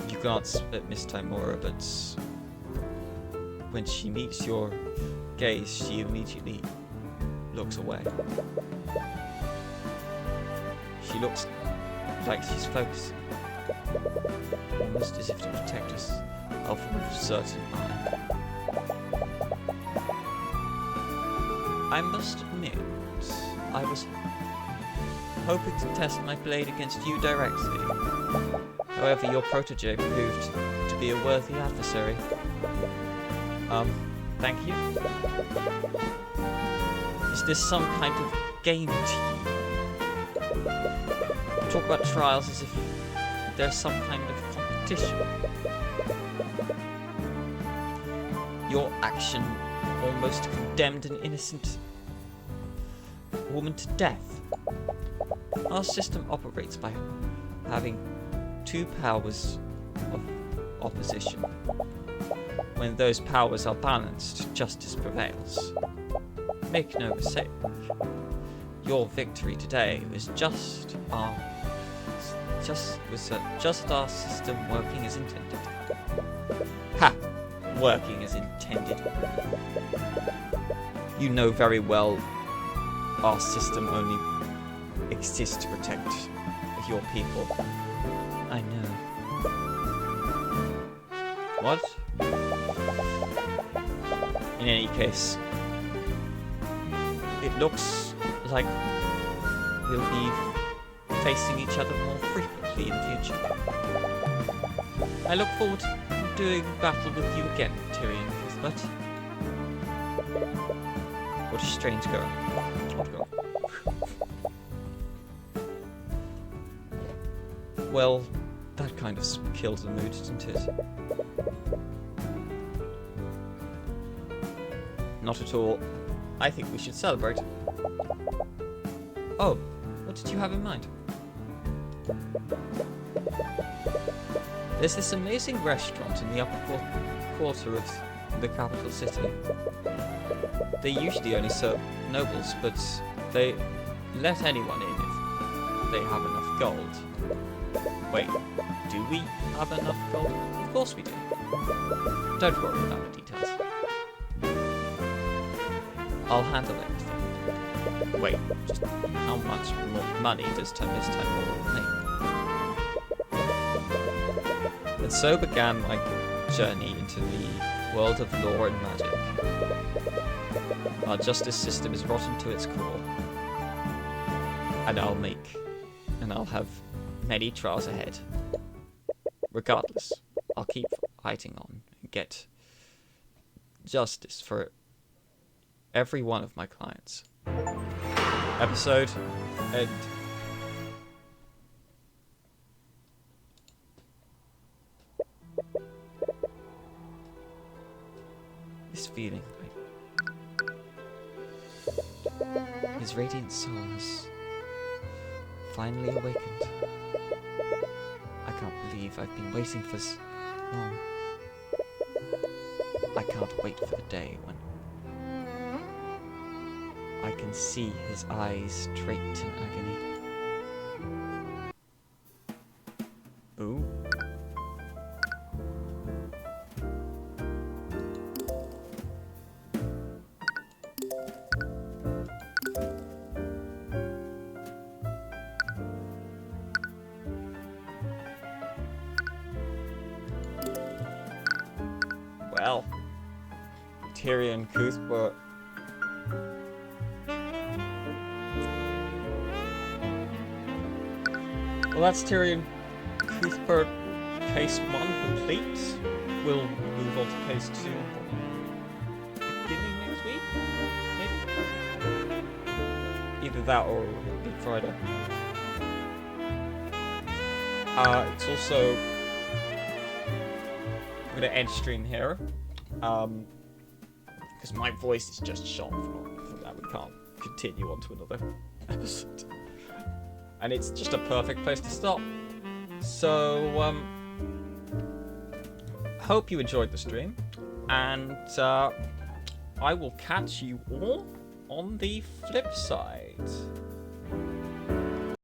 You glance at Miss Timora, but when she meets your gaze, she immediately looks away. She looks like she's focusing, almost as if to protect us from a certain eye. I must admit, I was hoping to test my blade against you directly. However, your protege proved to be a worthy adversary. Thank you. Is this some kind of game to you? You talk about trials as if there's some kind of competition. Your action almost condemned an innocent woman to death. Our system operates by having two powers of opposition. When those powers are balanced, justice prevails. Make no mistake, your victory today was just our system working as intended. Ha! Working as intended. You know very well our system only exists to protect your people. I know. What? In any case, it looks like we'll be facing each other more frequently in the future. I look forward to doing battle with you again, Tyrion Cuthbert. What a strange girl. Odd girl. Well, that kind of killed the mood, didn't it? Not at all. I think we should celebrate. Oh, what did you have in mind? There's this amazing restaurant in the upper quarter of the capital city. They usually only serve nobles, but they let anyone in if they have enough gold. Wait, do we have enough gold? Of course we do. Don't worry about the details. I'll handle it. Wait, just how much more money does this time make? And so began my journey into the world of lore and magic. Our justice system is rotten to its core. And I'll have many trials ahead. Regardless, I'll keep fighting on and get justice for every one of my clients. Episode end. This feeling, his radiant soul has finally awakened. I can't believe I've been waiting for so long. I can't wait for the day when I can see his eyes draped in agony. Ooh. Well, Tyrion Cuthbert. Well, that's Tyrion Cuthbert case 1 complete. We'll move on to case 2 beginning next week, maybe? Either that or Good Friday. It's also... I'm going to end stream here. Because my voice is just shot from that. We can't continue on to another episode. And it's just a perfect place to stop. So, hope you enjoyed the stream. And I will catch you all on the flip side.